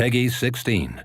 Veggey 16.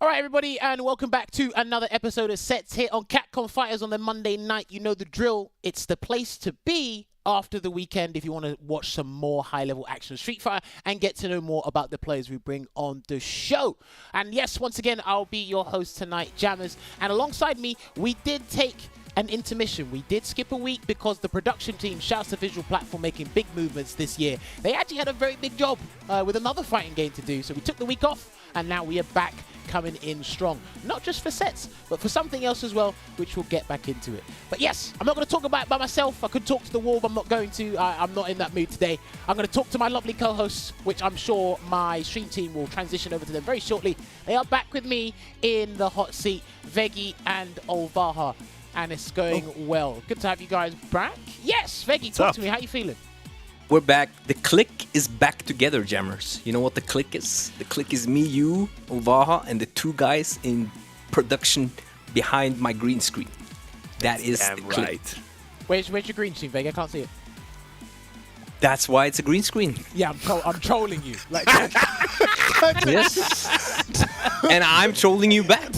All right, everybody, and welcome back to another episode of Sets here on Capcom Fighters on the Monday night. You know the drill. It's the place to be after the weekend if you want to watch some more high-level action Street Fighter and get to know more about the players we bring on the show. And yes, once again, I'll be your host tonight, Jammerz. And alongside me, we did take an intermission. We did skip a week because the production team, shouts to Visual Platform, making big movements this year. They actually had a very big job with another fighting game to do. So we took the week off, and now we are back coming in strong. Not just for sets, but for something else as well, which we'll get back into it. But yes, I'm not going to talk about it by myself. I could talk to the wall, but I'm not going to. I'm not in that mood today. I'm going to talk to my lovely co-hosts, which I'm sure my stream team will transition over to them very shortly. They are back with me in the hot seat, Veggey and Olvaha. And it's going well. Good to have you guys back. Yes, Veggey, talk to me. How you feeling? We're back. The clique is back together, Jammerz. You know what the clique is? The clique is me, you, Olvaha, and the two guys in production behind my green screen. That is the clique. Right. Where's your green screen, Veggey? I can't see it. That's why it's a green screen. Yeah, I'm trolling you. Like, yes. And I'm trolling you back.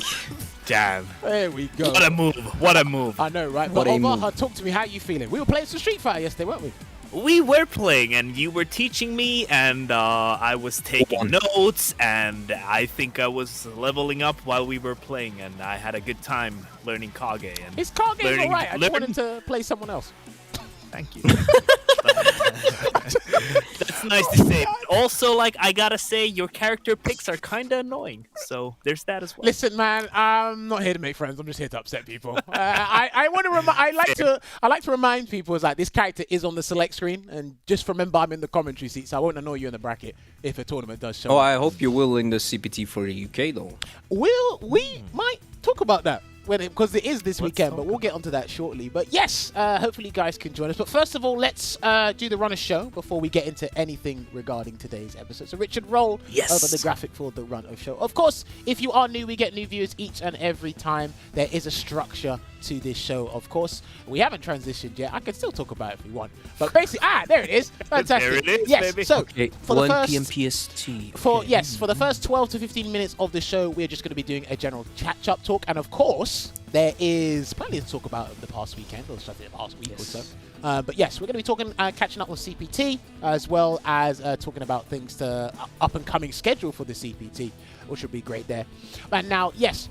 Damn. There we go. What a move. What a move. I know, right? What But a Olvaha, move. talk to me. How you feeling? We were playing some Street Fighter yesterday, weren't we? We were playing, and you were teaching me, and I was taking notes, and I think I was leveling up while we were playing, and I had a good time learning Kage. And His car game's all right. I just wanted to play someone else. Thank you. That's nice to say. Also, like, I gotta say, your character picks are kind of annoying, so there's that as well. Listen, man, I'm not here to make friends. I'm just here to upset people. I want to I like to remind people is like this character is on the select screen, and just remember I'm in the commentary seat, so I won't annoy you in the bracket if a tournament does show Oh, up. I hope you will in the CPT for the UK, though. We might talk about that because it is this weekend, but we'll get onto that shortly. But yes, hopefully you guys can join us. But first of all, let's do the runner show before we get into anything regarding today's episode. So Richard, roll over the graphic for the run of show. Of course, if you are new, we get new viewers each and every time. There is a structure to this show, of course. We haven't transitioned yet. I can still talk about it if we want. But basically, there it is. Fantastic. There it is, yes, baby. so Okay, for the 1 first... p.m. PST. For the first 12 to 15 minutes of the show, we're just going to be doing a general catch-up talk. And of course, there is plenty to talk about over the past weekend, or something the past week or so. But yes, we're going to be talking, catching up on CPT, as well as talking about things to up-and-coming schedule for the CPT, which would be great there. And now, yes,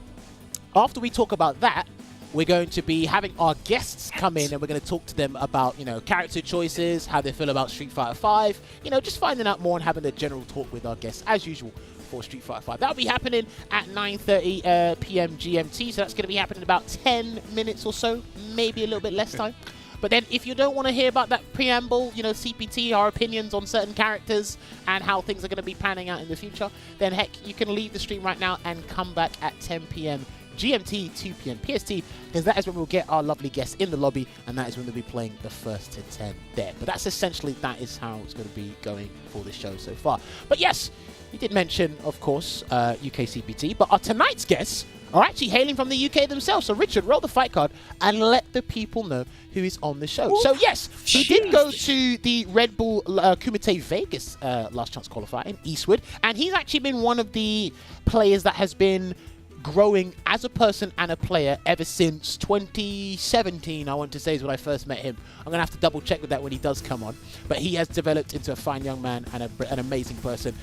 after we talk about that, we're going to be having our guests come in and we're going to talk to them about, character choices, how they feel about Street Fighter 5, just finding out more and having a general talk with our guests as usual for Street Fighter 5. That'll be happening at 9:30 p.m. GMT, so that's going to be happening in about 10 minutes or so, maybe a little bit less time. But then if you don't want to hear about that preamble, CPT, our opinions on certain characters and how things are going to be panning out in the future, then heck, you can leave the stream right now and come back at 10 p.m. GMT, 2 p.m. PST, because that is when we'll get our lovely guests in the lobby, and that is when they'll be playing the first to 10 there. But that's essentially, that is how it's going to be going for the show so far. But yes, you did mention, of course, UK CPT, but our tonight's guests are actually hailing from the UK themselves. So Richard, roll the fight card and let the people know who is on the show. Ooh, so yes, he did go to the Red Bull Kumite Vegas last chance qualifier in Eastwood, and he's actually been one of the players that has been growing as a person and a player ever since 2017, I want to say, is when I first met him. I'm going to have to double check with that when he does come on. But he has developed into a fine young man and an amazing person.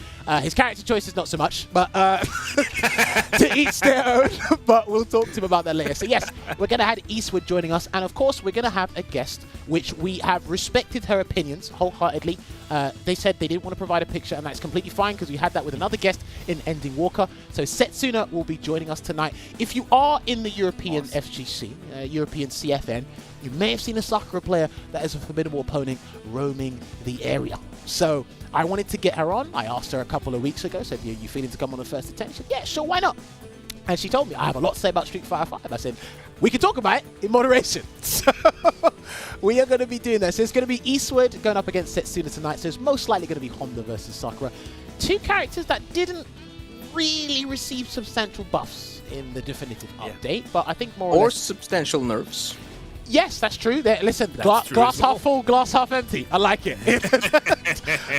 His character choice is not so much, but to each their own. But we'll talk to him about that later. So yes, we're going to have Eastwood joining us. And of course, we're going to have a guest, which we have respected her opinions wholeheartedly. They said they didn't want to provide a picture, and that's completely fine because we had that with another guest in Ending Walker. So Setsuna will be joining us tonight. If you are in the European FGC, European CFN, you may have seen a Sakura player that is a formidable opponent roaming the area. So I wanted to get her on. I asked her a couple of weeks ago, said, you feeling to come on the first attempt? She said, yeah, sure, why not? And she told me, I have a lot to say about Street Fighter 5. I said, we can talk about it in moderation. So we are going to be doing that. So it's going to be Eastwood going up against Setsuna tonight. So it's most likely going to be Honda versus Sakura. Two characters that didn't really receive substantial buffs in the definitive update, but I think more or less substantial nerfs. Yes, that's true. Listen, glass half full, glass half empty. I like it.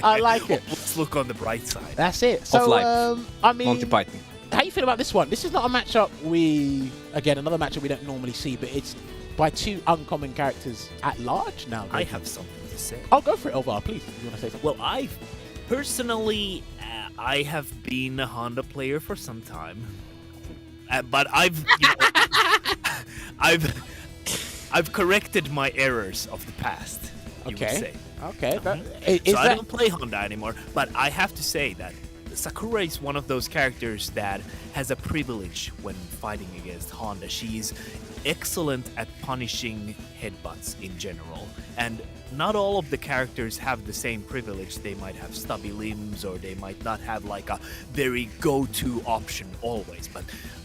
I like it. Let's look on the bright side. That's it. So, I mean, Monty Python. How you feel about this one? This is not a matchup another matchup we don't normally see, but it's by two uncommon characters at large now. I have something to say. I'll go for it, Olvaha, please. If you want to say something. Well, personally, I have been a Honda player for some time, but I've corrected my errors of the past. You would say. Okay. I don't play Honda anymore, but I have to say that Sakura is one of those characters that has a privilege when fighting against Honda. She's excellent at punishing headbutts in general, and not all of the characters have the same privilege. They might have stubby limbs, or they might not have like a very go-to option always, but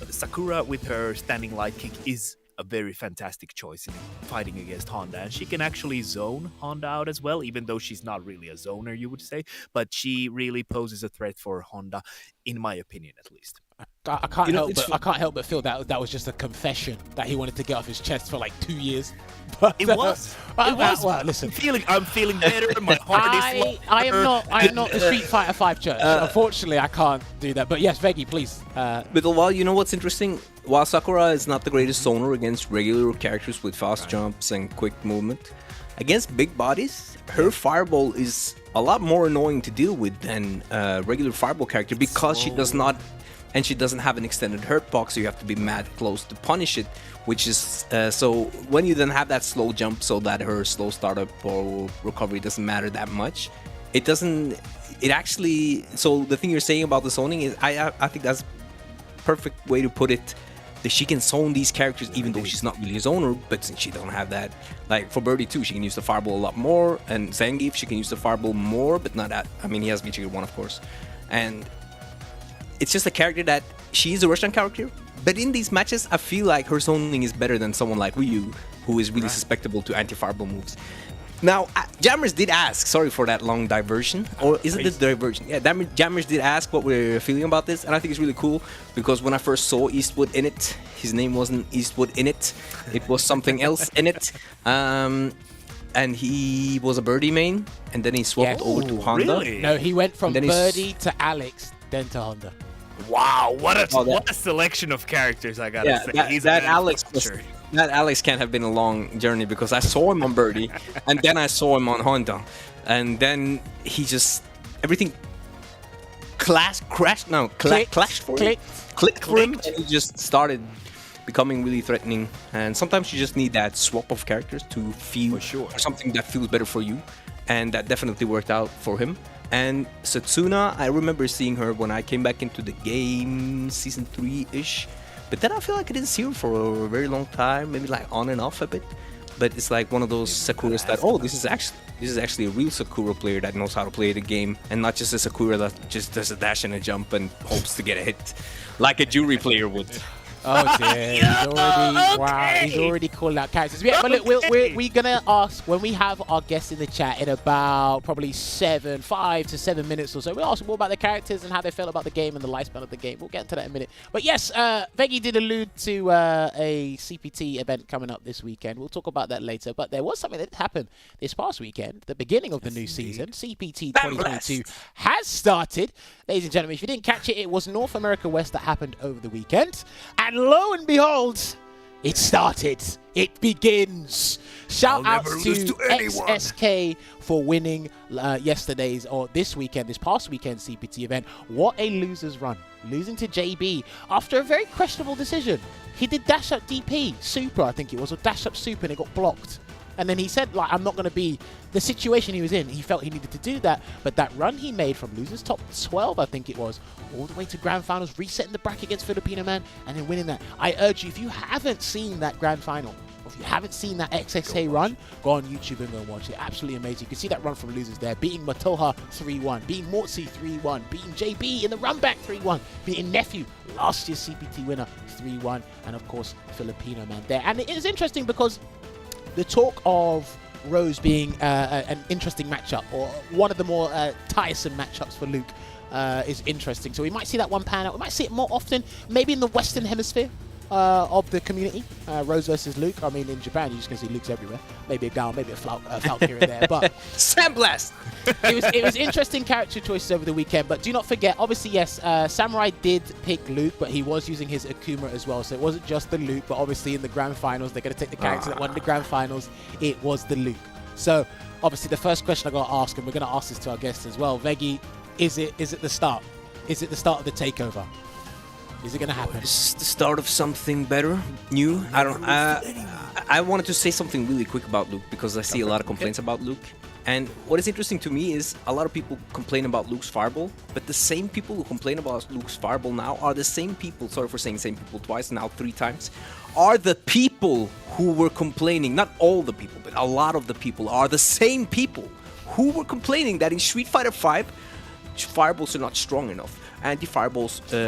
Sakura with her standing light kick is a very fantastic choice in fighting against Honda, and she can actually zone Honda out as well, even though she's not really a zoner, you would say, but she really poses a threat for Honda, in my opinion at least. I can't help but feel that was just a confession that he wanted to get off his chest for like 2 years. But, it was. Well, listen, I'm feeling better. My heart is lighter. I am not the Street Fighter 5 church. Unfortunately, I can't do that. But yes, Veggey, please. But you know what's interesting? While Sakura is not the greatest zoner against regular characters with fast jumps and quick movement, against big bodies, her fireball is a lot more annoying to deal with than a regular fireball character because she does not. And she doesn't have an extended hurt box, so you have to be mad close to punish it, which is so when you then have that slow jump so that her slow startup or recovery doesn't matter that much, it actually, so the thing you're saying about the zoning is, I think that's a perfect way to put it, that she can zone these characters even though she's not really a zoner, but since she don't have that, like for Birdie too, she can use the fireball a lot more, and Zangief, she can use the fireball more, but not that, I mean, he has V-Trigger 1 of course, and it's just a character that she's a Russian character, but in these matches, I feel like her zoning is better than someone like Ryu, who is really susceptible to anti-fireball moves. Now, Jammerz did ask, sorry for that long diversion, or is it the diversion? Yeah, Jammerz did ask what we're feeling about this, and I think it's really cool, because when I first saw Eastwood in it, his name wasn't Eastwood in it was something else in it, and he was a Birdie main, and then he swapped over to Honda. Really? No, he went from Birdie to Alex, then to Honda. Wow, what a Oh, that- what a selection of characters! I gotta say, that, he's that a man Alex for was, sure. that Alex can't have been a long journey because I saw him on Birdie, and then I saw him on Honda, and then he just everything clashed for him, clicked for him, and he just started becoming really threatening. And sometimes you just need that swap of characters to feel for something that feels better for you, and that definitely worked out for him. And Setsuna, I remember seeing her when I came back into the game, season 3-ish. But then I feel like I didn't see her for a very long time, maybe like on and off a bit. But it's like one of those Sakuras that, oh, this is actually a real Sakura player that knows how to play the game, and not just a Sakura that just does a dash and a jump and hopes to get a hit, like a Jury player would. Oh dear, he's already calling out characters. Yeah, but look, we're gonna ask when we have our guests in the chat in about probably 5 to 7 minutes or so. We'll ask more about the characters and how they felt about the game and the lifespan of the game. We'll get into that in a minute. But yes, Veggey did allude to a CPT event coming up this weekend. We'll talk about that later. But there was something that happened this past weekend, the beginning of the new season. CPT 2022 has started. Ladies and gentlemen, if you didn't catch it, it was North America West that happened over the weekend. And lo and behold, it started. It begins. Shout out to XSK for winning this past weekend CPT event. What a loser's run. Losing to JB after a very questionable decision. He did dash up DP, super I think it was, or dash up super, and it got blocked. And then he said, like, I'm not going to be the situation he was in. He felt he needed to do that. But that run he made from losers top 12, I think it was, all the way to grand finals, resetting the bracket against Filipino Man, and then winning that. I urge you, if you haven't seen that grand final, or if you haven't seen that XXA run, go on YouTube and go and watch it. Absolutely amazing. You can see that run from losers there. Beating Matoha 3-1, beating Mortsi 3-1, beating JB in the run back 3-1, beating Nephew, last year's CPT winner 3-1, and of course, Filipino Man there. And it is interesting because the talk of Rose being an interesting matchup, or one of the more tiresome matchups for Luke, is interesting. So we might see that one pan out. We might see it more often, maybe in the Western Hemisphere of the community. Rose versus Luke. I mean, in Japan, you're just going to see Luke's everywhere. Maybe a Gal, maybe a Flout here and there. But Sandblast! it was interesting character choices over the weekend. But do not forget, obviously, yes, Samurai did pick Luke, but he was using his Akuma as well. So it wasn't just the Luke, but obviously in the grand finals, they're going to take the character that won the grand finals. It was the Luke. So obviously, the first question I got to ask, and we're going to ask this to our guests as well, Veggey, is it the start? Is it the start of the takeover? Is it going to happen? It's the start of something better, new. I wanted to say something really quick about Luke because I see a lot of complaints about Luke. And what is interesting to me is a lot of people complain about Luke's fireball, but the same people who complain about Luke's fireball now are the same people, sorry for saying same people twice, now 3 times, are the people who were complaining, not all the people, but a lot of the people are the same people who were complaining that in Street Fighter V, fireballs are not strong enough.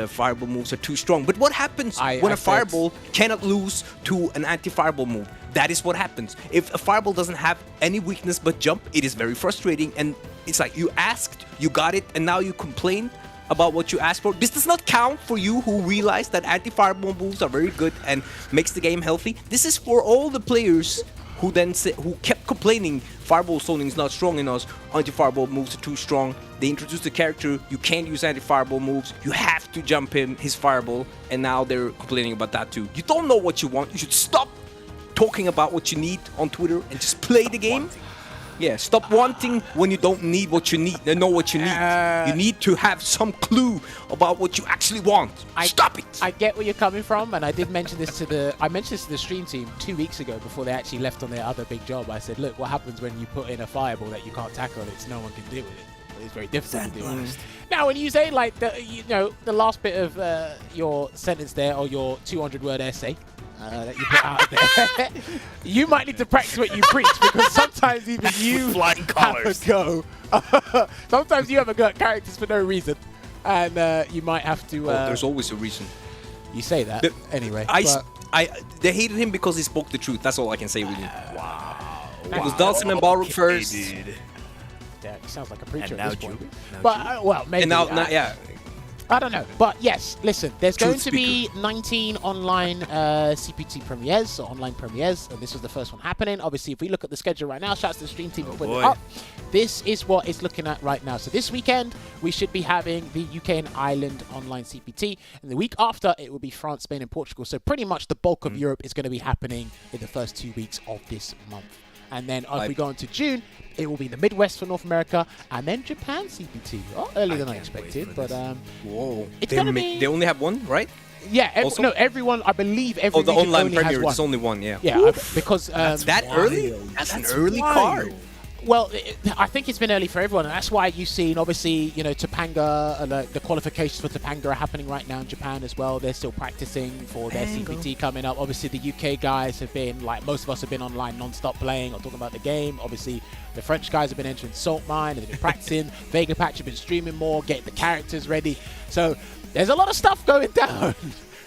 Fireball moves are too strong. But what happens when a fireball cannot lose to an anti-fireball move? That is what happens. If a fireball doesn't have any weakness but jump, it is very frustrating. And it's like you asked, you got it, and now you complain about what you asked for. This does not count for you who realize that anti-fireball moves are very good and makes the game healthy. This is for all the players who kept complaining fireball zoning is not strong enough, anti-fireball moves are too strong. They introduced the character, you can't use anti-fireball moves, you have to jump his fireball, and now they're complaining about that too. You don't know what you want, you should stop talking about what you need on Twitter and just play the game. Yeah, stop wanting when you don't need what you need and know what you need. You need to have some clue about what you actually want. Stop it! I get where you're coming from, and I did mention this to the stream team 2 weeks ago before they actually left on their other big job. I said, look, what happens when you put in a fireball that you can't tackle? It's no one can deal with it. It's very difficult to do. Now, when you say like the last bit of your sentence there, or your 200-word essay that you put out there, you might need to practice what you preach, because sometimes even you have a go. Sometimes you have a go at characters for no reason, and you might have to. There's always a reason. You say that anyway. They hated him because he spoke the truth. That's all I can say, really. Wow. It was Dalsim and Balrog first. Yeah, he sounds like a preacher and at now this point. Julie. But well, maybe. And now, yeah. I don't know. But yes, listen, there's Truth going to be 19 online CPT premieres, or online premieres, and this is the first one happening. Obviously, if we look at the schedule right now, shouts to the stream team for putting it up. This is what it's looking at right now. So this weekend, we should be having the UK and Ireland online CPT. And the week after, it will be France, Spain, and Portugal. So pretty much the bulk of Europe is going to be happening in the first 2 weeks of this month. And then if we go into June, it will be the Midwest for North America, and then Japan CPT. Oh, earlier than I expected, but whoa, it's gonna be. They only have one, right? Yeah, no, everyone. I believe every. Oh, the region online only premiere has is only one. Yeah. Yeah, because That early? That's an early card. Well, I think it's been early for everyone, and that's why you've seen, obviously, Topanga, the qualifications for Topanga are happening right now in Japan as well. They're still practicing for their CPT coming up. Obviously, the UK guys have been, like most of us have been online non-stop playing or talking about the game. Obviously, the French guys have been entering Salt Mine and they've been practicing. Vega Patch have been streaming more, getting the characters ready. So there's a lot of stuff going down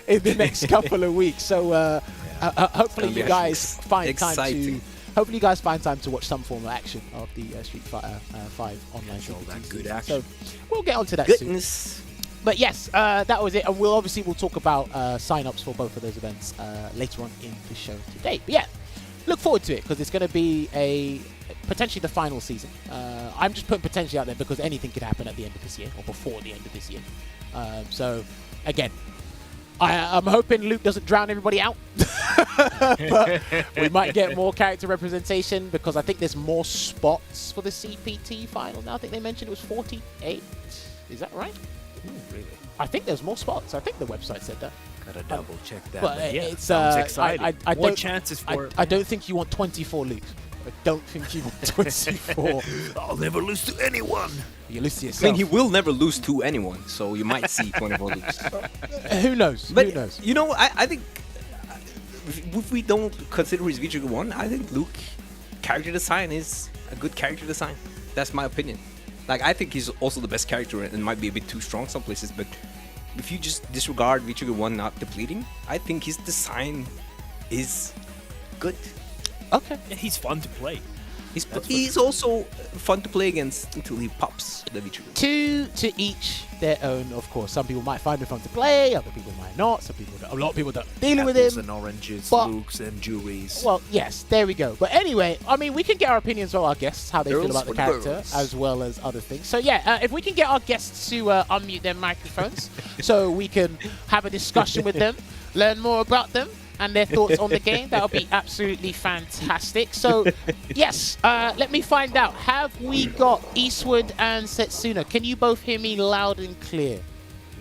in the next couple of weeks. So hopefully you guys find time to... Hopefully you guys find time to watch some form of action of the Street Fighter 5 online All that good season. action. So we'll get onto that Goodness. soon. But yes, that was it. And we'll talk about sign-ups for both of those events later on in the show today. But yeah, look forward to it because it's going to be potentially the final season. I'm just putting potentially out there because anything could happen at the end of this year or before the end of this year. So again, I'm hoping Luke doesn't drown everybody out, but we might get more character representation because I think there's more spots for the CPT final now. I think they mentioned it was 48. Is that right? Ooh, really? I think there's more spots. I think the website said that. Gotta double check that. But yeah, it's sounds exciting. I More don't- chances for it. I don't think you want 24 Luke. I don't think you want 24. I'll never lose to anyone. You lose to I yourself. mean, he will never lose to anyone, so you might see 24 lose. Who knows? But Who knows? you know, I think if we don't consider his VG 1, I think Luke character design is a good character design. That's my opinion. Like, I think he's also the best character and might be a bit too strong some places, but if you just disregard VG 1 not depleting, I think his design is good. Okay. Yeah, he's fun to play. He's also fun to play against until he pops the VG. To each their own, of course. Some people might find it fun to play, other people might not. A lot of people don't dealing with Apples him. and oranges, but- Lukes and Juries. Well, yes, there we go. But anyway, I mean, we can get our opinions from our guests, how they feel Girls about the for character, girls. as well as other things. So yeah, if we can get our guests to unmute their microphones so we can have a discussion with them, learn more about them, and their thoughts on the game, that would be absolutely fantastic. So, yes, let me find out. Have we got Eastwood and Setsuna? Can you both hear me loud and clear?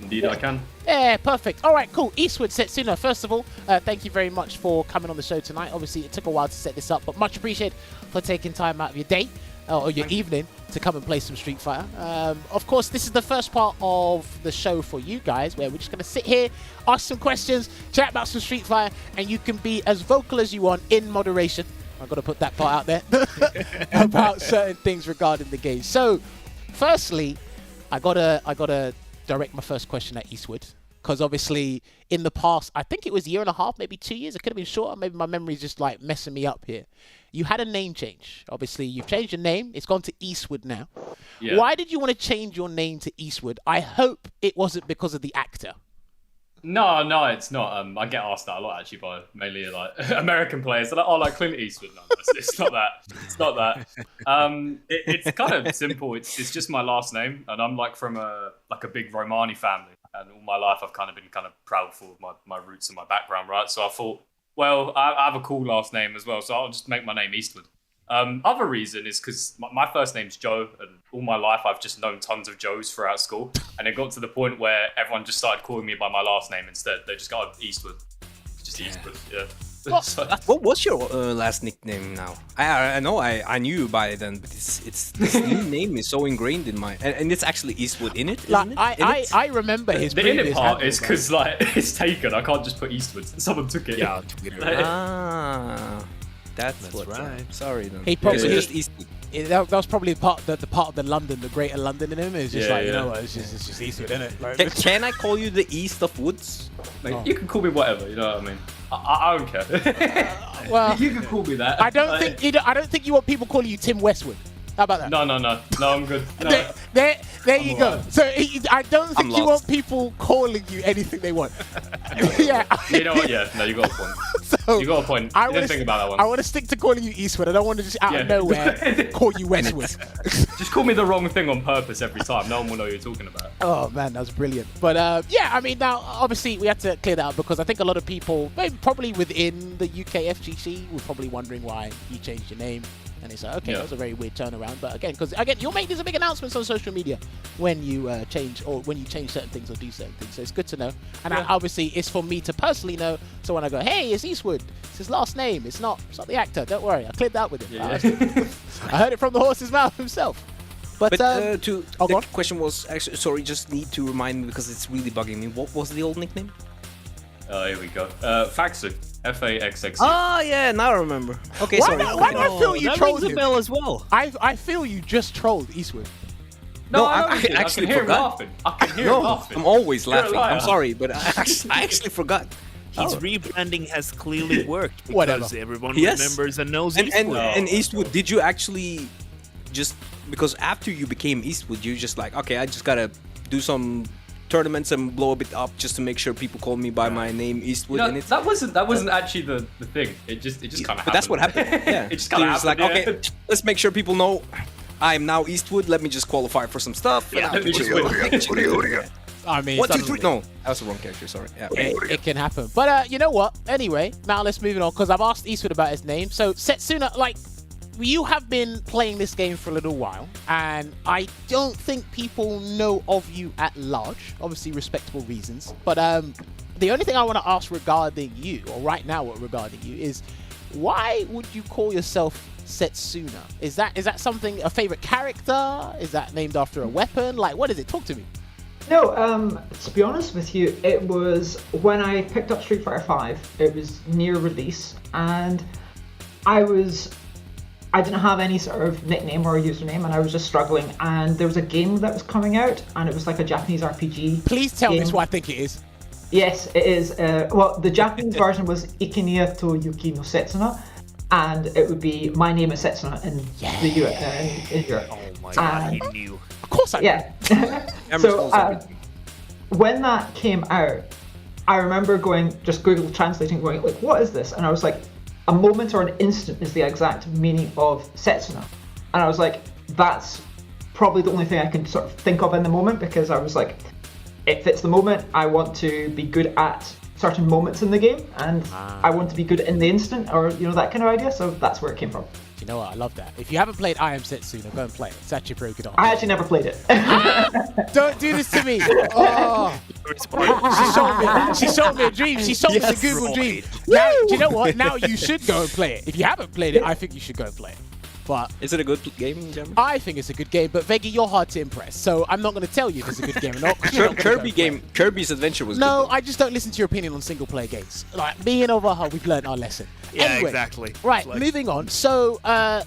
Indeed, I can. Yeah, perfect. All right, cool. Eastwood, Setsuna, first of all, thank you very much for coming on the show tonight. Obviously, it took a while to set this up, but much appreciated for taking time out of your day or your evening to come and play some Street Fighter. Of course, this is the first part of the show for you guys, where we're just going to sit here, ask some questions, chat about some Street Fighter, and you can be as vocal as you want in moderation. I've got to put that part out there about certain things regarding the game. So, firstly, I gotta direct my first question at Eastwood, because obviously in the past, I think it was a year and a half, maybe 2 years. It could have been shorter. Maybe my memory's just like messing me up here. You had a name change. Obviously, you've changed your name. It's gone to Eastwood now. Yeah. Why did you want to change your name to Eastwood? I hope it wasn't because of the actor. No, it's not. I get asked that a lot actually by mainly like American players. They're like, "Oh, like Clint Eastwood." No, it's not that. It's not that. It's kind of simple. It's just my last name, and I'm like from a big Romani family, and all my life I've kind of been proud for my roots and my background, right? So I thought, well, I have a cool last name as well, so I'll just make my name Eastwood. Other reason is because my first name's Joe, and all my life I've just known tons of Joes throughout school, and it got to the point where everyone just started calling me by my last name instead. They just go, Eastwood. It's just Eastwood, yeah. So- What's your last nickname now? I know I knew you by then, but it's this new name is so ingrained in my and it's actually Eastwood in it. Like Isn't it? I remember his the in previous it part handle, is man. because like it's taken. I can't just put Eastwood. Someone took it. Yeah, on Twitter. Ah, that's what's right. up. Sorry then. He probably- So just Eastwood. That was probably the part of the London, the greater London in him. It's just Yeah, like, you yeah. know what, it's just Eastwood, isn't it? Like, Can I call you the East of Woods? Like, you can call me whatever. You know what I mean? I don't care. well, you can call me that. I don't Like, think you want people calling you Tim Westwood. How about that? No, I'm good. No. There you go. alright. So I don't think I'm you want lost. people calling you anything they want. Yeah. You know what? Yeah, no, you got a point. So You got a point. I didn't think about that one. I want to stick to calling you Eastwood. I don't want to just out of Yeah. nowhere call you Westwood. Just call me the wrong thing on purpose every time. No one will know what you're talking about. Oh man, that was brilliant. But yeah, I mean, now obviously we had to clear that up because I think a lot of people, maybe probably within the UK FGC, were probably wondering why you changed your name. And it's like, okay, that was a very weird turnaround. But again, because you'll make these big announcements on social media when you change certain things or do certain things. So it's good to know. And obviously, it's for me to personally know. So when I go, hey, it's Eastwood. It's his last name. It's not the actor. Don't worry. I cleared that up with him. Yeah. I heard it from the horse's mouth himself. But the on. question was actually, sorry, just need to remind me because it's really bugging me. What was the old nickname? Oh, here we go. Faxu. Faxx. Oh yeah, now I remember. Okay, Why sorry. do I feel you that trolled rings a him? bell as well. I feel you just trolled Eastwood. No, I I actually can hear forgot. him laughing. I can hear him No, laughing. I'm always You're a laughing. liar. I'm sorry, but I actually forgot. His rebranding has clearly worked because Whatever. everyone Yes. remembers and knows And Eastwood. and Eastwood, did you actually just because after you became Eastwood, you just like, okay, I just gotta do some tournaments and blow a bit up just to make sure people call me by my name Eastwood. You know, and it's that wasn't actually the thing. It just kind of happened. but that's what happened. Yeah, It just kind of You're just happened. like, okay, let's make sure people know I am now Eastwood. Let me just qualify for some stuff. Yeah, and let me just win. I mean, 1, 2, suddenly- 3. No, that was the wrong character. Sorry. Yeah. It can happen. But you know what? Anyway, now let's move on because I've asked Eastwood about his name. So Setsuna, like, you have been playing this game for a little while, and I don't think people know of you at large. Obviously, respectable reasons. But the only thing I want to ask regarding you, or right now, regarding you, is why would you call yourself Setsuna? Is that something, a favorite character? Is that named after a weapon? Like, what is it? Talk to me. No, to be honest with you, it was when I picked up Street Fighter V. It was near release, and I didn't have any sort of nickname or username, and I was just struggling. And there was a game that was coming out, and it was like a Japanese RPG. Please tell me game. it's what I think it is. Yes, it is. Well, the Japanese version was Ikiniya to Yuki no Setsuna, and it would be my name is Setsuna in the in Europe. Oh my god, he knew. Of course I Yeah. Jammerz So knows everything. when that came out, I remember just Google translating, going like, "What is this?" And I was like, "A moment or an instant is the exact meaning of Setsuna," and I was like, "That's probably the only thing I can sort of think of in the moment," because I was like, "It fits the moment. I want to be good at certain moments in the game, and I want to be good in the instant, or that kind of idea." So that's where it came from. You know what? I love that. If you haven't played I Am Setsuna, go and play it. It's actually pretty good. I actually never played it. Don't do this to me. Oh, she showed me a dream. She showed me the Google dream. Now, do you know what? Now you should go and play it. If you haven't played it, I think you should go and play it. But Is it a good game, Jammerz? I think it's a good game. But Veggey, you're hard to impress. So I'm not going to tell you if it's a good game or not. 'Cause you're not gonna go and play it. Kirby's Adventure was No, good. I just don't listen to your opinion on single player games. Like me and Olvaha, we've learned our lesson. Yeah, Anyway, exactly. Right, Like- moving on. So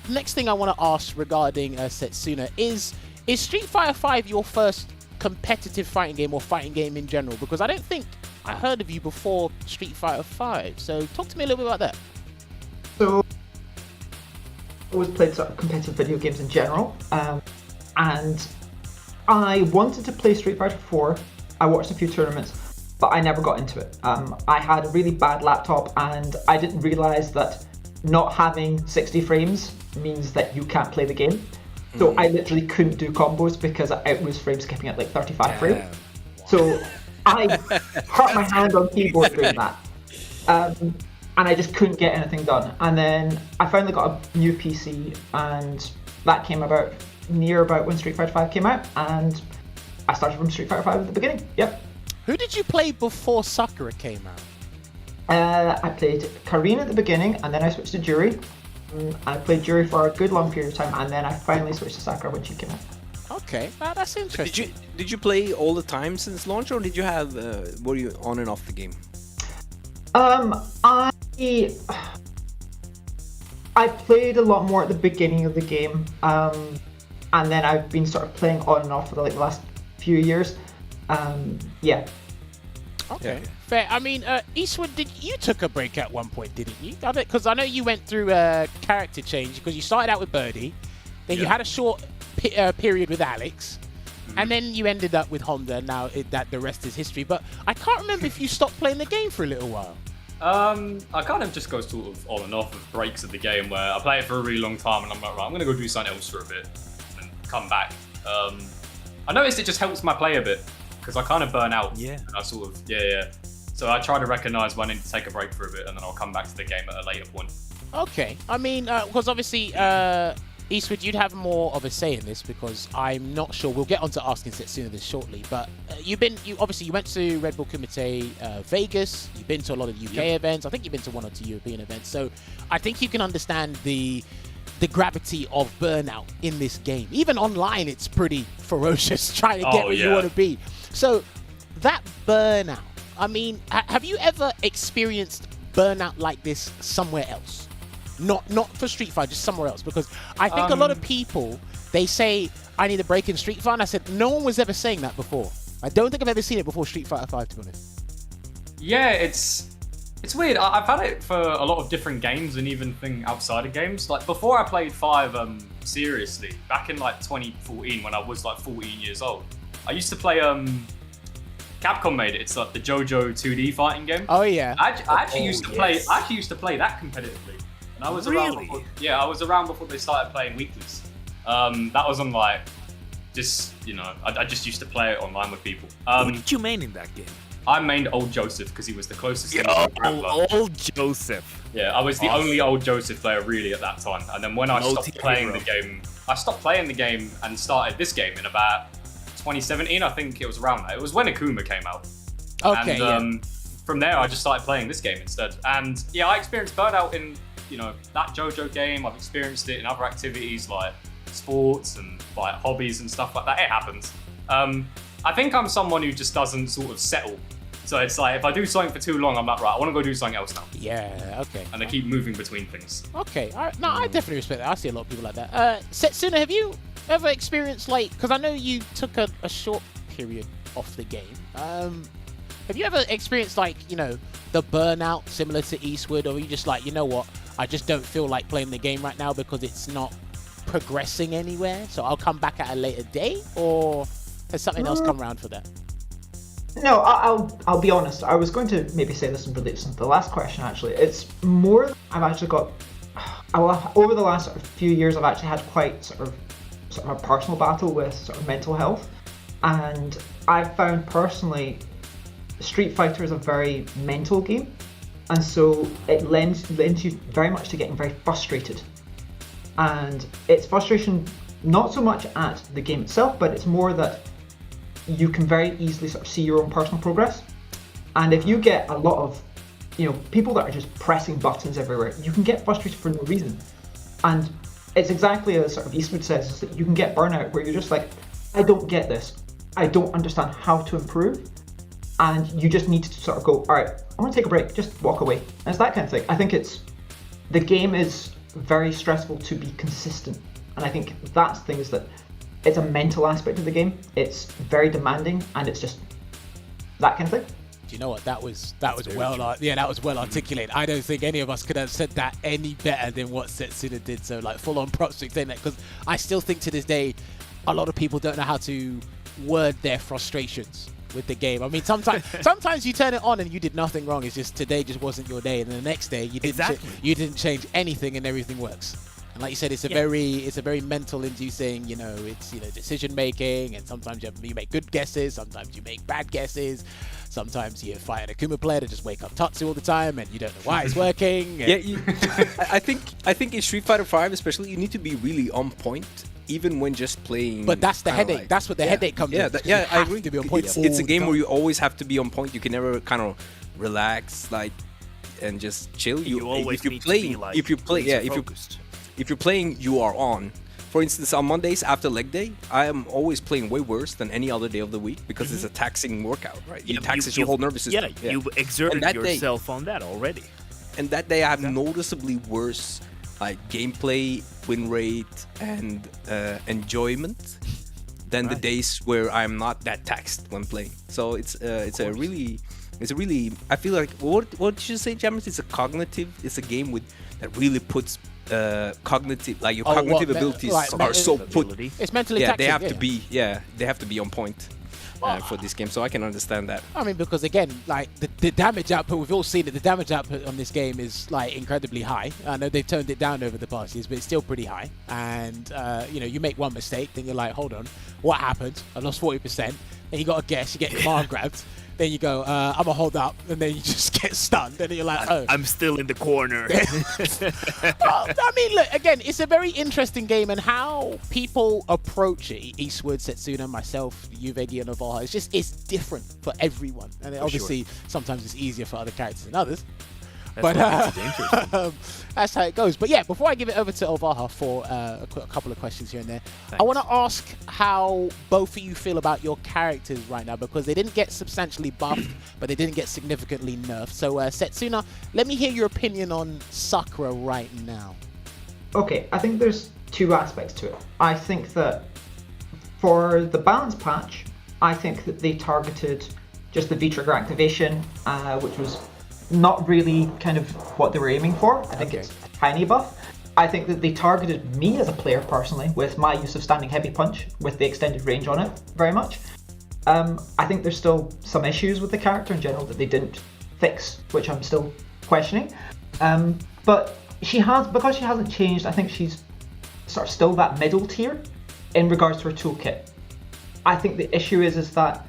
next thing I want to ask regarding Setsuna is Street Fighter V your first competitive fighting game or fighting game in general? Because I don't think I heard of you before Street Fighter V. So talk to me a little bit about that. So, always played sort of competitive video games in general, and I wanted to play Street Fighter 4. I watched a few tournaments, but I never got into it. I had a really bad laptop, and I didn't realize that not having 60 frames means that you can't play the game. So I literally couldn't do combos because it was frame skipping at like 35 frames. So I hurt my hand on keyboard doing that. And I just couldn't get anything done. And then I finally got a new PC, and that came about when Street Fighter V came out, and I started from Street Fighter V at the beginning. Yep. Who did you play before Sakura came out? I played Karina at the beginning, and then I switched to Juri. I played Juri for a good long period of time, and then I finally switched to Sakura when she came out. Okay, that's interesting. Did you play all the time since launch, or did you have were you on and off the game? I played a lot more at the beginning of the game, and then I've been sort of playing on and off for the last few years. Yeah. Okay, fair. I mean, Eastwood, you took a break at one point, didn't you? Because I know you went through a character change because you started out with Birdie, Then you had a short period with Alex. And then you ended up with Honda. Now that the rest is history. But I can't remember if you stopped playing the game for a little while. I kind of just go sort of on and off of breaks of the game where I play it for a really long time and I'm like, right, I'm going to go do something else for a bit and come back. I noticed it just helps my play a bit because I kind of burn out. Yeah. And I sort of, So I try to recognize when I need to take a break for a bit and then I'll come back to the game at a later point. Okay. I mean, because obviously, Eastwood, you'd have more of a say in this because I'm not sure. We'll get on to asking Setsuna this shortly, but you obviously went to Red Bull Kumite Vegas. You've been to a lot of UK events. I think you've been to 1 or 2 European events. So I think you can understand the gravity of burnout in this game. Even online, it's pretty ferocious trying to get where you want to be. So that burnout. I mean, have you ever experienced burnout like this somewhere else? Not for Street Fighter, just somewhere else. Because I think a lot of people, they say, I need a break in Street Fighter. And I said, no one was ever saying that before. I don't think I've ever seen it before Street Fighter 5, to be honest. Yeah, it's weird. I've had it for a lot of different games and even thing outside of games. Like before I played 5 seriously, back in like 2014 when I was like 14 years old, I used to play Capcom made it. It's like the JoJo 2D fighting game. Oh yeah. I actually used to play that competitively. And I was around before, I was around before they started playing weeklies. That was on like just, I just used to play it online with people. What did you main in that game? I mained Old Joseph because he was the closest thing Yo, to a grappler. Old Joseph. Yeah, I was the only Old Joseph player really at that time. And then when I stopped playing the game and started this game in about 2017, I think it was around that. It was when Akuma came out. Okay, and from there, I just started playing this game instead. And yeah, I experienced burnout in, that JoJo game. I've experienced it in other activities like sports and like hobbies and stuff like that. It happens. I think I'm someone who just doesn't sort of settle. So it's like, if I do something for too long, I'm like, right, I want to go do something else now. Yeah, okay. And I keep moving between things. Okay, all right. No, I definitely respect that. I see a lot of people like that. Setsuna, have you ever experienced, like, because I know you took a short period off the game. Have you ever experienced, like, the burnout similar to Eastwood, or are you just like, you know what, I just don't feel like playing the game right now because it's not progressing anywhere, so I'll come back at a later date, or has something else come around for that? No, I'll be honest. I was going to maybe say this in relation to the last question, actually. It's more I've actually got... over the last sort of few years, I've actually had quite sort of a personal battle with sort of mental health. And I've found personally, Street Fighter is a very mental game. And so it lends you very much to getting very frustrated. And it's frustration not so much at the game itself, but it's more that you can very easily sort of see your own personal progress. And if you get a lot of, people that are just pressing buttons everywhere, you can get frustrated for no reason. And it's exactly as sort of Eastwood says, is that you can get burnout where you're just like, I don't get this. I don't understand how to improve. And you just need to sort of go, all right, I want to take a break, just walk away. And it's that kind of thing. I think the game is very stressful to be consistent. And I think that's the thing, is that it's a mental aspect of the game. It's very demanding, and it's just that kind of thing. Do you know what? That was well articulated. I don't think any of us could have said that any better than what Setsuna did. So like full on props to saying that, because I still think to this day, a lot of people don't know how to word their frustrations with the game. I mean, sometimes you turn it on and you did nothing wrong. It's just today just wasn't your day, and then the next day you didn't change anything and everything works. And like you said, it's a very mental inducing, it's decision making, and sometimes you make good guesses, sometimes you make bad guesses, sometimes you fight an Akuma player to just wake up Tatsu all the time and you don't know why it's working. I think in Street Fighter 5 especially, you need to be really on point even when just playing. But that's the headache. That's what the headache comes in. I agree. To be on point It's a game where you always have to be on point. You can never kind of relax and just chill. You always need to be like focused. If you're playing, you are on. For instance, on Mondays after leg day, I am always playing way worse than any other day of the week because it's a taxing workout, right? It taxes your whole nervous system. Yeah, you've exerted yourself on that already. And that day I have noticeably worse gameplay, win rate, and enjoyment than the days where I'm not that taxed when playing. So it's a really I feel like what did you say, Jammerz? It's a game that really puts cognitive, like your Oh, cognitive what, abilities like are so put. ability. It's mentally Yeah, taxing. they have to be on point for this game. So I can understand that. I mean, because again, like the damage output, we've all seen it. The damage output on this game is like incredibly high. I know they've toned it down over the past years, but it's still pretty high. And you know, you make one mistake, then you're like, hold on, what happened? I lost 40%. Then you got to guess. You get command grabbed. Then you go, I'm gonna hold up, and then you just get stunned. And then you're like, oh. I'm still in the corner. Well, I mean, look, again, it's a very interesting game, and how people approach it, Eastwood, Setsuna, myself, you, Veggey, and Olvaha, it's different for everyone. And obviously, sometimes it's easier for other characters than others. But that's how it goes. But yeah, before I give it over to Olvaha for a couple of questions here and there, I want to ask how both of you feel about your characters right now, because they didn't get substantially buffed, but they didn't get significantly nerfed. So Setsuna, let me hear your opinion on Sakura right now. Okay, I think there's two aspects to it. I think that for the balance patch, I think that they targeted just the V-trigger activation, which was not really kind of what they were aiming for. I think it's a tiny buff. I think that they targeted me as a player personally with my use of standing heavy punch with the extended range on it very much. I think there's still some issues with the character in general that they didn't fix, which I'm still questioning. But because she hasn't changed, I think she's sort of still that middle tier in regards to her toolkit. I think the issue is that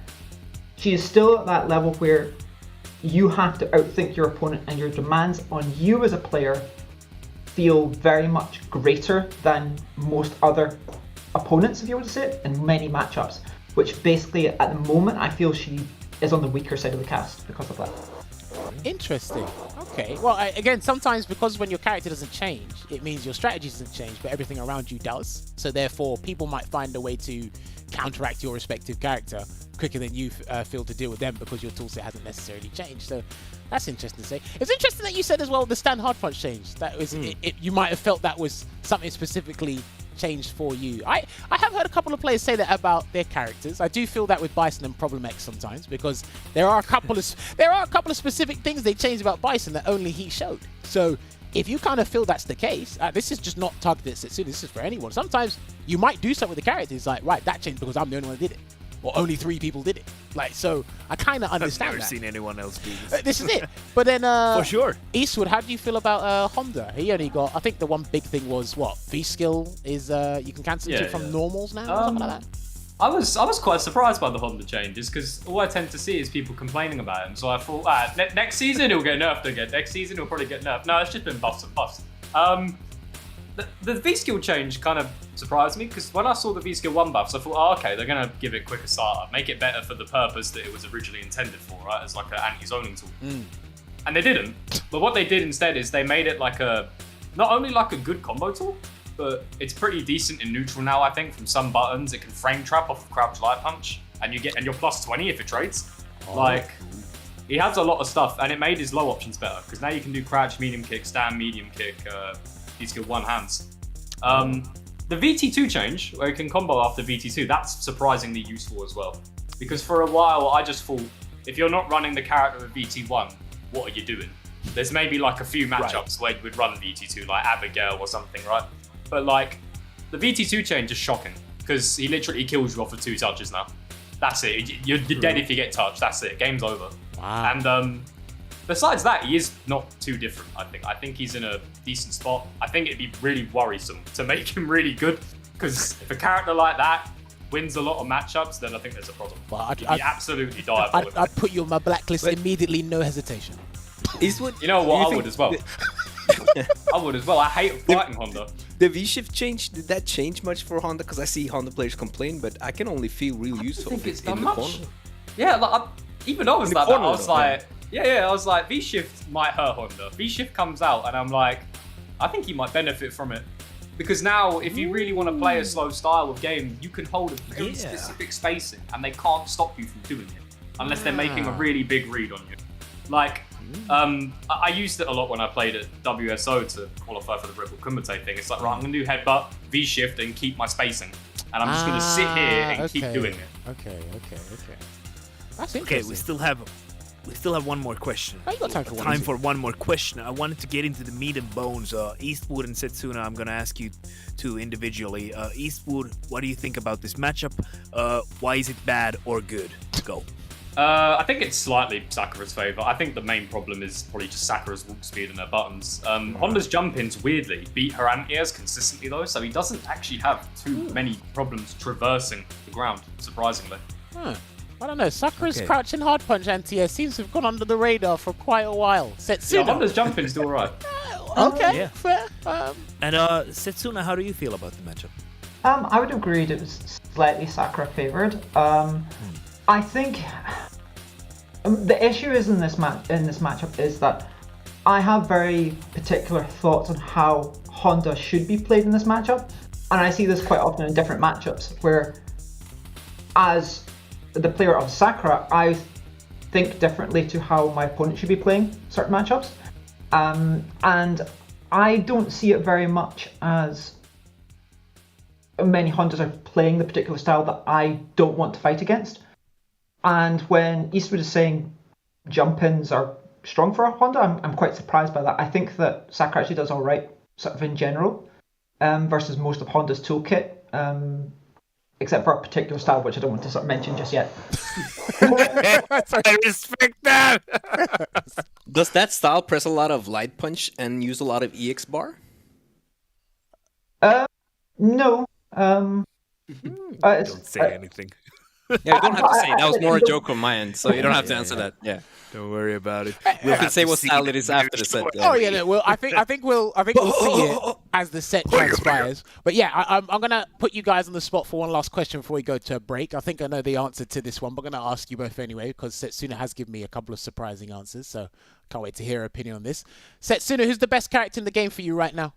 she is still at that level where you have to outthink your opponent, and your demands on you as a player feel very much greater than most other opponents, if you want to say it, in many matchups, which basically at the moment I feel she is on the weaker side of the cast because of that. Interesting. Okay. Well, again, sometimes because when your character doesn't change, it means your strategy doesn't change, but everything around you does. So therefore, people might find a way to counteract your respective character quicker than you feel to deal with them because your toolset hasn't necessarily changed. So that's interesting to say. It's interesting that you said as well the stand hard punch change. That was you might have felt that was something specifically changed for you. I have heard a couple of players say that about their characters. I do feel that with Bison and Problem X sometimes, because there are a couple of specific things they changed about Bison that only he showed. So if you kind of feel that's the case, this is just not targeted at Setsuna, this is for anyone. Sometimes you might do something with the character. It's like, right, that changed because I'm the only one that did it. Or only 3 people did it. Like, so I kind of understand I've never that. seen anyone else do this. This is it. But then, For sure. Eastwood, how do you feel about Honda? He only got, I think the one big thing was what? V-skill is, you can cancel it from normals now or something like that? I was quite surprised by the Honda changes, because all I tend to see is people complaining about him. So I thought, next season he'll get nerfed again. Next season he'll probably get nerfed. No, it's just been buffs and buffs. The V-skill change kind of surprised me, because when I saw the V-skill 1 buffs, I thought, oh, okay, they're going to give it quicker startup, make it better for the purpose that it was originally intended for, right, as like an anti-zoning tool. And they didn't. But what they did instead is they made it like not only like a good combo tool, but it's pretty decent in neutral now, I think. From some buttons, it can frame trap off of crouch light punch, and you're plus 20 if it trades. Like, he has a lot of stuff, and it made his low options better, because now you can do crouch, medium kick, stand, medium kick, V-skill 1 hands. The VT2 change, where you can combo after VT2, that's surprisingly useful as well. Because for a while, I just thought, if you're not running the character with VT1, what are you doing? There's maybe like a few matchups where you would run VT2, like Abigail or something, right? But like, the VT2 change is shocking, because he literally kills you off of 2 touches now. That's it. You're dead if you get touched. That's it. Game's over. Wow. And besides that, he is not too different, I think. I think he's in a decent spot. I think it'd be really worrisome to make him really good, because if a character like that wins a lot of matchups, then I think there's a problem. Well, He'd be absolutely diabolical. I'd put you on my blacklist immediately, no hesitation. Eastwood, You know what? I would as well. I would as well. I hate fighting Honda. The V-shift change, did that change much for Honda? Because I see Honda players complain, but I can only feel real useful think it's in done the much. corner. Yeah, like, even I was In the like that. I corner, was though, like, I was like, V-shift might hurt Honda. V-shift comes out, and I'm like, I think he might benefit from it. Because now, if you really want to play a slow style of game, you can hold a very specific spacing, and they can't stop you from doing it. Unless they're making a really big read on you. Like, I used it a lot when I played at WSO to qualify for the Rebel Kumite thing. It's like, right, I'm going to do headbutt, V-shift, and keep my spacing. And I'm just going to sit here and keep doing it. Okay. That's interesting. Okay, we still have we still have one more question. Oh, you got time for one. Time for one more question. I wanted to get into the meat and bones. Eastwood and Setsuna, I'm going to ask you two individually. Eastwood, what do you think about this matchup? Why is it bad or good? Go. I think it's slightly Sakura's favour. I think the main problem is probably just Sakura's walk speed and her buttons. Honda's jump-ins, weirdly, beat her anti-airs consistently, though, so he doesn't actually have too many problems traversing the ground, surprisingly. Huh. I don't know. Sakura's crouching hard punch anti-air seems to have gone under the radar for quite a while. Setsuna. Yeah, Honda's jump-in's still alright. Okay, fair. And Setsuna, how do you feel about the matchup? I would agree it was slightly Sakura favoured. I think the issue is in this matchup is that I have very particular thoughts on how Honda should be played in this matchup, and I see this quite often in different matchups where, as the player of Sakura, I think differently to how my opponent should be playing certain matchups, and I don't see it very much as many Hondas are playing the particular style that I don't want to fight against. And when Eastwood is saying jump-ins are strong for a Honda, I'm quite surprised by that. I think that Sakura actually does all right, sort of in general, versus most of Honda's toolkit, except for a particular style, which I don't want to sort of mention just yet. I respect that. Does that style press a lot of light punch and use a lot of EX bar? No. Don't say anything. Yeah, you don't have to say. That was more a joke on my end, so you don't have to answer that. Yeah. Don't worry about it. We can say what style it is after the set. Oh yeah, no, well, I think we'll see it as the set transpires. But yeah, I'm gonna put you guys on the spot for one last question before we go to a break. I think I know the answer to this one, but I'm gonna ask you both anyway because Setsuna has given me a couple of surprising answers, so can't wait to hear her opinion on this. Setsuna, who's the best character in the game for you right now?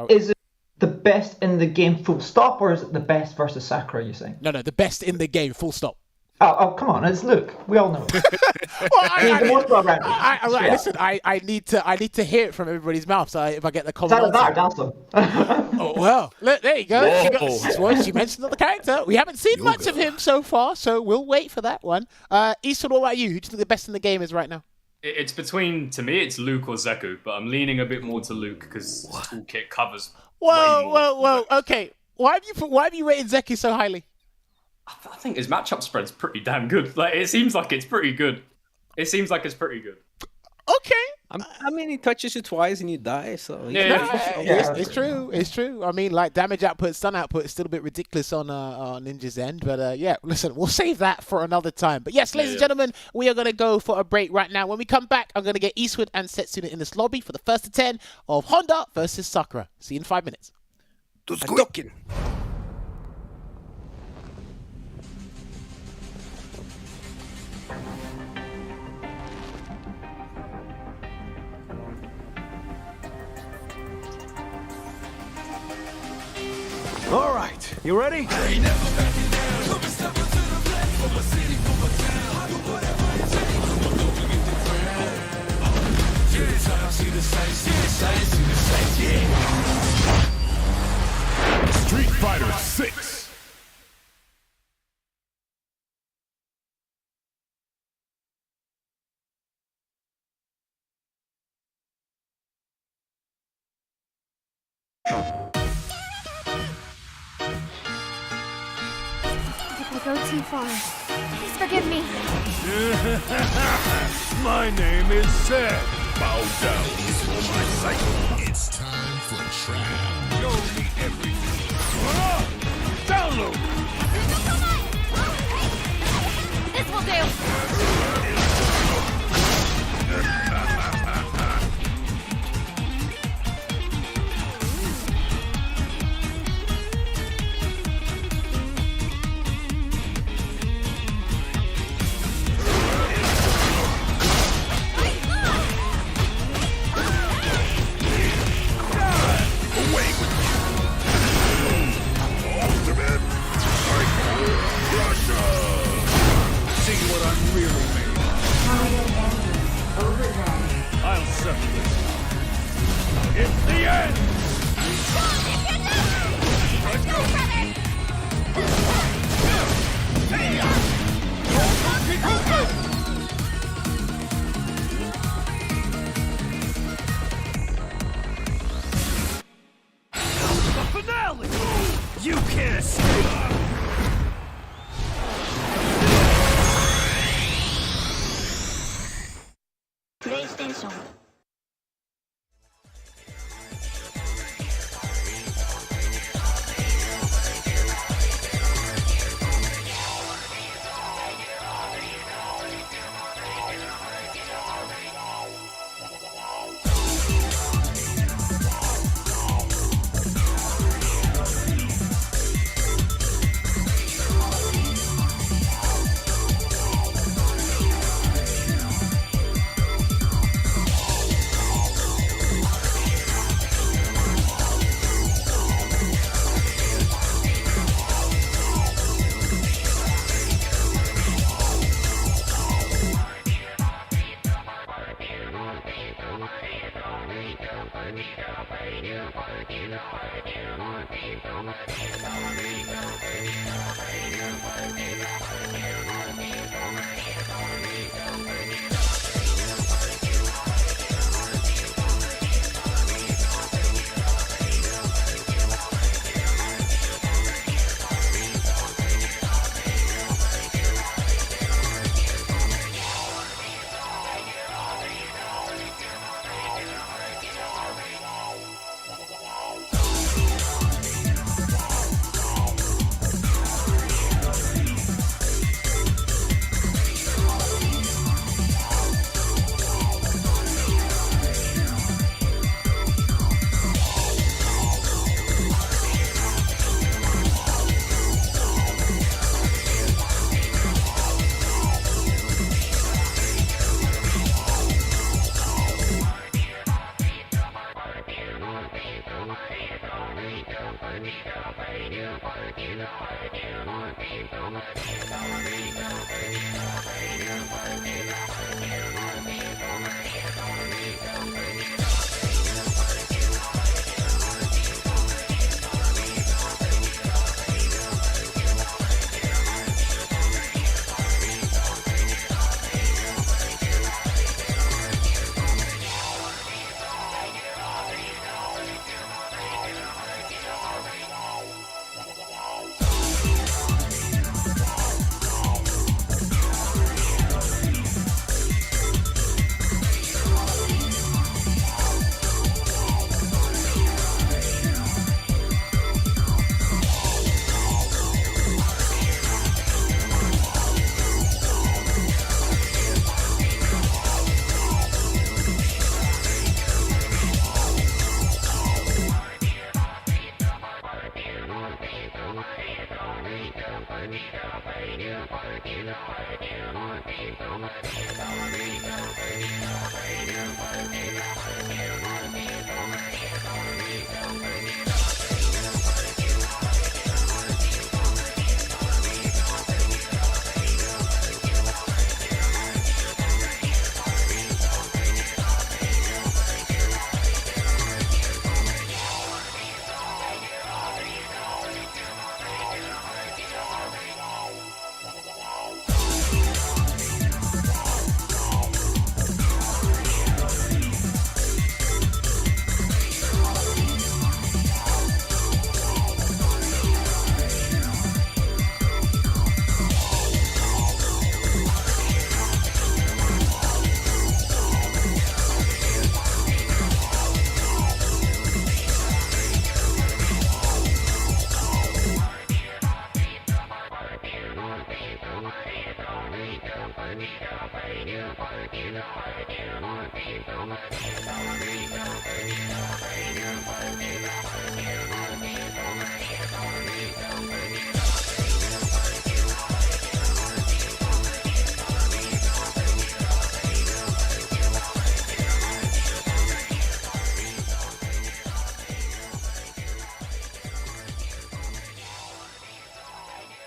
Is it the best in the game full stop, or is it the best versus Sakura, you're saying? No, the best in the game, full stop. Oh, come on, it's Luke. We all know. Listen, I need to hear it from everybody's mouth. So if I get the comment, Oh, well, look, there you go. She mentioned the character. We haven't seen much of him so far, so we'll wait for that one. Eastwood, what about you? Who do you think the best in the game is right now? It's between, to me, it's Luke or Zeku, but I'm leaning a bit more to Luke because his toolkit covers. Whoa. Okay, why have you rated Zeku so highly? I think his matchup spread's pretty damn good. Like, it seems like it's pretty good. Okay. I mean, he touches you twice and you die, so... It's true. I mean, like, damage output, stun output is still a bit ridiculous on Ninja's end. But, yeah, listen, we'll save that for another time. But, yes, ladies and gentlemen, we are going to go for a break right now. When we come back, I'm going to get Eastwood and Setsuna in this lobby for the first of 10 of Honda versus Sakura. See you in 5 minutes. All right, you ready? Street Fighter 6. Go too far. Please forgive me. My name is Seth. Bow down before my cycle. It's time for trial. Show me everything. Download. This will do. You can't escape! PlayStation.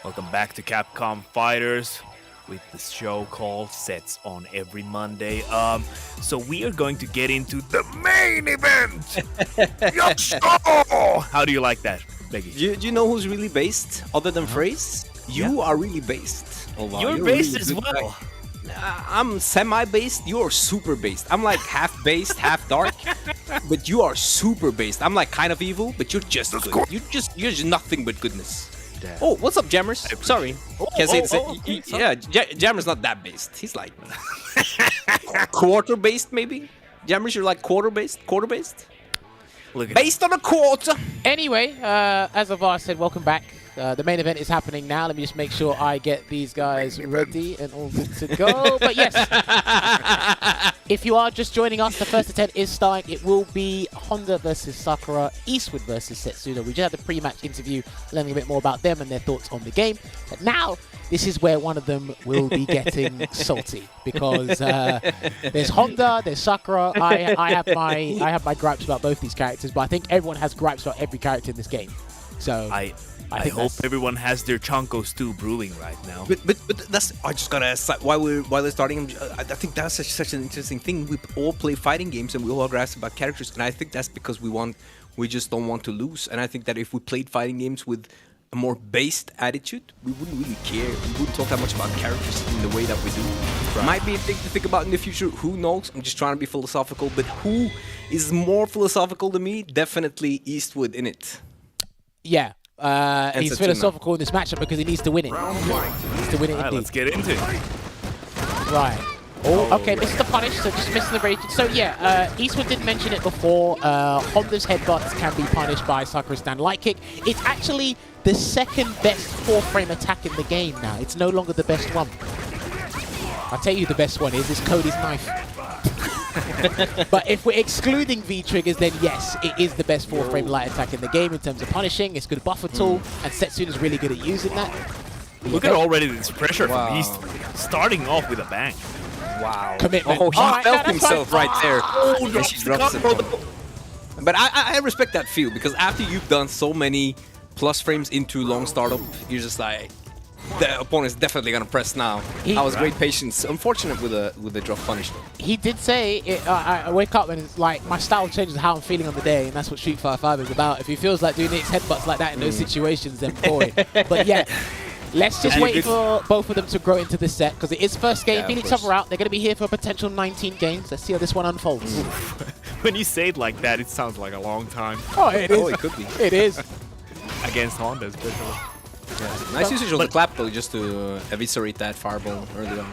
Welcome back to Capcom Fighters with the show called Sets on every Monday. So we are going to get into the main event. Yo! How do you like that, Veggey? Do you know who's really based other than Phrase? You are really based. Olvaha. You're based as well. I'm semi-based. You're super based. I'm like half based, half dark. but you are super based. I'm like kind of evil, but you're just good. You're just nothing but goodness. Damn. Oh, what's up, Jammerz? Sorry. Can't say the okay, yeah, Jammerz not that based. He's like quarter based, maybe. Jammerz, you're like quarter based. Look at Based on a quarter. Anyway, as Olvaha said, welcome back. The main event is happening now. Let me just make sure I get these guys ready and all good to go. But yes, if you are just joining us, the first of 10 is starting. It will be Honda versus Sakura, Eastwood versus Setsuna. We just had the pre-match interview, learning a bit more about them and their thoughts on the game. But now, this is where one of them will be getting salty because there's Honda, there's Sakura. I have my gripes about both these characters, but I think everyone has gripes about every character in this game. So I hope everyone has their Chonko stew brewing right now. But that's, I just gotta ask, while they're starting, I think that's such an interesting thing. We all play fighting games and we all grasp about characters, and I think that's because we just don't want to lose. And I think that if we played fighting games with a more based attitude, we wouldn't really care. We wouldn't talk that much about characters in the way that we do. Right. Might be a thing to think about in the future. Who knows? I'm just trying to be philosophical. But who is more philosophical than me? Definitely Eastwood in it. Yeah. He's Setsuna. philosophical in this matchup because he needs to win it. He needs to win it Alright, indeed. let's get into it. Right. Oh, okay, misses the punish, so just missing the rage. So yeah, Eastwood did mention it before. Honda's headbutts can be punished by Sakura's stand light kick. It's actually the second best 4-frame attack in the game now. It's no longer the best one. I'll tell you the best one is Cody's knife. But if we're excluding V-triggers, then yes, it is the best 4-frame light attack in the game in terms of punishing. It's a good buffer tool, and Setsuna's really good at using that. Look at already this pressure from Eastwood, starting off with a bang. Wow. Commitment. Oh, he Alright, felt no, himself right there. Oh, And she drops it. But I respect that feel, because after you've done so many plus frames into long startup, you're just like, the opponent's definitely gonna press now. I was great patience. Unfortunate with the drop punish though. He did say, I wake up and it's like, my style changes how I'm feeling on the day, and that's what Street Fighter 5 is about. If he feels like doing his headbutts like that in those situations, then boy. But yeah, let's just wait for both of them to grow into this set, because it is first game, feel each other out. They're going to be here for a potential 19 games. Let's see how this one unfolds. When you say it like that, it sounds like a long time. Oh, it is. Oh, it could be. It is. Against Honda, especially. Nice usage of the clap though, just to eviscerate that fireball early on.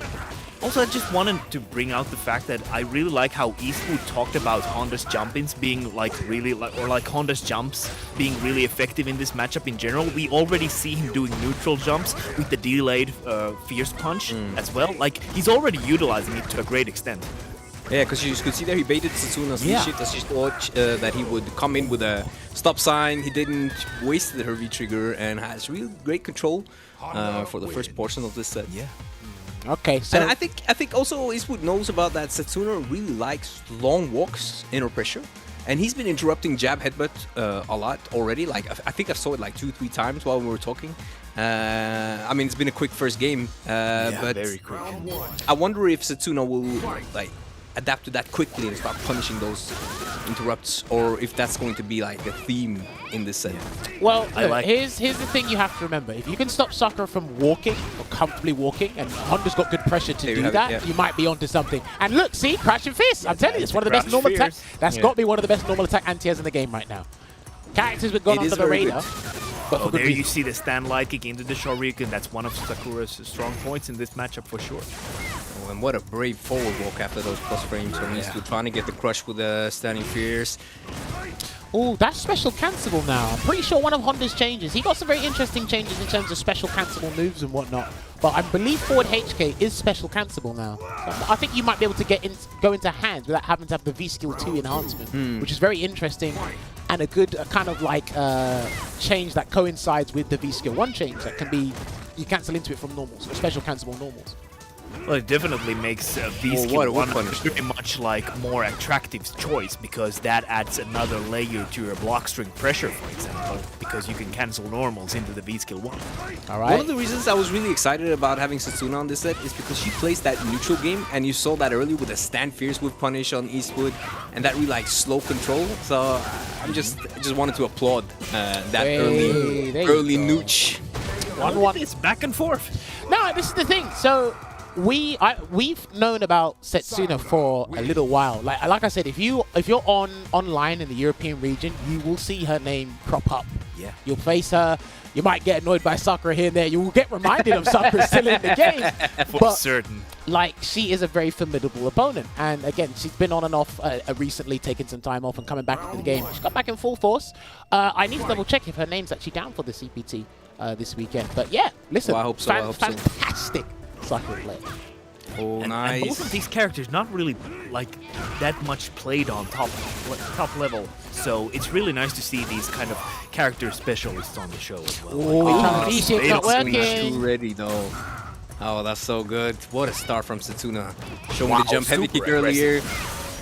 Also, I just wanted to bring out the fact that I really like how Eastwood talked about Honda's jump-ins being like really, like Honda's jumps being really effective in this matchup in general. We already see him doing neutral jumps with the delayed fierce punch as well. Like, he's already utilizing it to a great extent. Yeah, because you could see there he baited Setsuna's shift as she thought that he would come in with a stop sign. He didn't waste her V-trigger and has real great control for the first portion of this set. Yeah. Okay, so And I think also Eastwood knows about that. Setsuna really likes long walks in her pressure, and he's been interrupting jab headbutt a lot already. Like I think I saw it like 2-3 times while we were talking. I mean, it's been a quick first game, but very quick. I wonder if Setsuna will like adapt to that quickly and start punishing those interrupts, or if that's going to be like the theme in this set. well, look, here's the thing you have to remember. If you can stop Sakura from walking, or comfortably walking, and Honda's got good pressure to do that, you might be onto something. And look, see, Crashing Fist. I'm telling you, it's one of the best normal attacks. That's got to be one of the best normal attack anti-airs in the game right now. Characters have gone under the radar. Oh, there you see the stand light kick into the Shoryuken. That's one of Sakura's strong points in this matchup for sure. Oh, and what a brave forward walk after those plus frames from Eastwood, trying to get the crush with the standing fierce. Oh, that's special cancelable now. I'm pretty sure one of Honda's changes. He got some very interesting changes in terms of special cancelable moves and whatnot. But I believe forward HK is special cancelable now. So I think you might be able to go into hands without having to have the V-Skill 2 enhancement, which is very interesting and a good kind of like change that coincides with the V-Skill 1 change that can be, you cancel into it from normals, or special cancelable normals. Well, it definitely makes V-Skill 1 pretty much like more attractive choice, because that adds another layer to your block string pressure, for example, because you can cancel normals into the V-Skill 1. All right. One of the reasons I was really excited about having Setsuna on this set is because she plays that neutral game, and you saw that earlier with a stand fierce with punish on Eastwood, and that really like slow control. So I just wanted to applaud that early nooch. 1-1. It's back and forth. No, this is the thing. So we've known about Setsuna for a little while. Like I said, if you're online in the European region, you will see her name crop up. Yeah. You'll face her. You might get annoyed by Sakura here and there. You will get reminded of Sakura still in the game. For certain. Like, she is a very formidable opponent. And again, she's been on and off recently, taking some time off and coming back into the game. She got back in full force. I need to double check if her name's actually down for the CPT this weekend. But yeah, listen, Well, I hope so, I hope so. fantastic Sakura player. Oh, And nice. both of these characters not really like that much played on top level, so it's really nice to see these kind of character specialists on the show as well. Oh, it's not Too working. ready though. Oh, that's so good. What a start from Setsuna. Show me Wow, the jump heavy super kick earlier.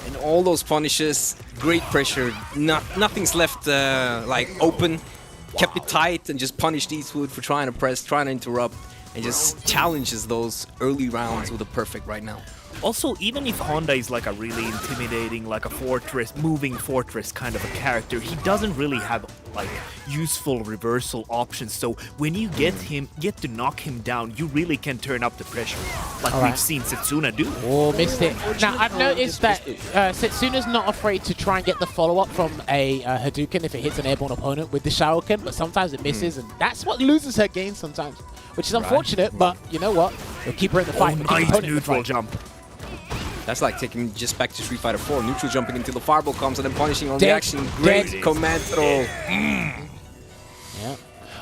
And all those punishes. Great pressure. Nothing's left like open. Kept it tight and just punished Eastwood for trying to press, trying to interrupt. And just challenges those early rounds with a perfect right now. Also, even if Honda is like a really intimidating, like a fortress, moving fortress kind of a character, he doesn't really have like useful reversal options. So when you get to knock him down, you really can turn up the pressure, like we've seen Setsuna do. Oh, missed it. Now, I've noticed that Setsuna's not afraid to try and get the follow-up from a Hadouken if it hits an airborne opponent with the Shuriken, but sometimes it misses, and that's what loses her game sometimes, which is unfortunate, but you know what? We'll keep her in the fight. We'll keep the Nice opponent in the neutral fight. jump. That's like taking him just back to Street Fighter 4. Neutral jumping until the fireball comes and then punishing on the action. Great command throw. Yeah.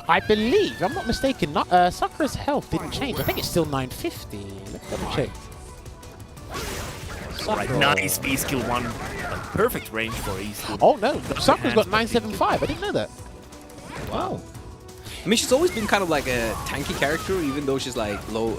I believe, if I'm not mistaken, Sakura's health didn't change. I think it's still 950. Let's double check. Right, nice B skill 1. Like, perfect range for Eastwood. Oh no, Sakura's got 975. I didn't know that. Wow. I mean, she's always been kind of like a tanky character, even though she's like low,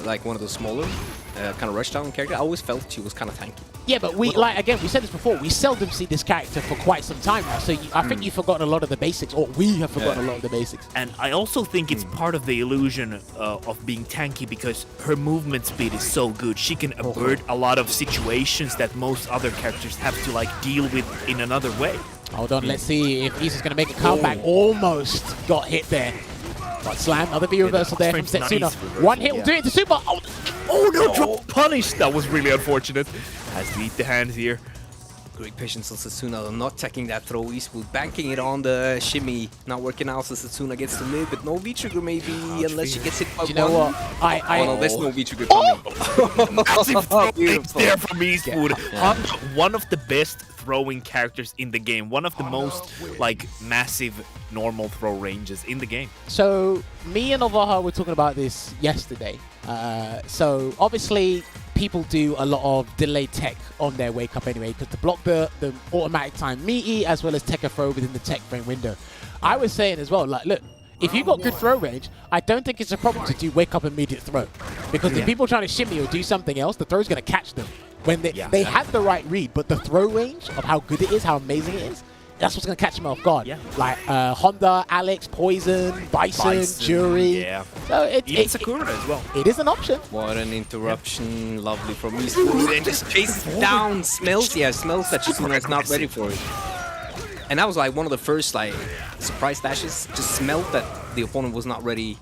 like one of the smaller kind of rushdown character. I always felt she was kind of tanky. Yeah, but we we said this before. We seldom see this character for quite some time now. So I think you've forgotten a lot of the basics, or we have forgotten a lot of the basics. And I also think it's part of the illusion of being tanky because her movement speed is so good. She can avert a lot of situations that most other characters have to like deal with in another way. Hold on, let's see if Isa's going to make a comeback. Almost got hit there. But slam, other V reversal there from Setsuna. Nice One hit will do it into super. Oh no, drop punish! That was really unfortunate. Has to eat the hands here. Great patience on Setsuna, not taking that throw. Eastwood banking it on the shimmy. Not working out, so Setsuna gets the mid, but no V-trigger maybe, unless she gets hit by Do you know what? Oh no, there's no V-trigger coming. Massive throw Beautiful. there from Eastwood. One of the best throwing characters in the game. One of the most like massive normal throw ranges in the game. So me and Olvaha were talking about this yesterday. So obviously people do a lot of delayed tech on their wake up anyway, because to block the automatic time meaty as well as tech a throw within the tech frame window. I was saying as well, like, look, if you've got good throw range, I don't think it's a problem to do wake up immediate throw, because if people trying to shimmy or do something else, the throw's going to catch them. When they have the right read, but the throw range of how good it is, how amazing it is, that's what's going to catch them off guard. Yeah. Like Honda, Alex, Poison, Bison, Jury. Yeah. So Even Sakura as well. It is an option. What an interruption. Lovely from Eastwood. And just chases down, smells that Setsuna is not ready for it. And that was like one of the first like surprise dashes. Just smelled that the opponent was not ready.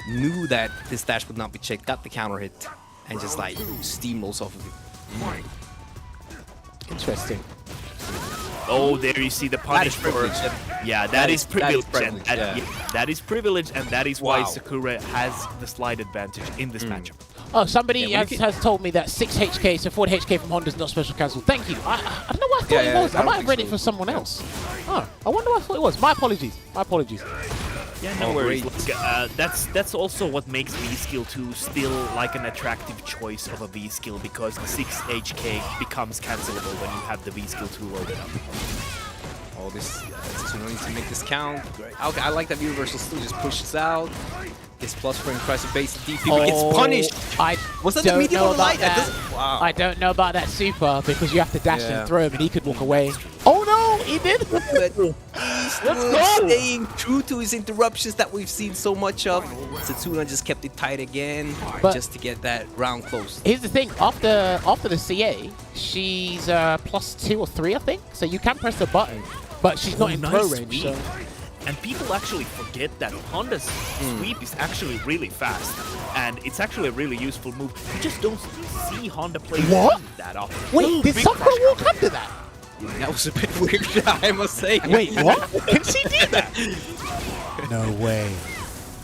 Knew that this dash would not be checked. Got the counter hit. And just like steamrolls off of it. Interesting. Oh, there you see the punish for yeah, that is privilege. That is privilege, and that is why Sakura has the slight advantage in this matchup. Oh, somebody has told me that 6 HK, so 40 HK from Honda is not special cancel. Thank you. I don't know what I thought it was. I might have read it for someone else. Oh, I wonder what I thought it was. My apologies. My apologies. Yeah, no worries. Like, that's also what makes V-Skill 2 still like an attractive choice of a V-Skill, because the 6 HK becomes cancelable when you have the V-Skill 2 loaded up. Oh, this Setsuna needs to make this count. Okay, I like that V-reversal still just pushes out. His plus frame tries to base the DP, but gets punished. Was that the medium or the light? Wow. I don't know about that super, because you have to dash and throw him, and he could walk away. Oh no, he did! Staying true to his interruptions that we've seen so much of. Setsuna just kept it tight again, just to get that round close. Here's the thing, after the CA, she's +2 or 3, I think. So you can press the button, but she's not in throw range. So. And people actually forget that Honda's sweep is actually really fast. And it's actually a really useful move. You just don't see Honda play that often. Wait, did Big Sakura crash walk counter. under that? That was a bit weird, I must say. Wait, what? Can she do that? No way.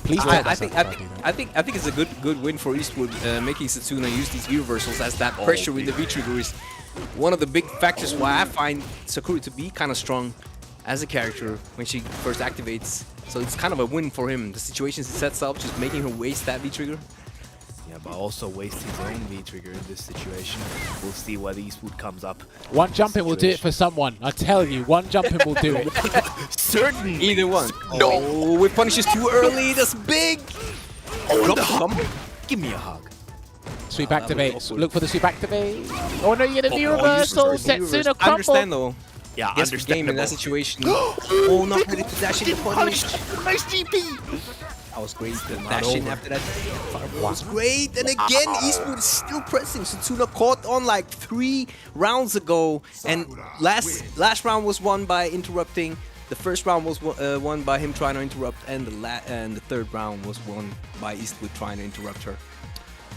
Please tell I us think Sakura do that. I think it's a good win for Eastwood, making Setsuna use these V reversals, as that pressure with the V trigger is one of the big factors why I find Sakura to be kind of strong as a character when she first activates. So it's kind of a win for him. The situations he sets up, just making her waste that V trigger. Yeah, but also waste his own V-trigger in this situation. We'll see whether Eastwood comes up. One jumping will do it for someone. I tell you, one jumping will do it. Certainly. Either one. No, with punishes too early. That's big. Oh, the hug. Give me a hug. Sweep that activate. was awkward. Look for the sweep activate. Oh no, you get a V Oh, reversal. useless V reversal. Setsuna I understand crumble. though. Yeah, Guess the game in that situation. Oh, not ready to dash in the punish. Nice GP. That was great. The dash in after that was great. And again, Eastwood is still pressing. Setsuna caught on like 3 rounds ago. And last round was won by interrupting. The first round was won by him trying to interrupt. And the third round was won by Eastwood trying to interrupt her.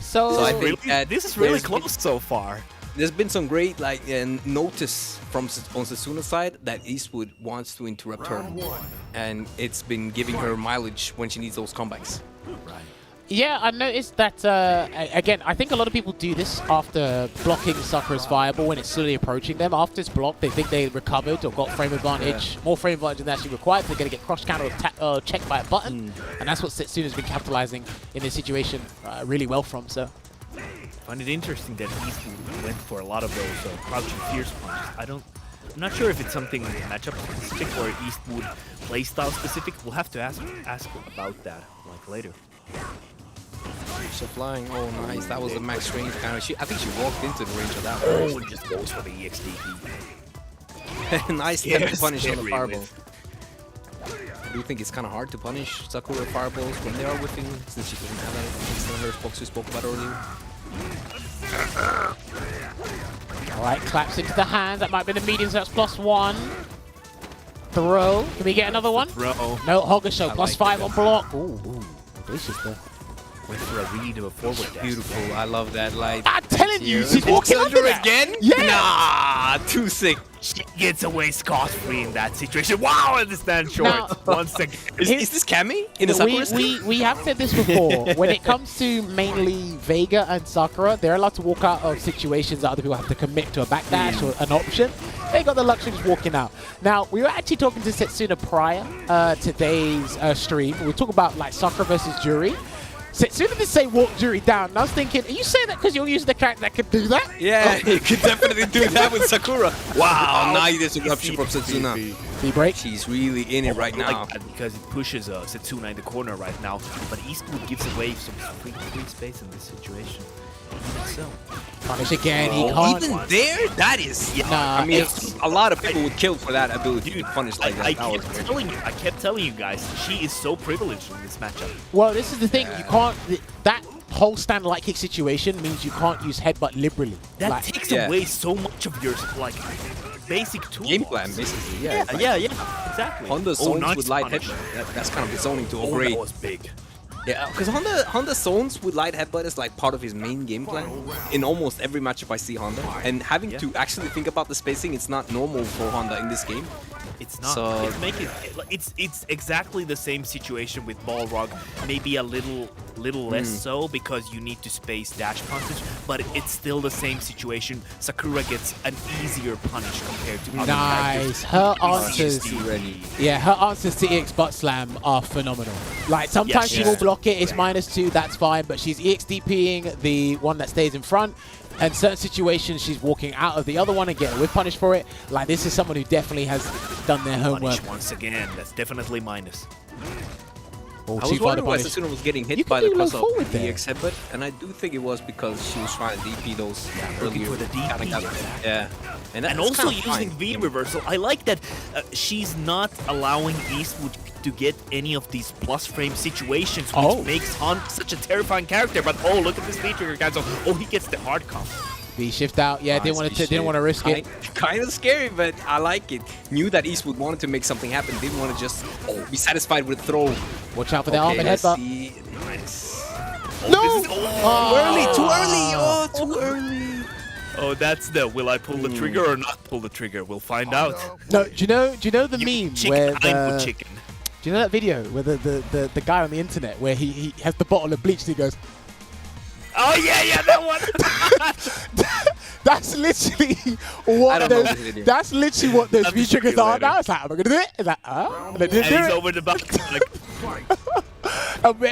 So I think that This is really there's close so far. There's been some great notice from on Setsuna's side that Eastwood wants to interrupt her, and it's been giving her mileage when she needs those comebacks. Right. yeah, I noticed that again. I think a lot of people do this after blocking Sakura's fireball when it's slowly approaching them. After it's blocked, they think they recovered or got frame advantage, more frame advantage than actually required. They're going to get cross counter or checked by a button, and that's what Setsuna's been capitalizing in this situation really well from. So. I find it interesting that Eastwood went for a lot of those crouching fierce punches. I'm not sure if it's something matchup specific or Eastwood playstyle specific. We'll have to ask about that like later. So flying, oh nice, that was a max range kind of. I think she walked into the range of that Oh, one. and just goes for the EXDP. Nice step to Yes, punish on the every fireball. whiff. I do think it's kind of hard to punish Sakura fireballs when they are whiffing, since she doesn't have that against her box we spoke about earlier. Alright, claps into the hands. That might be the medium, so that's +1. Throw. Can we get another one? Throw. No, Hogasho, I +5 like on block. Ooh, delicious there. Went for a read of a forward dash. Beautiful, I love that light. I'm telling you, Here. she's walking under that. again? Yeah. Nah, too sick. She gets away scot-free in that situation. Wow, and the stand short. Now- Once again. Is this Cammy in a Sakura stand? we have said this before. When it comes to mainly Vega and Sakura, they're allowed to walk out of situations that other people have to commit to a backdash or an option. They got the luxury of just walking out. Now, we were actually talking to Setsuna prior today's stream. We were talking about like Sakura versus Jury. Setsuna did say walk Jury down. And I was thinking, are you saying that because you're using the character that could do that? Yeah, you could definitely do that with Sakura. Wow, nice disruption from Setsuna. V-break. She's really in it right I now. like that because it pushes Setsuna in the corner right now. But Eastwood gives away some free space in this situation. Even so. Punish again. He Oh, can't. even there, that is. Nah, I mean, it's- a lot of people would kill for that ability to punish like that. I That was kept telling you guys, she is so privileged in this matchup. Well, this is the thing. You can't. That whole stand light kick situation means you can't use headbutt liberally. That Like, takes Yeah. away so much of your like basic tool. game plan, basically. Yeah. Yeah, exactly. Honda zones nice with light punish. headbutt. That's kind of the zoning to Oh, upgrade. that was big. Yeah, because Honda zones with light headbutt is like part of his main game plan in almost every matchup I see Honda. And having to actually think about the spacing, it's not normal for Honda in this game. It's not. So- It's making it's exactly the same situation with Balrog. Maybe a little less so because you need to space dash punches, but it's still the same situation. Sakura gets an easier punish compared to other Nice. characters. Her She's answers. ready. Yeah, her answers to EX butt slam are phenomenal. Like sometimes Yes, she yes. will block it. It's -2. That's fine. But she's EXDPing the one that stays in front. And certain situations, she's walking out of the other one and getting a whip punish for it. Like, this is someone who definitely has done their homework. Punish once again. That's definitely minus. Oh, I too was far to wondering why punish. Setsuna was getting You hit could by the do low cross up forward there. EX headbutt, and I do think it was because she was trying to DP those looking earlier. for the DP, Yeah. And that's also kinda using fine. V reversal. I like that she's not allowing Eastwood to get any of these plus frame situations, which Oh. makes Hunt such a terrifying character. But oh, look at this V trigger, guys. Oh, he gets the hard comp. V shift out. Yeah, didn't want to risk it. Kind of scary, but I like it. Knew that Eastwood wanted to make something happen. Didn't want to just be satisfied with throw. Watch out for the arm and headbutt. Nice. No! Too early. Oh, that's the will I pull the trigger or not pull the trigger? We'll find out. No, do you know the meme where I'm chicken. do you know that video where the guy on the internet where he has the bottle of bleach and he goes, Oh yeah, that one. that's literally what that's literally what those V triggers are now. It's like, am I gonna do it? It's like, and they didn't do And he's it. over the back. Like,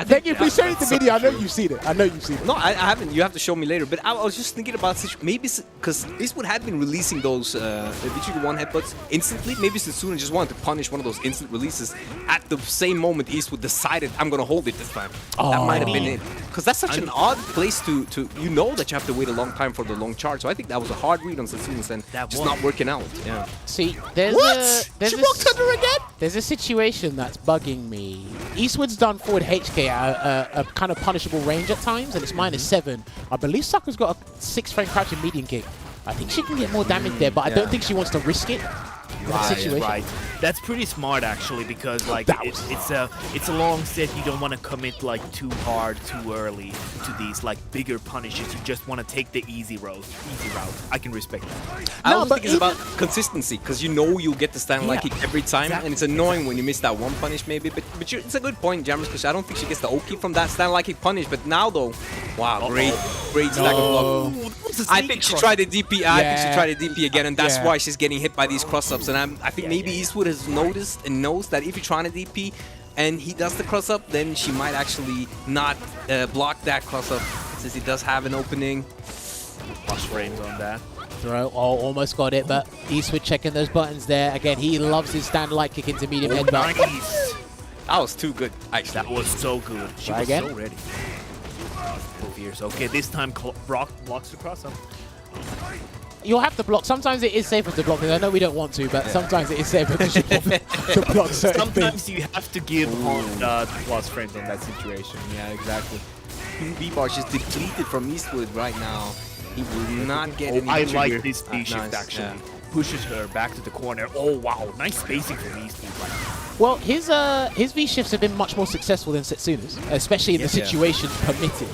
Thank you for showing the video. I know you've seen it. No, I haven't. You have to show me later. But I was just thinking about maybe because Eastwood had been releasing those V-Trigger 1 headbutts instantly. Maybe Setsuna just wanted to punish one of those instant releases at the same moment Eastwood decided, I'm going to hold it this time. That might have been it. Because that's such an odd place to you know that you have to wait a long time for the long charge. So I think that was a hard read on Setsuna's end. Just not working out. Yeah. See, there's She walked under again? There's a situation that's bugging me. Eastwood's done forward HK at a kind of punishable range at times, and it's -7. I believe Sakura's got a 6-frame crouching medium kick. I think she can get more damage there, but I don't think she wants to risk it. Right. That's pretty smart actually, because like it's a long set. You don't want to commit like too hard too early to these like bigger punishes. You just want to take the easy route. I can respect that. I also think it's about consistency, because you know you'll get the stand like kick every time, and it's annoying when you miss that one punish maybe. But it's a good point, Jammerz, because I don't think she gets the OK from that stand like kick punish. But now though, wow, great stack of block. I think she tried the DP. I think she tried the DP again, and that's why she's getting hit by these cross-ups. And I think maybe Eastwood has noticed and knows that if you're trying to DP and he does the cross-up, then she might actually not block that cross-up, since he does have an opening. Plus frames on that. Throw, almost got it, but Eastwood checking those buttons there. Again, he loves his stand light kick into medium headbutt. Nice. That was too good, actually. That was so good. She was so ready. Okay, this time Brock blocks the cross-up. You'll have to block. Sometimes it is safer to block, because I know we don't want to, but sometimes it is safer to block certain Sometimes things. you have to give Honda plus frames on that situation. Yeah, exactly. V-bar is depleted from Eastwood right now. He will not get any I trigger. like this V-shift Nice, actually. yeah. Pushes her back to the corner. Oh wow, nice spacing from Eastwood. Well, his V-shifts have been much more successful than Setsuna's, especially in the situations permitted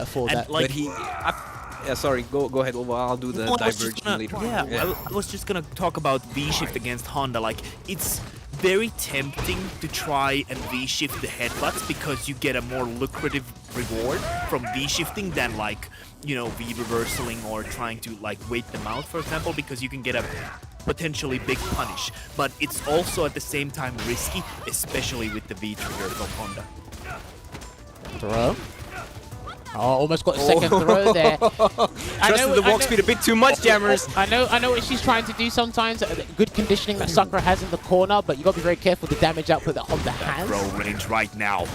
for And that. like, But sorry, go ahead, Olvaha. I'll do the divergent later. Yeah, I was just gonna talk about V-shift against Honda. Like, it's very tempting to try and V-shift the headbutts because you get a more lucrative reward from V-shifting than like, you know, V-reversaling or trying to like wait them out, for example, because you can get a potentially big punish. But it's also at the same time risky, especially with the V-trigger from Honda. Throw. Oh, almost got a second throw there. Trusted the walk speed a bit too much, Jammerz. I know what she's trying to do sometimes. Good conditioning that Sakura has in the corner, but you got to be very careful with the damage output that Honda has. Throw range right now.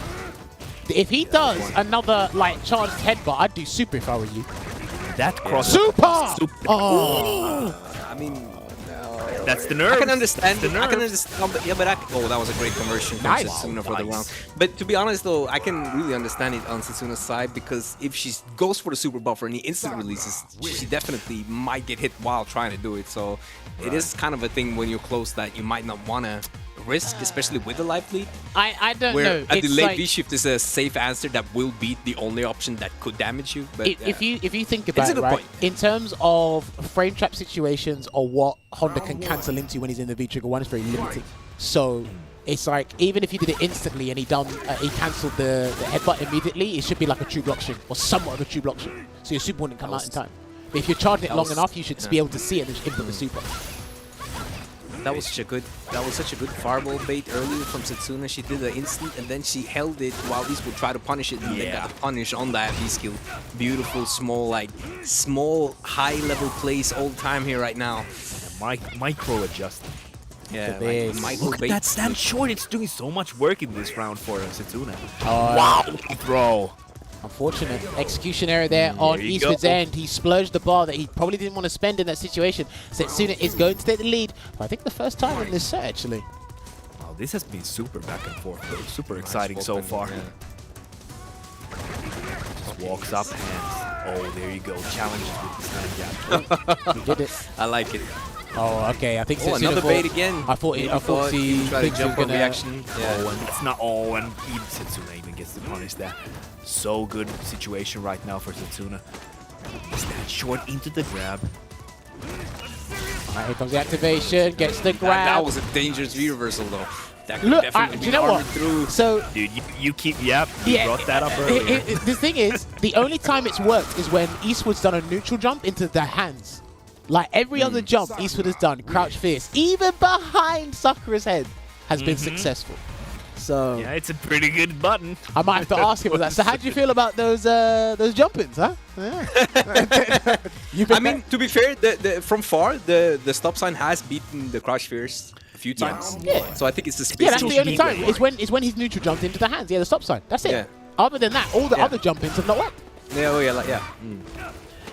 If he does another like charged headbutt, I'd do super if I were you. That cross. Super! Oh. I mean, that's the nerve. I can understand. I can understand. But that was a great conversion from Setsuna for the round. But to be honest, though, I can really understand it on Setsuna's side, because if she goes for the super buffer and he instant releases, she definitely might get hit while trying to do it. So it is kind of a thing when you're close that you might not want to risk, especially with the life lead. I don't know. A delayed V-shift is a safe answer that will beat the only option that could damage you. But if you think about it, right, in terms of frame trap situations or what Honda can cancel into when he's in the V-trigger 1 is very limited. So it's like, even if you did it instantly and he cancelled the headbutt immediately, it should be like a true block string or somewhat of a true block string. So your super wouldn't come out in time. But if you're charging it long enough, you should be able to see it and just input the super. That was such a good fireball bait earlier from Setsuna. She did the instant and then she held it while Eastwood tried to punish it, and then got the punish on that V-skill. Beautiful, small high-level plays all the time here right now. Micro adjusting. Yeah, look at that stand short. It's doing so much work in this round for Setsuna. Wow, throw. Unfortunate execution error there on Eastwood's end. He splurged the bar that he probably didn't want to spend in that situation. Setsuna is going to take the lead. I think the first time in this set, actually. Wow, this has been super back and forth. Super exciting so far. Just walks up, hands. Oh, there you go. Challenges with the stand jab. He did it. I like it. Oh, okay. I think Oh, Setsuna another thought- bait again. I thought Maybe I thought he tried to thinks he was jump on gonna. reaction. Yeah. Oh, and it's not all, and even Setsuna even gets to punish that. So good situation right now for Setsuna. Stand short into the grab. Alright, here comes the activation. Gets the grab. That was a dangerous V-reversal though. That could Look, definitely do be you know what? armored through. So Dude, you keep, yep, you brought that up earlier. the thing is, the only time it's worked is when Eastwood's done a neutral jump into the hands. Like every other jump Eastwood has done, crouch fierce, even behind Sakura's head, has been successful. So Yeah, it's a pretty good button. I might have to ask him that. So how do you feel about those jump-ins, huh? Yeah. I mean, to be fair, from far, the stop sign has beaten the crouch fierce a few times. Yeah. So I think it's the space. Yeah, that's the only Speedway. time. It's when he's neutral jumped into the hands. Yeah, the stop sign. That's it. Yeah. Other than that, all the other jump-ins have not worked. Yeah, oh yeah, like, yeah.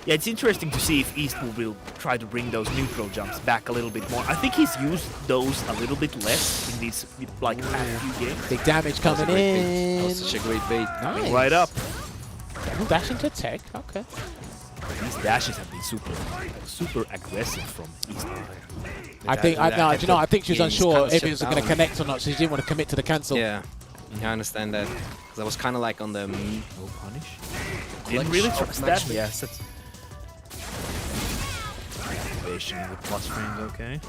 Yeah, it's interesting to see if Eastwood will try to bring those neutral jumps back a little bit more. I think he's used those a little bit less in these like past few games. Big damage coming That in. was such a great bait. Nice. Right up. Double dash into tech. Okay. These dashes have been super aggressive from Eastwood. I think I think she was Yeah, he's unsure kinda if it was shut going to down. connect or not, so she didn't want to commit to the cancel. Yeah, I understand that. 'Cause I was kind of like on the. No punish. Didn't really trust that. Yes, that's. Activation with plus frames, okay.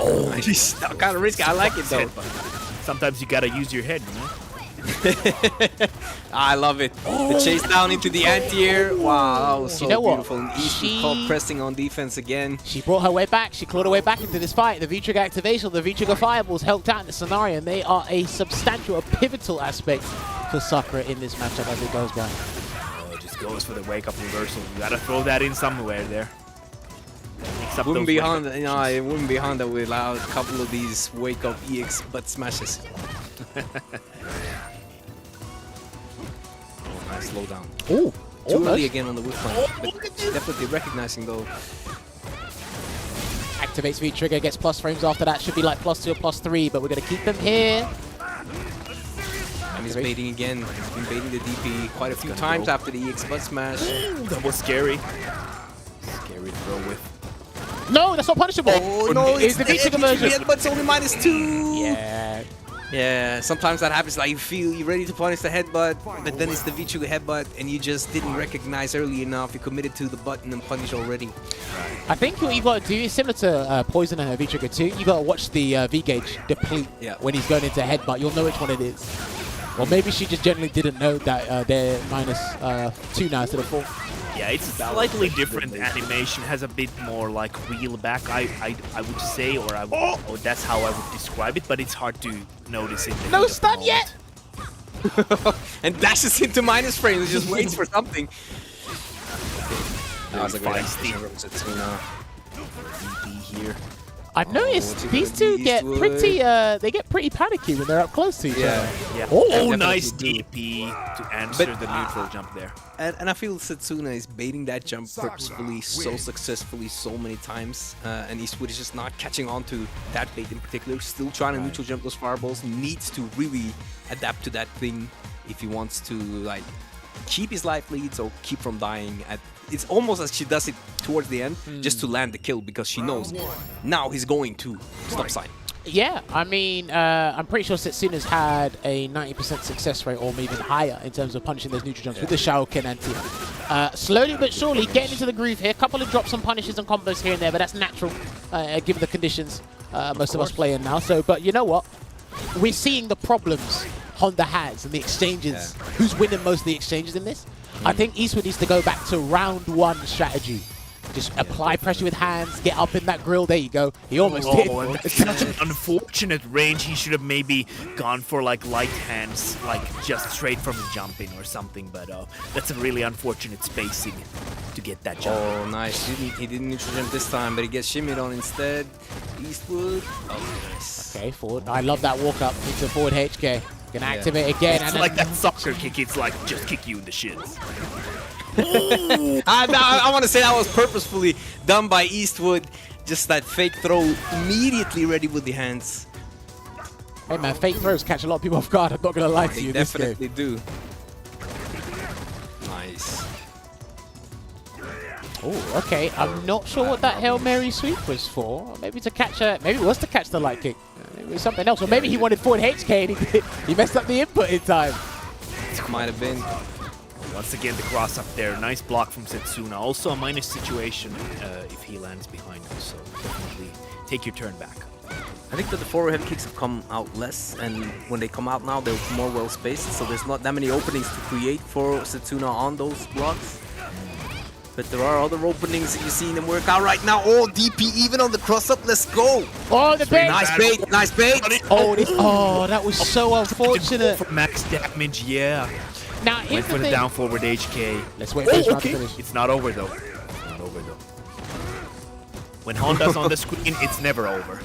Oh, nice. Kind of risky. I like it though. Sometimes you gotta use your head, you know? I love it. The chase down into the anti-air. Wow, that was so You know what? beautiful. And Eastwood She- caught pressing on defense again. She brought her way back. She clawed her way back into this fight. The V-Trigger activation, the V-Trigger fireballs helped out in the scenario, and they are a substantial, a pivotal aspect for Sakura in this matchup as it goes by. Oh, it just goes for the wake-up reversal. You gotta throw that in somewhere there. Mix up Wouldn't those be wake-up Honda, it wouldn't be Honda without a couple of these wake-up EX butt smashes. Oh, nice slow down. Ooh, Too early almost. again on the whip point, but definitely recognizing though. Activates V-Trigger, gets plus frames after that. Should be like +2 or +3, but we're going to keep them here. And he's baiting again. He's been baiting the DP quite a few times after the EX butt smash. That was scary. Scary to throw with. No, that's not punishable. Oh no, it's the V-Trigger version. But it's only -2. Yeah. Yeah, sometimes that happens. Like you feel you're ready to punish the headbutt, but then it's the V-Trigger headbutt, and you just didn't recognize early enough. You committed to the button and punish already. I think what you got to do is similar to Poison and her V-Trigger too. You got to watch the V-Gauge deplete when he's going into headbutt. You'll know which one it is. Or maybe she just generally didn't know that they're -2 now instead of 4. Yeah, it's slightly different animation. Has a bit more like reel back, I would say, or or that's how I would describe it. But it's hard to notice in the No heat of the stun moment. yet. And dashes into minus frames, just waits for something. That was a great Feisty. action from Setsuna. DP here. I've noticed what's it these gonna two be, get Eastwood? pretty they get pretty panicky when they're up close to each other. Yeah. Oh, Oh, definitely nice do. DP to answer But- the neutral jump there. And I feel Setsuna is baiting that jump purposefully so successfully so many times, and Eastwood is just not catching on to that bait in particular. Still trying to neutral jump those fireballs. Needs to really adapt to that thing if he wants to like keep his life leads or keep from dying. It's almost as she does it towards the end just to land the kill because she knows now he's going to stop sign. Yeah, I mean, I'm pretty sure Setsuna's had a 90% success rate or maybe even higher in terms of punishing those neutral jumps with the Shaoken anti. Slowly but surely getting into the groove here. A couple of drops and punishes and combos here and there, but that's natural given the conditions most of us play in now. So, but you know what? We're seeing the problems Honda has and the exchanges. Who's winning most of the exchanges in this? I think Eastwood needs to go back to round 1 strategy. Just apply pressure with hands, get up in that grill. There you go. He almost did. Oh, and that's such an unfortunate range. He should have maybe gone for like light hands, like just straight from his jumping or something. But that's a really unfortunate spacing to get that jump. Oh, nice. He didn't neutral jump this time, but he gets shimmied on instead. Eastwood. Oh, nice. Okay, forward. I love that walk up into forward HK. Gonna activate again. It's And like then that soccer kick. It's like just kick you in the shins. I want to say that was purposefully done by Eastwood. Just that fake throw, immediately ready with the hands. hey man, fake throws catch a lot of people off guard. I'm not gonna lie to They you. This game. definitely do. Nice. Oh, okay. I'm not sure what that Hail Mary sweep was for. Maybe to catch a... Maybe it was to catch the light kick. Maybe it was something else. Or maybe he wanted forward HK and he messed up the input in time. Might have been. Once again, the cross up there. Nice block from Setsuna. Also a minus situation if he lands behind him. So definitely take your turn back. I think that the forward heavy kicks have come out less, and when they come out now, they're more well spaced, so there's not that many openings to create for Setsuna on those blocks. But there are other openings that you're seeing them work out right now. Oh, DP even on the cross up. Let's go. Oh, the bait. Nice bait. Nice bait. Oh, that was so unfortunate. For max damage, yeah. Now, here's Went for the the thing. down forward HK. Let's wait for this round to finish. It's not over though. It's not over though. When Honda's on the screen, it's never over.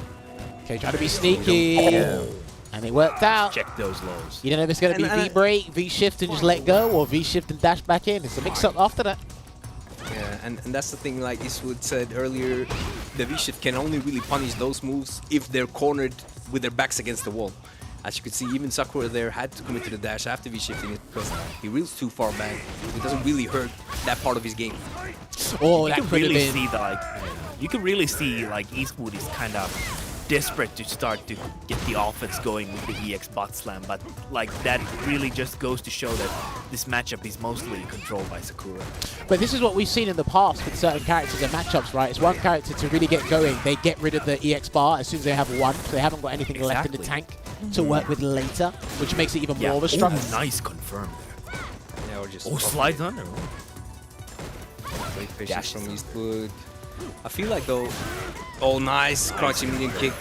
Okay, try to be sneaky. And it worked out. Check those lows. You don't know if it's going to be V-break, V-shift and just let go, or V-shift and dash back in. It's a mix-up after that. Yeah, and that's the thing, like Eastwood said earlier, the V-shift can only really punish those moves if they're cornered with their backs against the wall. As you can see, even Sakura there had to commit to the dash after V-shifting it because he reels too far back. It doesn't really hurt that part of his game. Oh, You that can could have really been. see that, you can really see like Eastwood is kind of desperate to start to get the offense going with the EX bot slam, but like that really just goes to show that this matchup is mostly controlled by Sakura. But this is what we've seen in the past with certain characters and matchups, right? It's one character to really get going. They get rid of the EX bar as soon as they have one, so they haven't got anything left in the tank to work with later, which makes it even more of a struggle. Oh, nice confirm there. Yeah, or just Slides under. great patience from Eastwood. I feel like though, oh nice, crouching medium kick.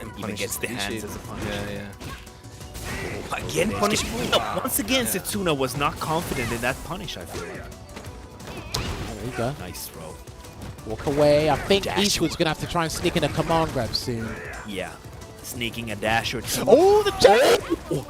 And Even gets the hands as a punish. Yeah. Oh, again punish. Wow. Once again, Setsuna was not confident in that punish, I feel like. There you go. Nice throw. Walk away. I think Dash. Eastwood's going to have to try and sneak in a command grab soon. Yeah. Sneaking a dash or two. Oh, the jump!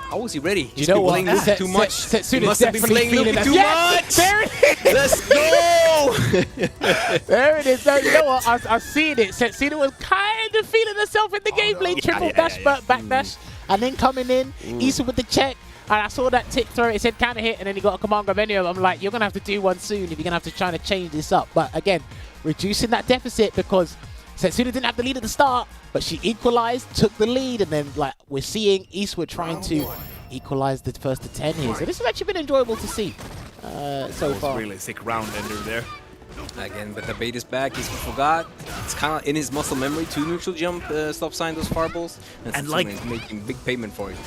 How was he ready? You know what? Too much. Setsuna's Must have been definitely playing feeling Luffy that. too Yes! much. There it is! Let's go! There it is. No, you know what? I've seen it. Setsuna was kind of feeling herself in the gameplay. Triple dash, back dash, and then coming in. Eastwood with the check. And I saw that tick throw. It said counter hit, and then he got a command grab anyway. I'm like, you're going to have to do one soon if you're going to have to try to change this up. But again, reducing that deficit because Setsuna didn't have the lead at the start, but she equalized, took the lead, and then like we're seeing Eastwood trying to equalize the first to 10 here. So this has actually been enjoyable to see so far. Really sick round ender there. Again, but the bait is back. He's forgot. It's kind of in his muscle memory to neutral jump, stop sign those fireballs, and like is making big payment for it.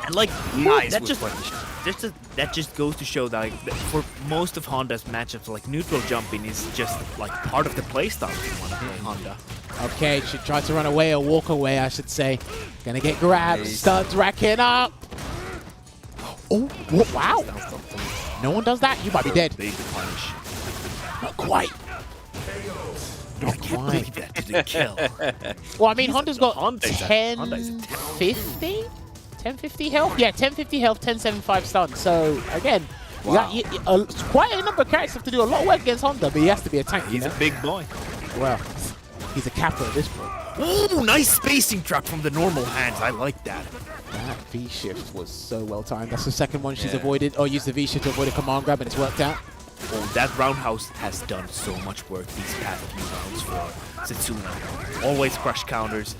And like Nice that with just punish. that just goes to show that like, for most of Honda's matchups, like neutral jumping is just like part of the playstyle if you want to play Honda. Okay, she tried to run away or walk away, I should say. Gonna get grabbed. Nice. Studs racking up. Oh, wow. No one does that. You might be dead. Big punish. Not quite. Not Can't quite. believe that didn't kill. Well, I mean, Honda's got Honda's a 1050? 1050 health? Yeah, 1050 health, 1075 stun. So, again, quite a number of characters have to do a lot of work against Honda, but he has to be a tank. He's a big boy. Well, he's a capper at this point. Ooh, nice spacing trap from the normal hands. I like that. That V-shift was so well timed. That's the second one she's avoided, or used the V-shift to avoid a command grab, and it's worked out. Oh, that roundhouse has done so much work these past few rounds for Setsuna. Always crush counters.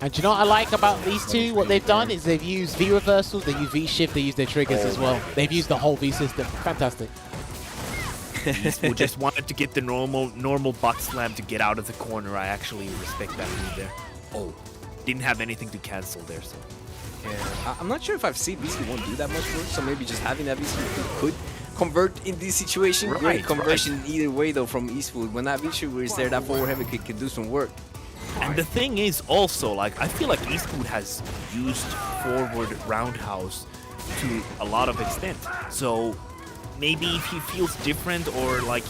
And do you know what I like about these two? What they've done is they've used V reversals, they use V shift, they use their triggers as well. They've used the whole V system. Fantastic. Eastwood just wanted to get the normal butt slam to get out of the corner. I actually respect that move there. Oh, didn't have anything to cancel there, so. Yeah, I'm not sure if I've seen VC1 do that much work, so maybe just having that VC could convert in this situation. Great conversion either way though from Eastwood. When that VC is there, that forward heavy kick can do some work. And the thing is also, like, I feel like Eastwood has used forward roundhouse to a lot of extent. So maybe if he feels different or like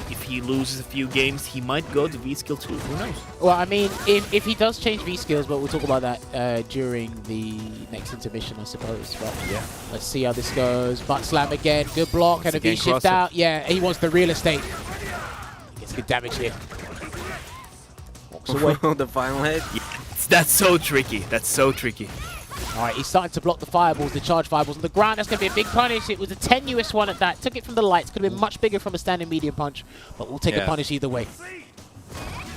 if he loses a few games, he might go to V-skill too. Who knows? Well, I mean, if he does change V-skills, but we'll talk about that during the next intermission, I suppose. But yeah, let's see how this goes. Butt slam again, good block, and a V-shift out. Yeah, he wants the real estate. Gets good damage here. Walks away. The final hit. Yeah, that's so tricky. That's so tricky. All right, he's starting to block the fireballs, the charge fireballs on the ground. That's going to be a big punish. It was a tenuous one at that. Took it from the lights. Could have been much bigger from a standing medium punch, but we'll take a punish either way.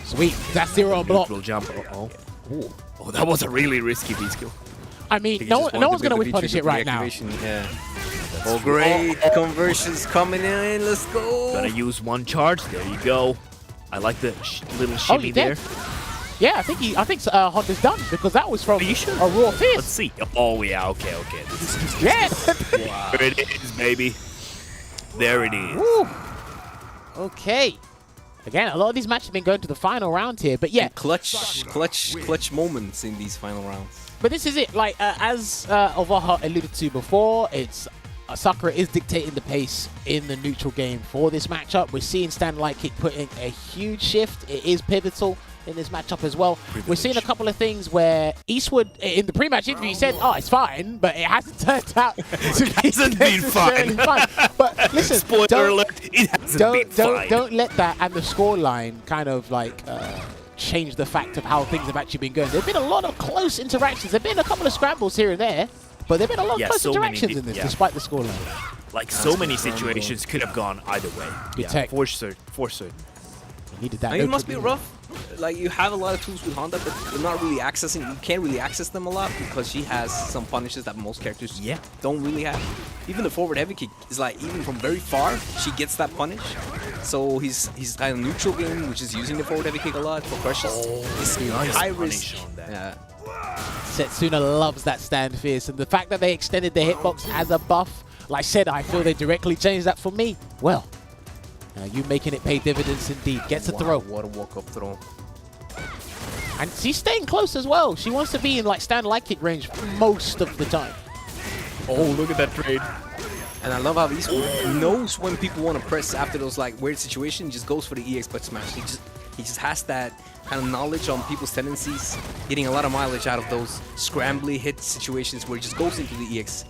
Sweet. That's 0 on block. Jump. Oh, that was a really risky V-skill. I mean, no one's going to whip punish it right now. Yeah. Oh, great. Conversions coming in. Let's go. Gonna use one charge. There you go. I like the little shimmy there. Yeah, I think Honda's done because that was from a raw fist. Let's see. Oh yeah, okay. Yes. Wow. There it is, baby. There it is. Woo. Okay. Again, a lot of these matches have been going to the final round here, but yeah. And clutch moments in these final rounds. But this is it. Like as Olvaha alluded to before, it's Sakura is dictating the pace in the neutral game for this matchup. We're seeing Stan Light Kick put in a huge shift. It is pivotal in this matchup as well. We're seeing a couple of things where Eastwood, in the pre-match interview, he said, oh, it's fine, but it hasn't turned out to be hasn't been fine. But listen, spoiler alert, it hasn't been fine. Don't let that and the scoreline kind of like change the fact of how things have actually been going. There have been a lot of close interactions. There have been a couple of scrambles here and there, but there have been a lot of close interactions in this, despite the scoreline. Like so many situations could have gone either way. Good tech. For certain. You needed that. It must be rough. Like, you have a lot of tools with Honda, but you're not really accessing. You can't really access them a lot because she has some punishes that most characters don't really have. Even the forward heavy kick is like, even from very far, she gets that punish. So he's kind of neutral game, which is using the forward heavy kick a lot for crushes. It's nice high risk. Yeah. Setsuna loves that stand fierce, and the fact that they extended the hitbox as a buff, like I said, I feel they directly changed that for me. Well, you making it pay dividends indeed. Gets a throw. What a walk-up throw. And she's staying close as well. She wants to be in like stand light kick range most of the time. Oh, look at that trade. And I love how Eastwood knows when people want to press after those like weird situations. Just goes for the EX butt smash. He just has that kind of knowledge on people's tendencies, getting a lot of mileage out of those scrambly hit situations where he just goes into the EX.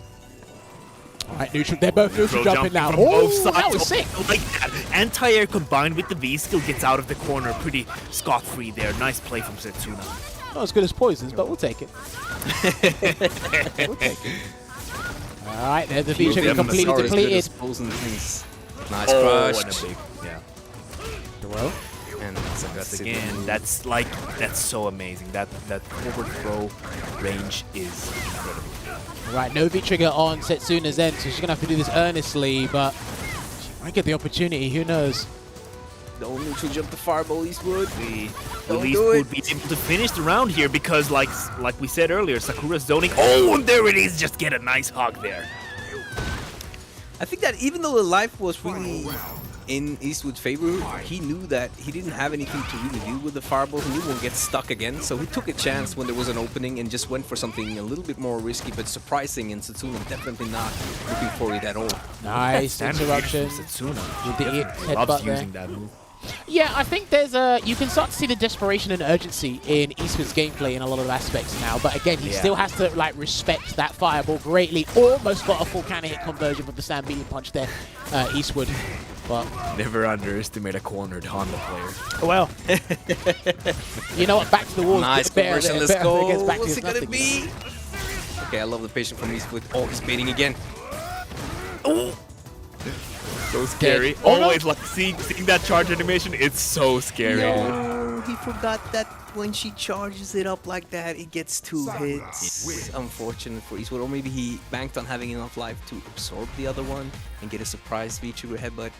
All right, neutral. They're both neutral jumping now. Oh, that was sick. Like that. Anti-air combined with the V-skill gets out of the corner pretty scot-free there. Nice play from Setsuna. Not as good as Poison's, but we'll take it. We'll take it. All right, there's the V-trigger completely depleted. Nice crush. Yeah. Well, and that's again. That's so amazing. That forward throw range is incredible. Right, no V-trigger on Setsuna's end, so she's going to have to do this earnestly, but she might get the opportunity, who knows. No neutral jump to fireball, Eastwood. Will Eastwood be able to finish the round here because, like we said earlier, Sakura's zoning. Oh, and there it is. Just get a nice hug there. I think that even though the life was really in Eastwood's favor, he knew that he didn't have anything to really do with the fireballs and he won't get stuck again. So he took a chance when there was an opening and just went for something a little bit more risky but surprising, and Setsuna definitely not looking for it at all. Nice interruption. Setsuna. With the loves headbutt using that move. Yeah, I think there's you can start to see the desperation and urgency in Eastwood's gameplay in a lot of aspects now, but again, he still has to like respect that fireball greatly. Almost got a full counter hit conversion with the stand beating punch there, Eastwood. But never underestimate a cornered Honda player. Well, you know what? Back to the walls. Nice conversion. Let's go. What's it gonna be? Okay, I love the patience from Eastwood. Oh, he's baiting again. Oh. So scary. Always like seeing that charge animation, it's so scary. No, he forgot that when she charges it up like that, it gets 2 hits. It's unfortunate for Eastwood, or maybe he banked on having enough life to absorb the other one and get a surprise V-trigger headbutt.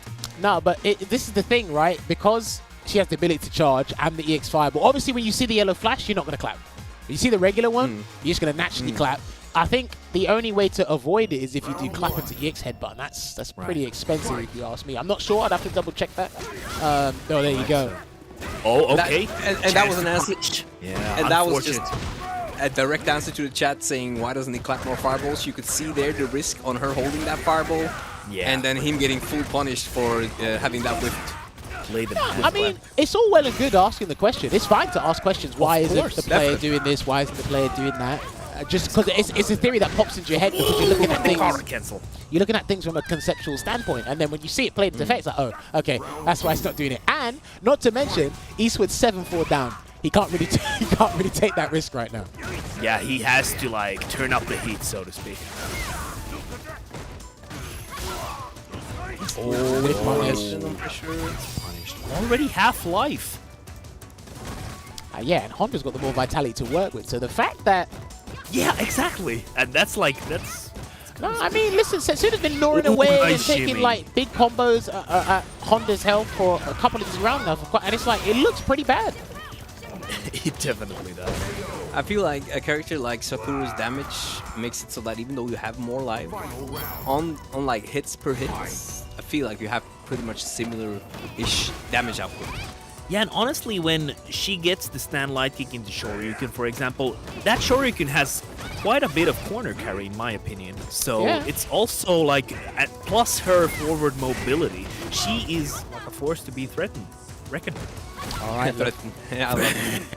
No, but this is the thing, right? Because she has the ability to charge and the EX fireball. Obviously, when you see the yellow flash, you're not going to clap. When you see the regular one, you're just going to naturally clap. I think the only way to avoid it is if you do clap into EX headbutt. That's pretty expensive if you ask me. I'm not sure. I'd have to double check that. Oh, there you go. Oh, okay. And that was an answer. Yeah, and that was just a direct answer to the chat saying, why doesn't he clap more fireballs? You could see there the risk on her holding that fireball. Yeah. And then him getting full punished for having that whipped. I mean, it's all well and good asking the question. It's fine to ask questions. Why isn't the player doing this? Why isn't the player doing that? Just because it's a theory that pops into your head because you're looking at things. You're looking at things from a conceptual standpoint, and then when you see it played into effect, it's like, oh, okay, that's why it's not doing it. And not to mention, Eastwood's 7-4 down. he can't really take that risk right now. Yeah, he has to like turn up the heat, so to speak. Oh, with punish. Already half life. Yeah, and Honda's got the more vitality to work with. So the fact that... Yeah, exactly. And that's like, that's... No, I mean, listen, Setsuna's been gnawing away and taking like big combos at Honda's health for a couple of these rounds now. And it's like, it looks pretty bad. It definitely does. I feel like a character like Sakuru's damage makes it so that even though you have more life, on like hits per hits, I feel like you have pretty much similar-ish damage output. Yeah, and honestly, when she gets the stand light kick into Shoryuken, for example, that Shoryuken has quite a bit of corner carry, in my opinion. So it's also like, plus her forward mobility, she is like a force to be reckoned. All right, Yeah, I love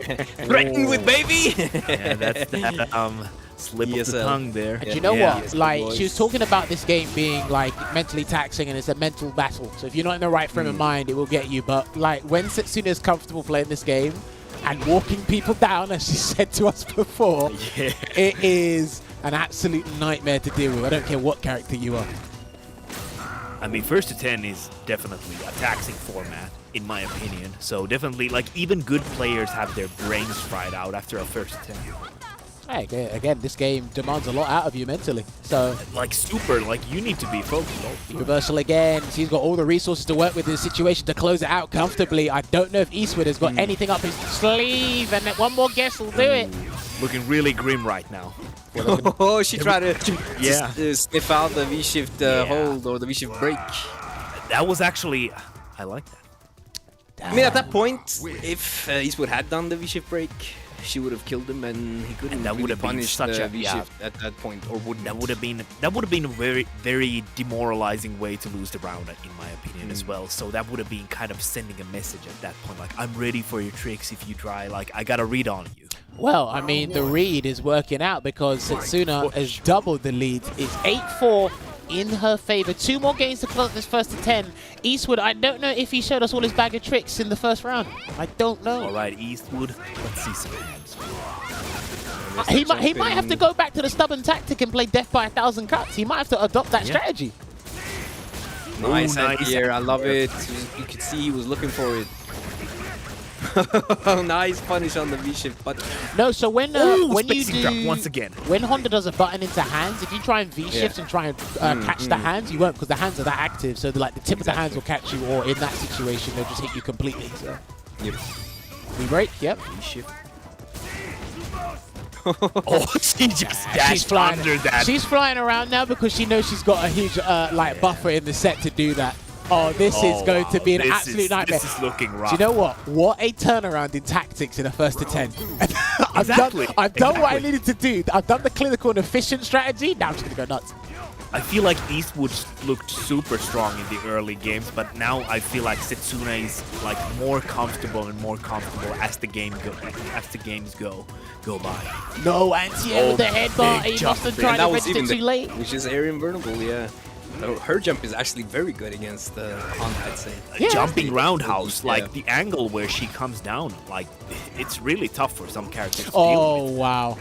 it. Threaten with baby! Yeah, that's that slip of the tongue there. And you know what? Like, she was talking about this game being like mentally taxing and it's a mental battle. So if you're not in the right frame of mind, it will get you. But like when Setsuna is comfortable playing this game and walking people down, as she said to us before, it is an absolute nightmare to deal with. I don't care what character you are. I mean, 1st to 10 is definitely a taxing format, in my opinion. So definitely, like, even good players have their brains fried out after a 1st to 10. Hey, again, this game demands a lot out of you mentally. So, like, super, like, you need to be focused. Reversal again. She's got all the resources to work with in this situation to close it out comfortably. I don't know if Eastwood has got anything up his sleeve, and one more guess will do it. Looking really grim right now. Oh, she tried to sniff out the V-shift hold or the V-shift break. That was actually... I like that. I mean, at that point, if Eastwood had done the V-shift break, she would have killed him, and he couldn't. And that would have been such a V-shift at that point, or wouldn't. That would have been a very, very demoralizing way to lose the round, in my opinion, as well. So that would have been kind of sending a message at that point, like, I'm ready for your tricks if you try. Like, I got a read on you. Well, I mean, the read is working out because Setsuna has doubled the lead. It's 8-4 in her favor. 2 more games to close this 1st to 10. Eastwood, I don't know if he showed us all his bag of tricks in the 1st round. I don't know. All right, Eastwood, let's see some hands. He might have to go back to the stubborn tactic and play death by 1,000 cuts. He might have to adopt that strategy. Nice here, I love it. You could see he was looking for it. Nice punish on the V-shift, but no. So when you do once again, when Honda does a button into hands, if you try and V-shift and try and catch the hands, you won't, because the hands are that active. So like the tip of the hands will catch you, or in that situation they'll just hit you completely. So we break. Yep. V-shift. Oh, she just dashed under that. She's flying around now because she knows she's got a huge like buffer in the set to do that. Oh, this is going to be an absolute nightmare. This is looking rough. Do you know what? What a turnaround in tactics in a 1st to 10. I've done what I needed to do. I've done the clinical and efficient strategy. Now I'm just going to go nuts. I feel like Eastwood looked super strong in the early games, but now I feel like Setsuna is like more comfortable and more comfortable as the games go by. No anti-air with the headbutt. He must have tried to register too late. Which is air invulnerable, yeah. Her jump is actually very good against Honda, I'd say. Jumping roundhouse, like the angle where she comes down, like it's really tough for some characters. Oh wow.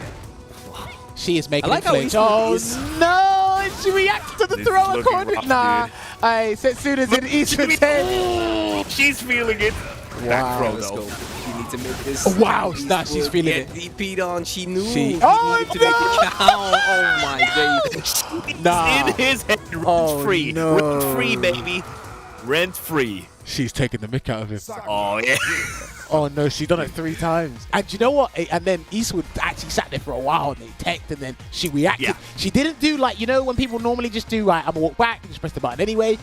She is making it flinch. Oh no! She reacts to the throw corner. Nah. Hey, Setsuna's in Eastwood's head. She's feeling it. Wow, let's go. She needs to make this. Oh, wow, nah, she's feeling it. DP'd on. She knew. He needed to make it count. Oh my days. Nah. In his head, rent free. No. Rent free, baby. Rent free. She's taking the mick out of him. Oh yeah. Oh no, she's done it 3 times. And you know what? And then Eastwood actually sat there for a while and they teched and then she reacted. Yeah. She didn't do like, you know, when people normally just do, right, I'm gonna walk back and just press the button anyway.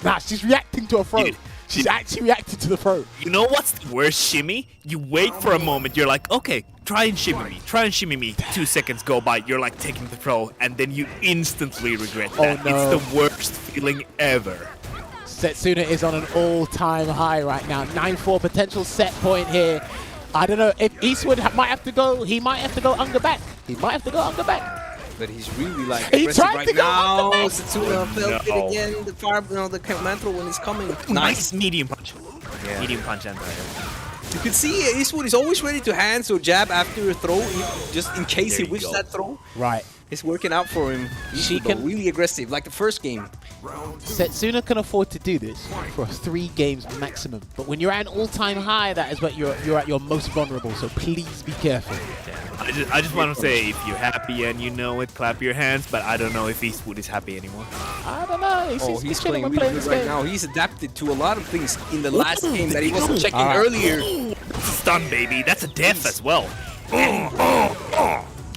Nah, she's reacting to a throw. She's actually reacting to the throw. You know what's the worst shimmy? You wait for a moment, you're like, okay, try and shimmy me. Try and shimmy me. 2 seconds go by, you're like taking the throw, and then you instantly regret that. Oh, no. It's the worst feeling ever. Setsuna is on an all-time high right now. 9-4 potential set point here. I don't know if Eastwood might have to go. He might have to go under back. He might have to go under back. But he's really like he aggressive tried right to go now. under back. Setsuna felt it again. The fire, the command throw when it's coming. Nice medium punch. Yeah. Medium punch and fire. You can see Eastwood is always ready to hand, so jab after a throw, just in case he whiffs that throw. Right. It's working out for him. She Eastwood, can really aggressive, like the first game. Setsuna can afford to do this for 3 games maximum. But when you're at an all-time high, that is what you're at your most vulnerable. So please be careful. I just want to say, if you're happy and you know it, clap your hands. But I don't know if Eastwood is happy anymore. I don't know. He's playing really good right now. He's adapted to a lot of things in the last game that he wasn't checking earlier. That's a stun, baby. That's a death as well.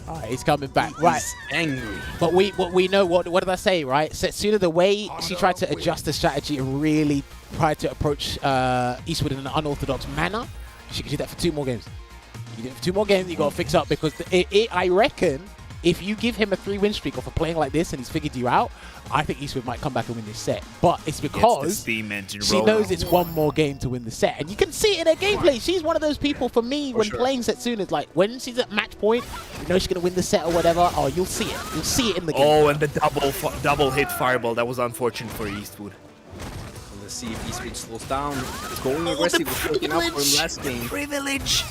Alright, he's coming back. Right. He's angry. But we know what did I say, right? Setsuna, the way she tried to adjust the strategy and really tried to approach Eastwood in an unorthodox manner, she could do that for 2 more games. You do it for 2 more games, you got to fix up because I reckon if you give him a 3-win streak off of playing like this and he's figured you out, I think Eastwood might come back and win this set. But it's because she knows it's 1 more game to win the set. And you can see it in her gameplay. She's one of those people, for me, when playing Setsuna, it's like, when she's at match point, you know she's going to win the set or whatever, oh, you'll see it. You'll see it in the game. Oh, and the double hit fireball. That was unfortunate for Eastwood. Let's see if Eastwood slows down. It's going aggressive. It's working out for him last game. Privilege.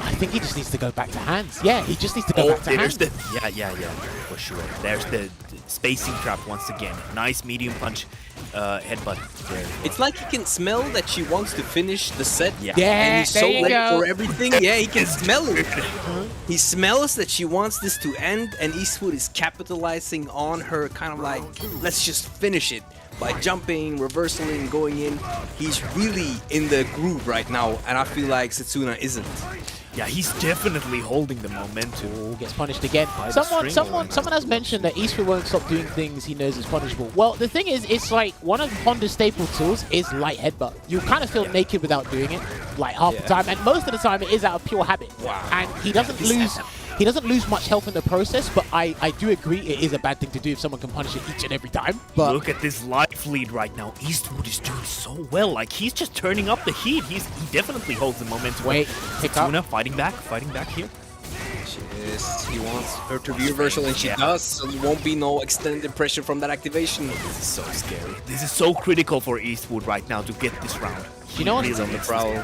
I think he just needs to go back to hands. Yeah, he just needs to go back to hands. Yeah, for sure. There's the spacing trap once again. Nice medium punch headbutt there. It's like he can smell that she wants to finish the set. Yeah, and he's so there you ready go. for everything. Yeah, he can smell it. He smells that she wants this to end, and Eastwood is capitalizing on her, kind of like, let's just finish it. By jumping, reversing, going in. He's really in the groove right now, and I feel like Setsuna isn't. Yeah, he's definitely holding the momentum. Ooh, gets punished again. Someone has mentioned that Eastwood won't stop doing things he knows is punishable. Well, the thing is, it's like one of Honda's staple tools is light headbutt. You kind of feel naked without doing it, like half the time, and most of the time it is out of pure habit. Wow. And he doesn't lose much health in the process, but I do agree it is a bad thing to do if someone can punish it each and every time. But look at this life lead right now. Eastwood is doing so well. Like, he's just turning up the heat. He definitely holds the momentum. Wait, Setsuna fighting back here. He wants her to be reversal, and she does, so there won't be no extended pressure from that activation. This is so scary. This is so critical for Eastwood right now to get this round. You know what? He's on the prowl.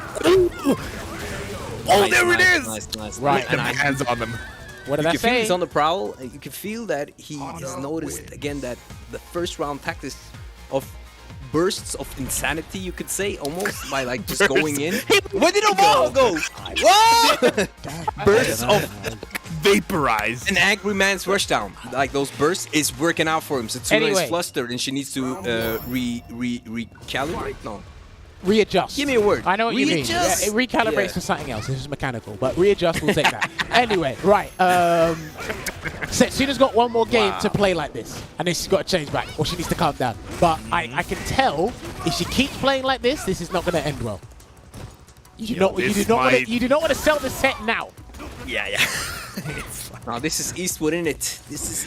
Oh, there it is! Nice. Right. And hands on them. What did You I can feel say? he's on the prowl, and you can feel that he has noticed again that the first round tactics of bursts of insanity, you could say, almost, by like just going in. Where did Olvaha go? Whoa! Bursts of Vaporized. an angry man's rushdown. Like those bursts is working out for him. Setsuna is flustered and she needs to recalibrate. No. Readjust. Give me a word. I know what you mean. Yeah, Readjust. it recalibrates for something else. This is mechanical, but readjust will take that. Anyway, right. Setsuna's got 1 more game to play like this, and then she's got to change back, or she needs to calm down. But I can tell if she keeps playing like this is not going to end well. You do not want to sell the set now. Yeah. Now this is Eastwood in it. Let's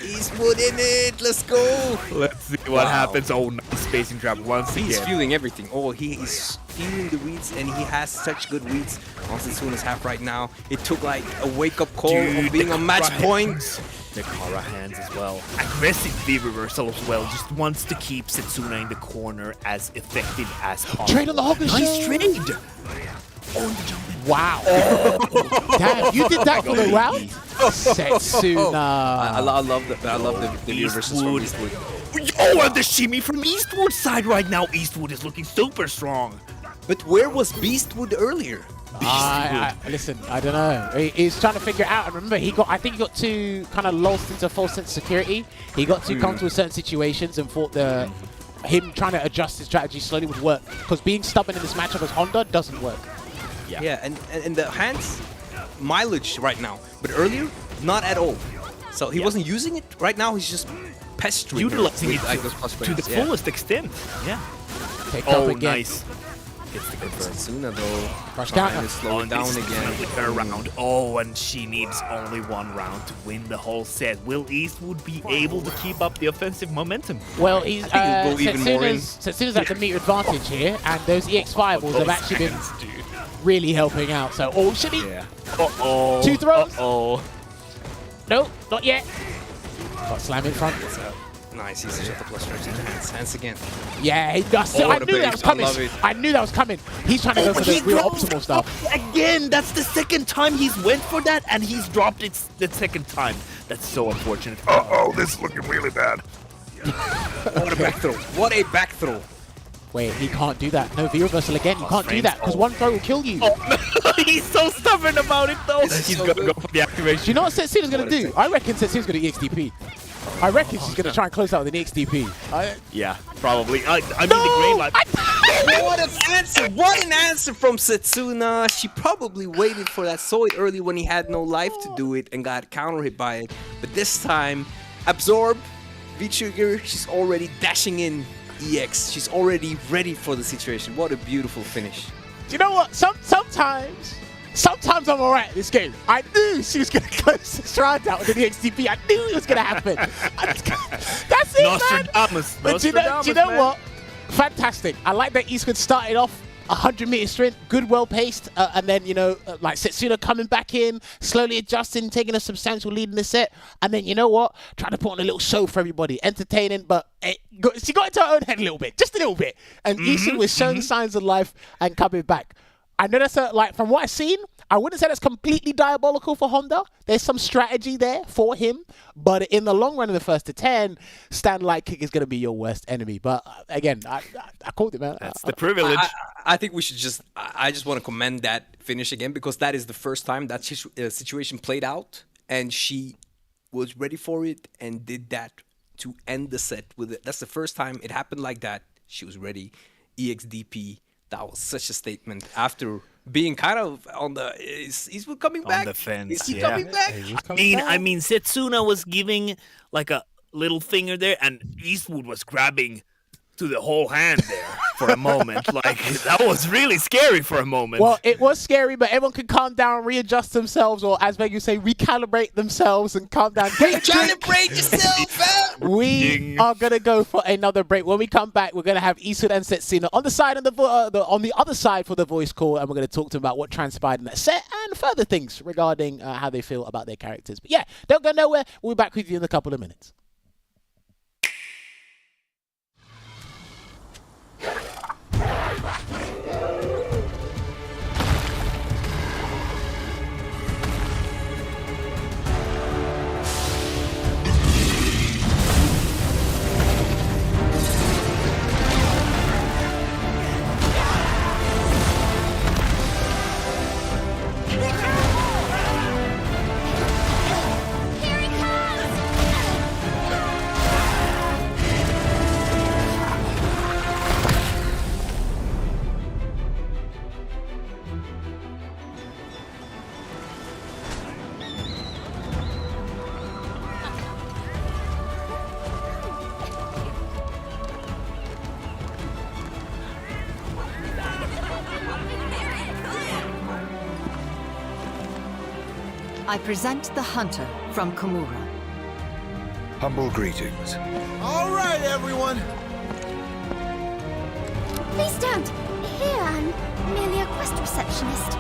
go. Let's see what happens. Oh, nice spacing trap once again. He's feeling everything. Oh, he is feeling the reads, and he has such good reads on Setsuna's half right now. It took like a wake-up call of being a match point. The Kara hands as well. Aggressive V reversal as well. Just wants to keep Setsuna in the corner as effective as possible. Trade on the Hogger Nice show. trade. On the jump. Wow. Damn, you did that for the round? Setsuna. I love the V reversals from Eastwood. Oh, and the shimmy from Eastwood's side right now. Eastwood is looking super strong. But where was Beastwood earlier? Listen, I don't know. He's trying to figure it out. And remember, I think he got too kind of lost into a false sense of security. He got too comfortable with certain situations and thought him trying to adjust his strategy slowly would work. Because being stubborn in this matchup as Honda doesn't work. Yeah, and the hands mileage right now, but earlier not at all. So he wasn't using it. Right now he's just pestering, utilizing it like those to the fullest extent. Yeah. Oh, nice. Gets the good burn. Setsuna though, Rush trying down. to slow it down again. With her round. Oh, and she needs only 1 round to win the whole set. Will Eastwood be able to keep up the offensive momentum? Well, he's I think he'll go even more in. Setsuna's at the meter advantage here, and those EX fireballs have actually been really helping out. So, should he? Yeah. Uh-oh. 2 throws? Uh-oh. No, not yet. Got slam in front. Nice, he's shot the plus strikes in hands again. Yeah, he does. I what a knew that bait. was coming. I love it. I knew that was coming. He's trying to go for the real optimal stuff. Again, that's the second time he's went for that, and he's dropped it the second time. That's so unfortunate. Uh-oh, this is looking really bad. What a back throw. What a back throw. Wait, he can't do that. No, V-reversal again. You can't do that because one throw will kill you. Oh, he's so stubborn about it, though. He's so going to good. go for the activation. Do you know what Setsuna's going to do? I reckon Setsuna's going to EXDP. I reckon she's going to try and close out with an EXDP. Yeah, probably. I mean, the green light. What an answer! What an answer from Setsuna. She probably waited for that so early when he had no life to do it and got counter hit by it. But this time, absorb, V-trigger, she's already dashing in EX. She's already ready for the situation. What a beautiful finish. Do you know what? Sometimes I'm alright at this game. I knew she was going to close the round out with an EXDP. I knew it was going to happen. That's it, Nostradamus. man. But do you know what? Fantastic. I like that Eastwood started off 100 meter sprint, good, well paced, and then, like Setsuna coming back in, slowly adjusting, taking a substantial lead in the set, and then, you know what, trying to put on a little show for everybody, entertaining, but she got into her own head a little bit, just a little bit, and Eastwood was showing signs of life and coming back. I know that's from what I've seen, I wouldn't say that's completely diabolical for Honda. There's some strategy there for him, but in the long run, in the first to 10, stand light kick is going to be your worst enemy. But again, I called it, man. That's the privilege. I think we should I just want to commend that finish again because that is the first time that situation played out and she was ready for it and did that to end the set with it. That's the first time it happened like that. She was ready. EXDP. That was such a statement after being kind of on the he's coming back. On the fence. Is he coming back? I mean, Setsuna was giving like a little finger there, and Eastwood was grabbing to the whole hand there for a moment. Like, that was really scary for a moment. Well, it was scary, but everyone could calm down, readjust themselves, or as Veggey say, recalibrate themselves and calm down. Recalibrate yourself, man! We are going to go for another break. When we come back, we're going to have Eastwood and Setsuna on the side of on the other side for the voice call, and we're going to talk to them about what transpired in that set and further things regarding how they feel about their characters. But yeah, don't go nowhere. We'll be back with you in a couple of minutes. I present the Hunter from Komura. Humble greetings. All right, everyone. Please don't. Here, I'm merely a quest receptionist.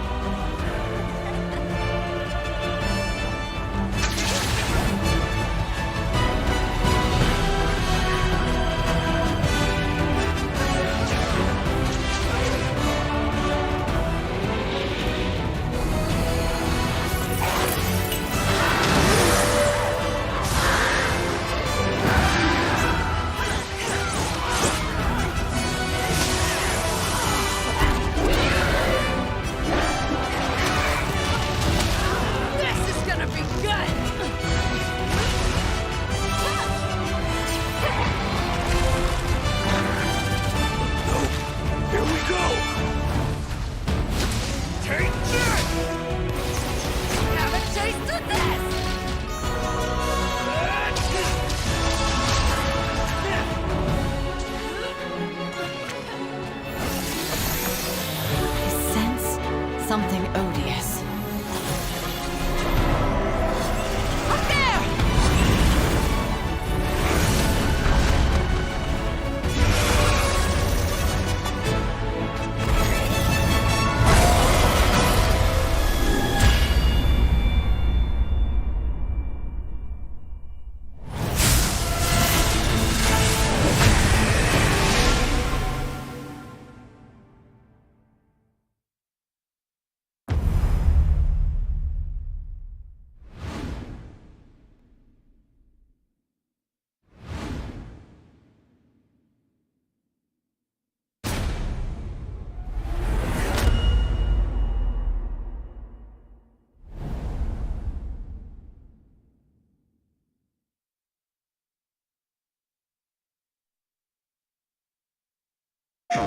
If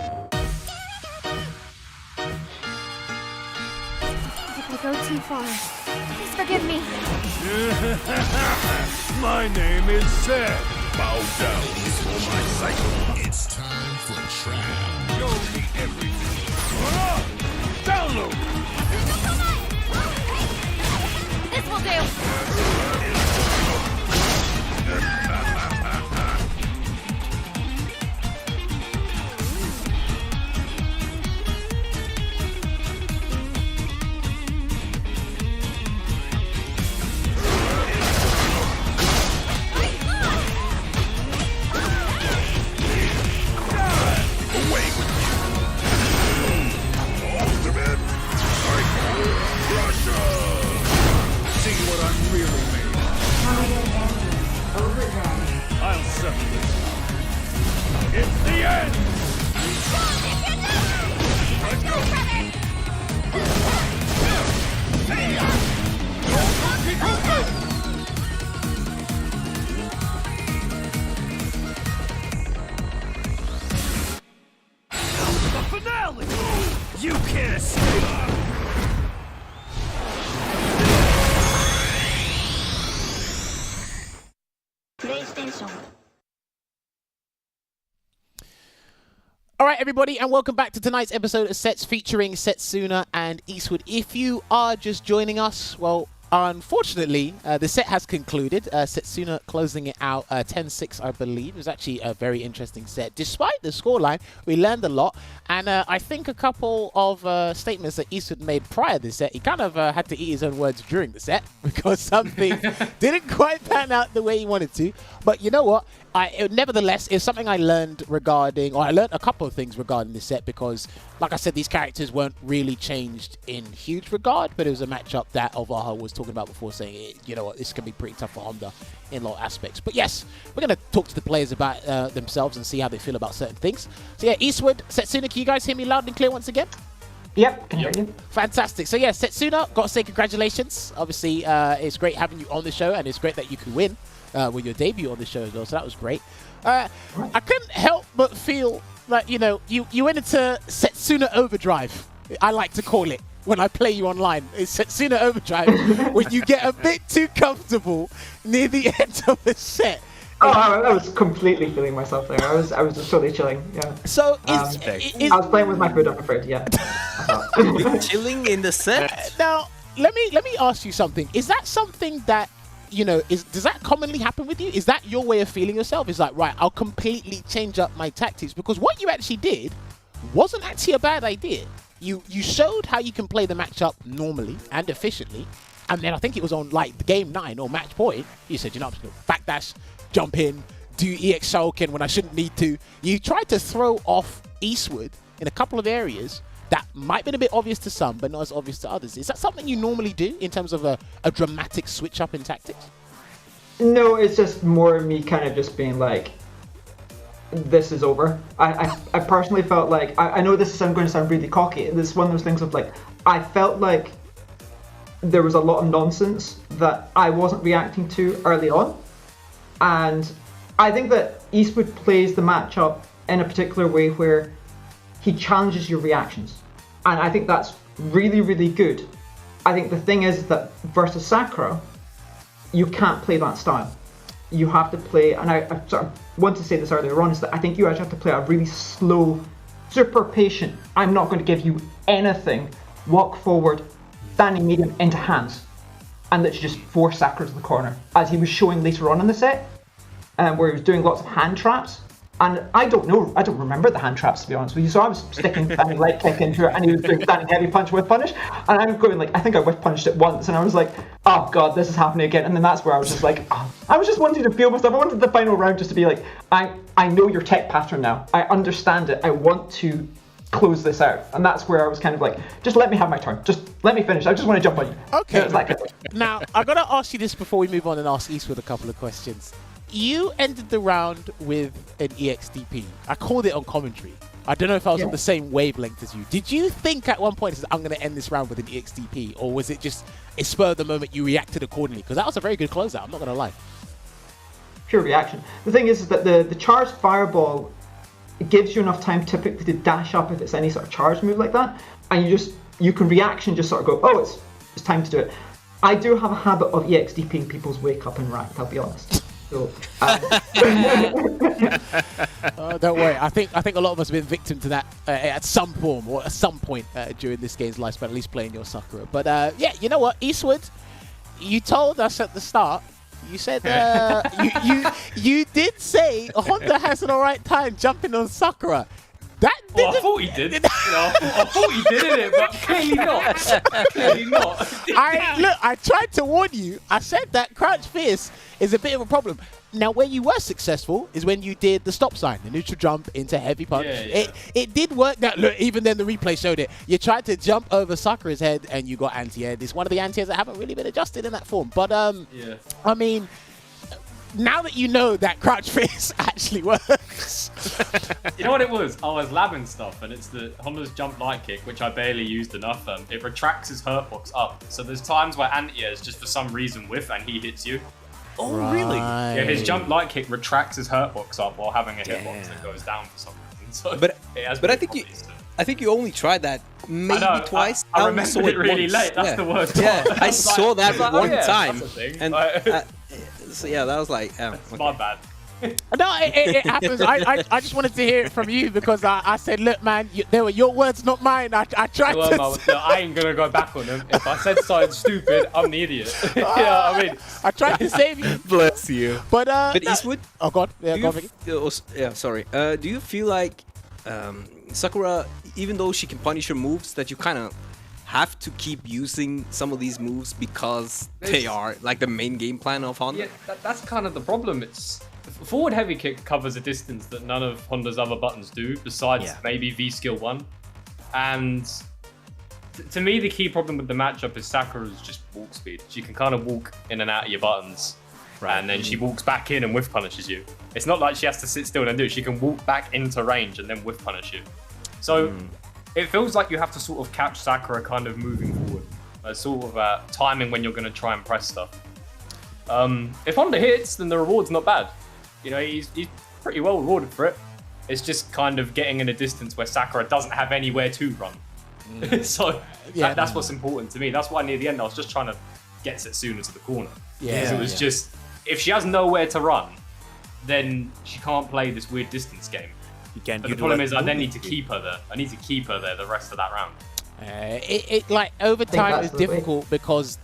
I go too far, please forgive me. My name is Seth. Bow down before my cycle. It's time for trap. Show me everything. Download. This will do. I'll settle this. It's the end! Let's the finale! You can't escape! All right, everybody, and welcome back to tonight's episode of Sets featuring Setsuna and Eastwood. If you are just joining us, well, unfortunately, the set has concluded. Setsuna closing it out 10-6, I believe. It was actually a very interesting set. Despite the scoreline, we learned a lot. And I think a couple of statements that Eastwood made prior to this set, he kind of had to eat his own words during the set because something didn't quite pan out the way he wanted to. But you know what? Nevertheless, it's something I learned regarding, or I learned a couple of things regarding this set because, like I said, these characters weren't really changed in huge regard, but it was a matchup that Olvaha was talking about before, saying, you know what, this can be pretty tough for Honda in a lot of aspects. But yes, we're going to talk to the players about themselves and see how they feel about certain things. So yeah, Eastwood, Setsuna, can you guys hear me loud and clear once again? Yep, can hear you. Fantastic. So yeah, Setsuna, got to say congratulations. Obviously, it's great having you on the show, and it's great that you could win with your debut on the show as well, so that was great. I couldn't help but feel like, you know, you went into Setsuna Overdrive, I like to call it, when I play you online. It's Setsuna Overdrive, when you get a bit too comfortable near the end of the set. Oh, I was completely feeling myself there. I was just totally chilling, yeah. So, I was playing with my food, I'm afraid, yeah. Chilling in the set? Now, let me ask you something. Is that something that, you know, does that commonly happen with you? Is that your way of feeling yourself? Is like, right, I'll completely change up my tactics? Because what you actually did wasn't actually a bad idea. You showed how you can play the matchup normally and efficiently, and then I think it was on like the game 9 or match point, you said, you know, I'm just gonna backdash, jump in, do EX Shuriken when I shouldn't need to. You tried to throw off Eastwood in a couple of areas that might have been a bit obvious to some, but not as obvious to others. Is that something you normally do in terms of a dramatic switch up in tactics? No, it's just more me kind of just being like, this is over. I personally felt like, I know this is going to sound really cocky, this is one of those things of like, I felt like there was a lot of nonsense that I wasn't reacting to early on. And I think that Eastwood plays the matchup in a particular way where he challenges your reactions. And I think that's really, really good. I think the thing is that versus Sakura, you can't play that style. You have to play, and I sort of want to say this earlier on, is that I think you actually have to play a really slow, super patient, I'm not going to give you anything, walk forward, standing medium into hands, and let's just force Sakura to the corner, as he was showing later on in the set, where he was doing lots of hand traps. And I don't remember the hand traps, to be honest with you. So I was sticking standing light kick into it, and he was doing standing heavy punch with punish. And I'm going like, I think I whiff punished it once, and I was like, oh god, this is happening again. And then that's where I was just like, oh. I was just wanting to feel myself. I wanted the final round just to be like, I know your tech pattern now. I understand it. I want to close this out. And that's where I was kind of like, just let me have my turn. Just let me finish. I just want to jump on you. Okay. Like, now, I've got to ask you this before we move on and ask Eastwood a couple of questions. You ended the round with an EXDP. I called it on commentary. I don't know if I was on the same wavelength as you. Did you think at one point, I'm going to end this round with an EXDP? Or was it just a spur of the moment you reacted accordingly? Because that was a very good closeout, I'm not going to lie. Pure reaction. The thing is that the charged fireball it gives you enough time typically to dash up if it's any sort of charge move like that, and you can reaction just sort of go, oh, it's time to do it. I do have a habit of EXDPing people's wake up in ranked, I'll be honest. So, don't worry. I think a lot of us have been victim to that at some form or at some point during this game's lifespan, at least playing your Sakura. But yeah, you know what, Eastwood, you told us at the start. You said you did say Honda has an alright time jumping on Sakura. That well, I thought he did. I thought he did it, but clearly not. Clearly not. I tried to warn you. I said that crouch fierce is a bit of a problem. Now, where you were successful is when you did the stop sign, the neutral jump into heavy punch. Yeah. It did work. That look, even then the replay showed it. You tried to jump over Sakura's head and you got anti-air. It's one of the anti-airs that haven't really been adjusted in that form. But yeah. I mean, now that you know that crouch fierce actually works. You know what it was? I was labbing stuff, and it's the Honda's jump light kick, which I barely used enough. It retracts his hurt box up. So there's times where anti-airs just for some reason whiff and he hits you. Oh, really? Yeah, his jump light kick retracts his hurt box up while having a hitbox that goes down for some reason. So but I think you only tried that maybe twice. I remembered it really late. That's the worst part. Yeah, I saw that one time. That's a thing. And so yeah, that was like, it's my bad. No, it happens. I just wanted to hear it from you because I said, look, man, they were your words, not mine. I tried to. No, I ain't gonna go back on them. If I said something stupid, I'm the idiot. You know what I mean? I tried to save you. Bless you. But Eastwood. Oh God, yeah, go on. Yeah, sorry. Do you feel like Sakura, even though she can punish her moves, that you kind of have to keep using some of these moves because they are like the main game plan of Honda? Yeah, that's kind of the problem. It's forward heavy kick covers a distance that none of Honda's other buttons do, besides maybe V skill 1. And to me, the key problem with the matchup is Sakura's just walk speed. She can kind of walk in and out of your buttons, and then she walks back in and whiff punishes you. It's not like she has to sit still and do it. She can walk back into range and then whiff punish you. So it feels like you have to sort of catch Sakura kind of moving forward, sort of timing when you're going to try and press stuff. If Honda hits, then the reward's not bad. You know, he's pretty well rewarded for it. It's just kind of getting in a distance where Sakura doesn't have anywhere to run. So that's what's important to me. That's why near the end I was just trying to get Setsuna to the corner. Because it was just, if she has nowhere to run, then she can't play this weird distance game. But the problem is I then need to keep her there. I need to keep her there the rest of that round. Like over time is difficult because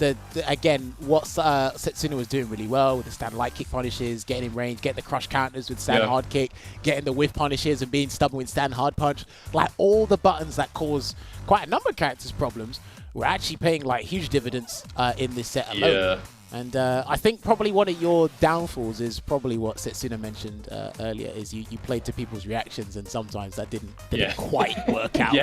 again what Setsuna was doing really well with the stand light kick punishes, getting in range, getting the crush counters with stand hard kick, getting the whiff punishes and being stubborn with stand hard punch, like all the buttons that cause quite a number of characters problems were actually paying like huge dividends in this set alone. And I think probably one of your downfalls is probably what Setsuna mentioned earlier, is you played to people's reactions and sometimes that didn't quite work out.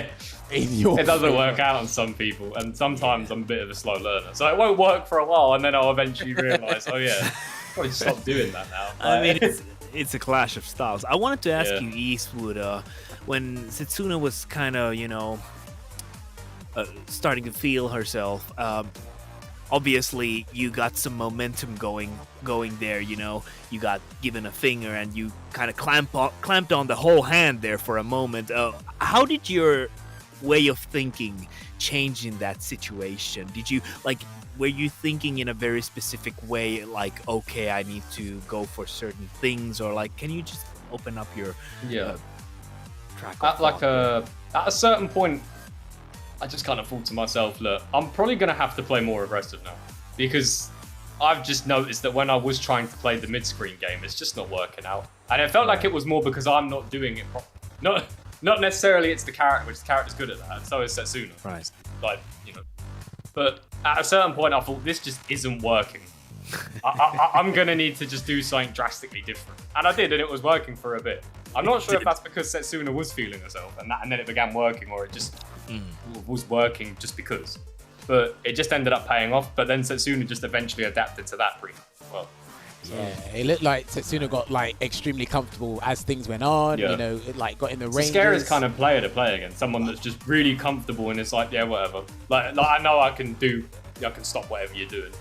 In your it doesn't work out on some people, and sometimes I'm a bit of a slow learner. So it won't work for a while and then I'll eventually realise, oh yeah, probably stop doing that now. I mean, it's a clash of styles. I wanted to ask you, Eastwood, when Setsuna was kind of, you know, starting to feel herself, obviously you got some momentum going there, you know. You got given a finger and you kind of clamped on the whole hand there for a moment. How did your way of thinking change in that situation? Did you, like, were you thinking in a very specific way, like, okay, I need to go for certain things, or like, can you just open up your track of at a certain point, I just kind of thought to myself, look, I'm probably going to have to play more aggressive now, because I've just noticed that when I was trying to play the mid-screen game, it's just not working out. And it felt like it was more because I'm not doing it properly. Not necessarily it's the character, which the character's good at that, and so is Setsuna. Right. Like, you know. But at a certain point, I thought, this just isn't working. I'm going to need to just do something drastically different. And I did, and it was working for a bit. I'm not sure if that's because Setsuna was feeling herself, and then it began working, or it just was working just because. But it just ended up paying off, but then Setsuna just eventually adapted to that pretty well. So. Yeah, it looked like Setsuna got like extremely comfortable as things went on. You know, it like got in the range. Scariest kind of player to play against, someone that's just really comfortable and it's like, yeah, whatever. Like I know I can stop whatever you're doing.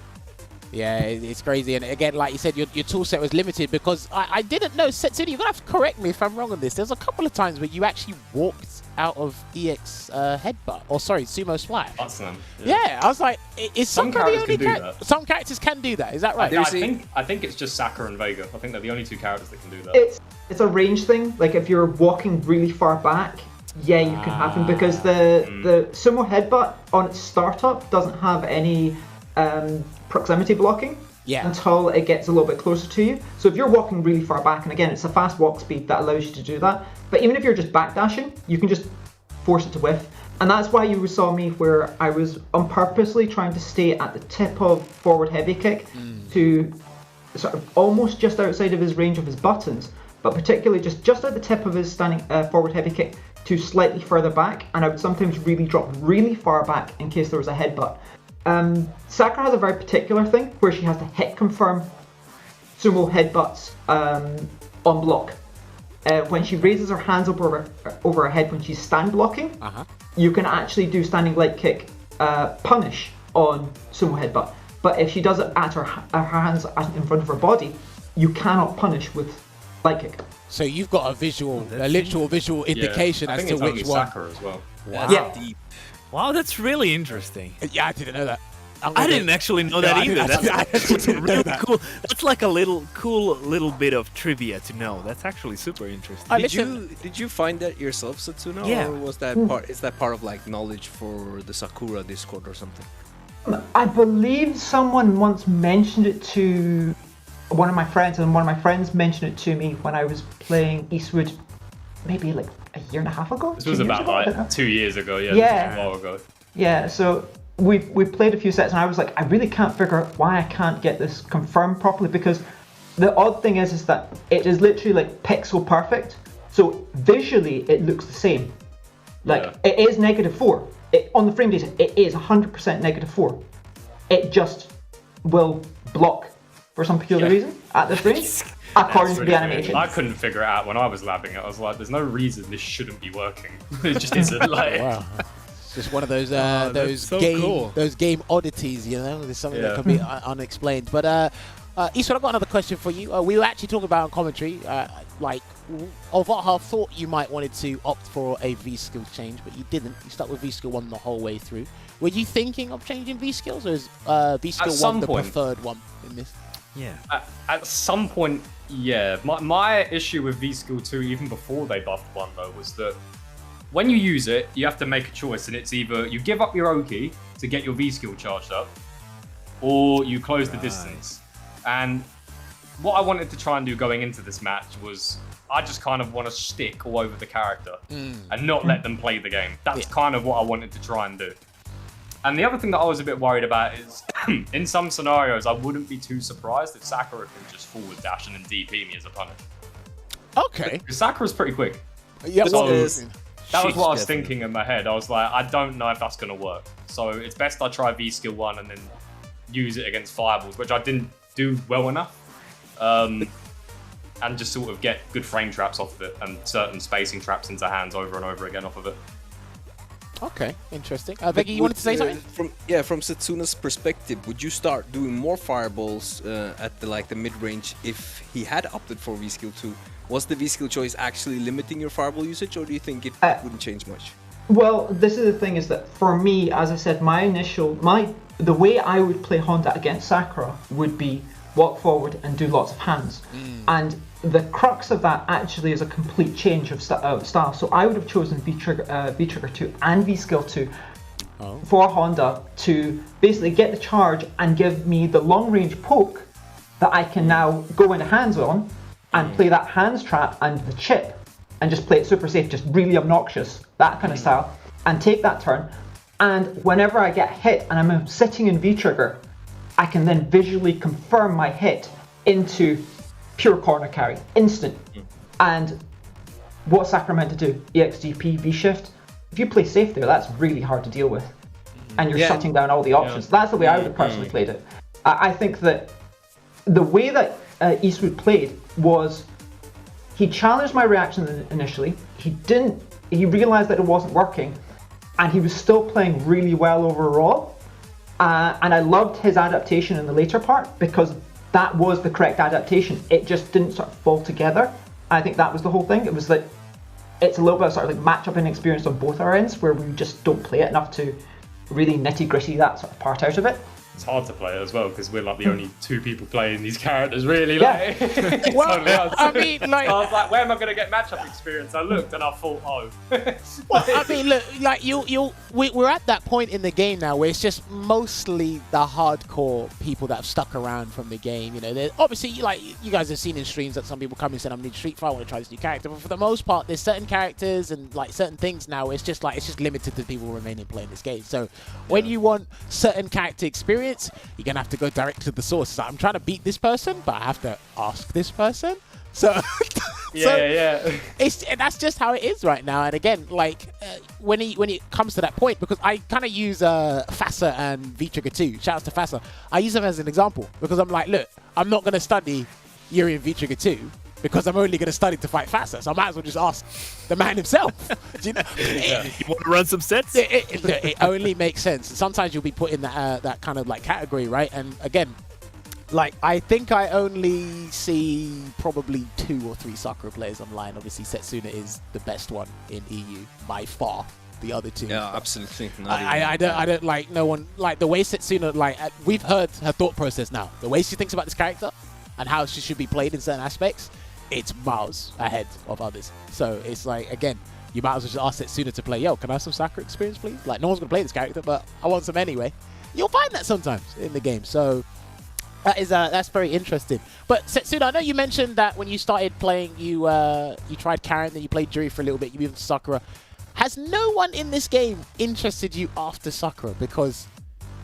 Yeah, it's crazy. And again, like you said, your tool set was limited because I didn't know. Setsuna, you're going to have to correct me if I'm wrong on this. There's a couple of times where you actually walked out of EX headbutt. Or sorry, sumo splash. Awesome. Yeah, I was like, is Some Sakura the characters only can do that. Some characters can do that. Is that right? I think it's just Sakura and Vega. I think they're the only two characters that can do that. It's a range thing. Like if you're walking really far back, yeah, you can happen because the sumo headbutt on its startup doesn't have any proximity blocking until it gets a little bit closer to you. So if you're walking really far back, and again, it's a fast walk speed that allows you to do that. But even if you're just backdashing, you can just force it to whiff. And that's why you saw me where I was purposely trying to stay at the tip of forward heavy kick to sort of almost just outside of his range of his buttons, but particularly just at the tip of his standing forward heavy kick to slightly further back, and I would sometimes really drop really far back in case there was a headbutt. Sakura has a very particular thing where she has to hit confirm sumo headbutts on block. When she raises her hands over her head when she's stand blocking, you can actually do standing light kick punish on sumo headbutt. But if she does it at her hands in front of her body, you cannot punish with light kick. So you've got a literal visual indication as to which one. Sakura as well. Wow. Yeah. Wow, that's really interesting. Yeah, I didn't know that. I didn't actually know that either. That's really that. cool. That's like a cool little bit of trivia to know. That's actually super interesting. Did you find that yourself, Setsuna? Yeah. Or was that part? Is that part of like knowledge for the Sakura Discord or something? I believe someone once mentioned it to one of my friends, and one of my friends mentioned it to me when I was playing Eastwood, maybe like a year and a half ago. This was about like 2 years ago. Yeah. Yeah. This was a while ago. Yeah. So we played a few sets, and I was like, I really can't figure out why I can't get this confirmed properly, because the odd thing is that it is literally like pixel perfect. So visually, it looks the same. Like it is -4. On the frame data, it is 100% -4. It just will block for some peculiar reason at this range, according to the animation. I couldn't figure it out when I was labbing it. I was like, there's no reason this shouldn't be working. It just isn't. Like, Wow. It's just one of those cool. those game oddities, you know. There's something that can be unexplained. But Eastwood, I've got another question for you. We were actually talking about on commentary, like Olvaha thought you might wanted to opt for a V-skill change, but you didn't. You stuck with V-skill 1 the whole way through. Were you thinking of changing V-skills, or is V-skill 1 the preferred one in this? Yeah. At some point, yeah. My issue with V-skill 2, even before they buffed 1 though, was that when you use it, you have to make a choice, and it's either you give up your Oki to get your V-skill charged up, or you close the distance. And what I wanted to try and do going into this match was I just kind of want to stick all over the character and not let them play the game. That's kind of what I wanted to try and do. And the other thing that I was a bit worried about is, in some scenarios, I wouldn't be too surprised if Sakura can just forward dash and then DP me as a punish. Okay. Because Sakura's pretty quick. Yeah, So that was She's what I was definitely- thinking in my head. I was like, I don't know if that's going to work. So it's best I try V-skill 1 and then use it against fireballs, which I didn't do well enough. And just sort of get good frame traps off of it and certain spacing traps into hands over and over again off of it. Okay, interesting. Veggey, you wanted to say something? From Setsuna's perspective, would you start doing more fireballs at the mid-range if he had opted for V-skill 2? Was the V-skill choice actually limiting your fireball usage, or do you think it wouldn't change much? Well, this is the thing, is that for me, as I said, the way I would play Honda against Sakura would be walk forward and do lots of hands. And the crux of that actually is a complete change of style. So I would have chosen V-Trigger 2 and V-Skill 2 for Honda to basically get the charge and give me the long-range poke that I can now go into hands on and play that hands trap and the chip and just play it super safe, just really obnoxious, that kind of style, and take that turn. And whenever I get hit and I'm sitting in V-Trigger, I can then visually confirm my hit into pure corner carry, instant. And what Sakura meant to do, EXDP, V-Shift, if you play safe there, that's really hard to deal with. And you're shutting down all the options. That's the way I would have personally played it. I think that the way that Eastwood played was, he challenged my reaction initially, he realized that it wasn't working, and he was still playing really well overall. And I loved his adaptation in the later part because that was the correct adaptation. It just didn't sort of fall together. I think that was the whole thing. It was like, it's a little bit of sort of like match-up inexperience on both our ends where we just don't play it enough to really nitty-gritty that sort of part out of it. It's hard to play it as well because we're like the only two people playing these characters, really. Yeah. Like, Well, I mean, like, I was like, where am I going to get matchup experience? I looked and I thought, oh. well, I mean, look, like we're at that point in the game now where it's just mostly the hardcore people that have stuck around from the game. You know, obviously, like you guys have seen in streams that some people come and say, "I'm new Street Fighter, I want to try this new character." But for the most part, there's certain characters and like certain things now. Where it's just limited to people remaining playing this game. So when you want certain character experience, you're gonna have to go direct to the source. So I'm trying to beat this person, but I have to ask this person. So that's just how it is right now. And again, like when it comes to that point, because I kind of use Fassa and V-Trigger 2. Shout out to Fassa. I use them as an example because I'm like, look, I'm not gonna study Yuri and V-Trigger 2 because I'm only gonna study to fight Fassa. So I might as well just ask the man himself. Do you know? You want to run some sets? It only makes sense. Sometimes you'll be put in that kind of like category, right? And again, like I think I only see probably 2 or 3 Sakura players online. Obviously, Setsuna is the best one in EU by far. The other two, yeah, absolutely. I don't like no one like the way Setsuna, like we've heard her thought process now. The way she thinks about this character and how she should be played in certain aspects, it's miles ahead of others. So it's like, again, you might as well just ask Setsuna to play, yo, can I have some Sakura experience, please? Like, no one's going to play this character, but I want some anyway. You'll find that sometimes in the game. So that's very interesting. But Setsuna, I know you mentioned that when you started playing, you tried Karen, then you played Juri for a little bit, you moved to Sakura. Has no one in this game interested you after Sakura? Because,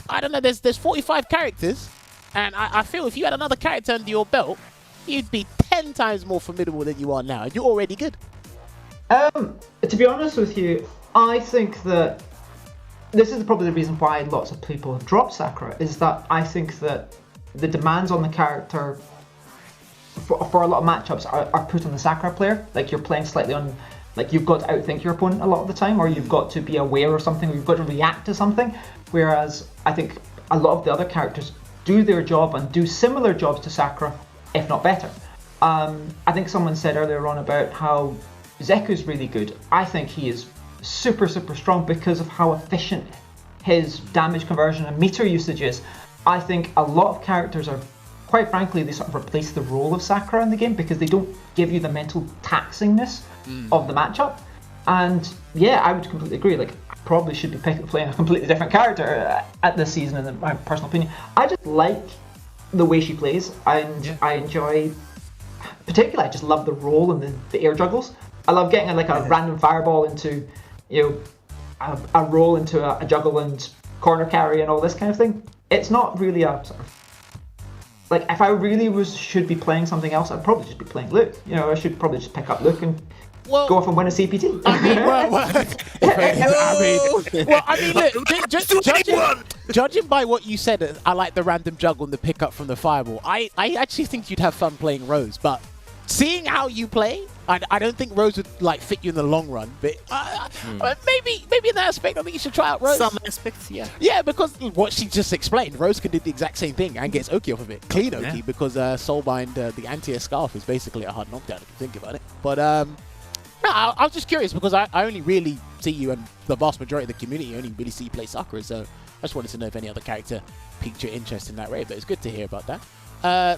I don't know, there's 45 characters, and I feel if you had another character under your belt, you'd be 10 times more formidable than you are now, and you're already good. To be honest with you, I think that this is probably the reason why lots of people have dropped Sakura, is that I think that the demands on the character for a lot of matchups are put on the Sakura player. Like, you're playing slightly on, like, you've got to outthink your opponent a lot of the time, or you've got to be aware of something, or you've got to react to something, whereas I think a lot of the other characters do their job and do similar jobs to Sakura, if not better. I think someone said earlier on about how Zeku's really good. I think he is super, super strong because of how efficient his damage conversion and meter usage is. I think a lot of characters are, quite frankly, they sort of replace the role of Sakura in the game because they don't give you the mental taxingness of the matchup. And yeah, I would completely agree. Like, I probably should be playing a completely different character at this season, in my personal opinion. I just like the way she plays, and I enjoy, particularly, I just love the roll and the air juggles. I love getting like a random fireball into, you know, a roll into a juggle and corner carry and all this kind of thing. It's not really a sort of, like, if I really should be playing something else, I'd probably just be playing Luke. You know, I should probably just pick up Luke and go off and win a CPT. Look, judging by what you said, I like the random juggle and the pickup from the fireball. I actually think you'd have fun playing Rose, but seeing how you play, I don't think Rose would like fit you in the long run. But maybe in that aspect, I think you should try out Rose. Some aspects, yeah. Yeah, because what she just explained, Rose can do the exact same thing and gets Oki off of it. Clean Oki, because Soulbind, the anti-air scarf, is basically a hard knockdown if you think about it. But no, I was just curious because I only really see you, and the vast majority of the community only really see you play Sakura, so I just wanted to know if any other character piqued your interest in that way, but it's good to hear about that.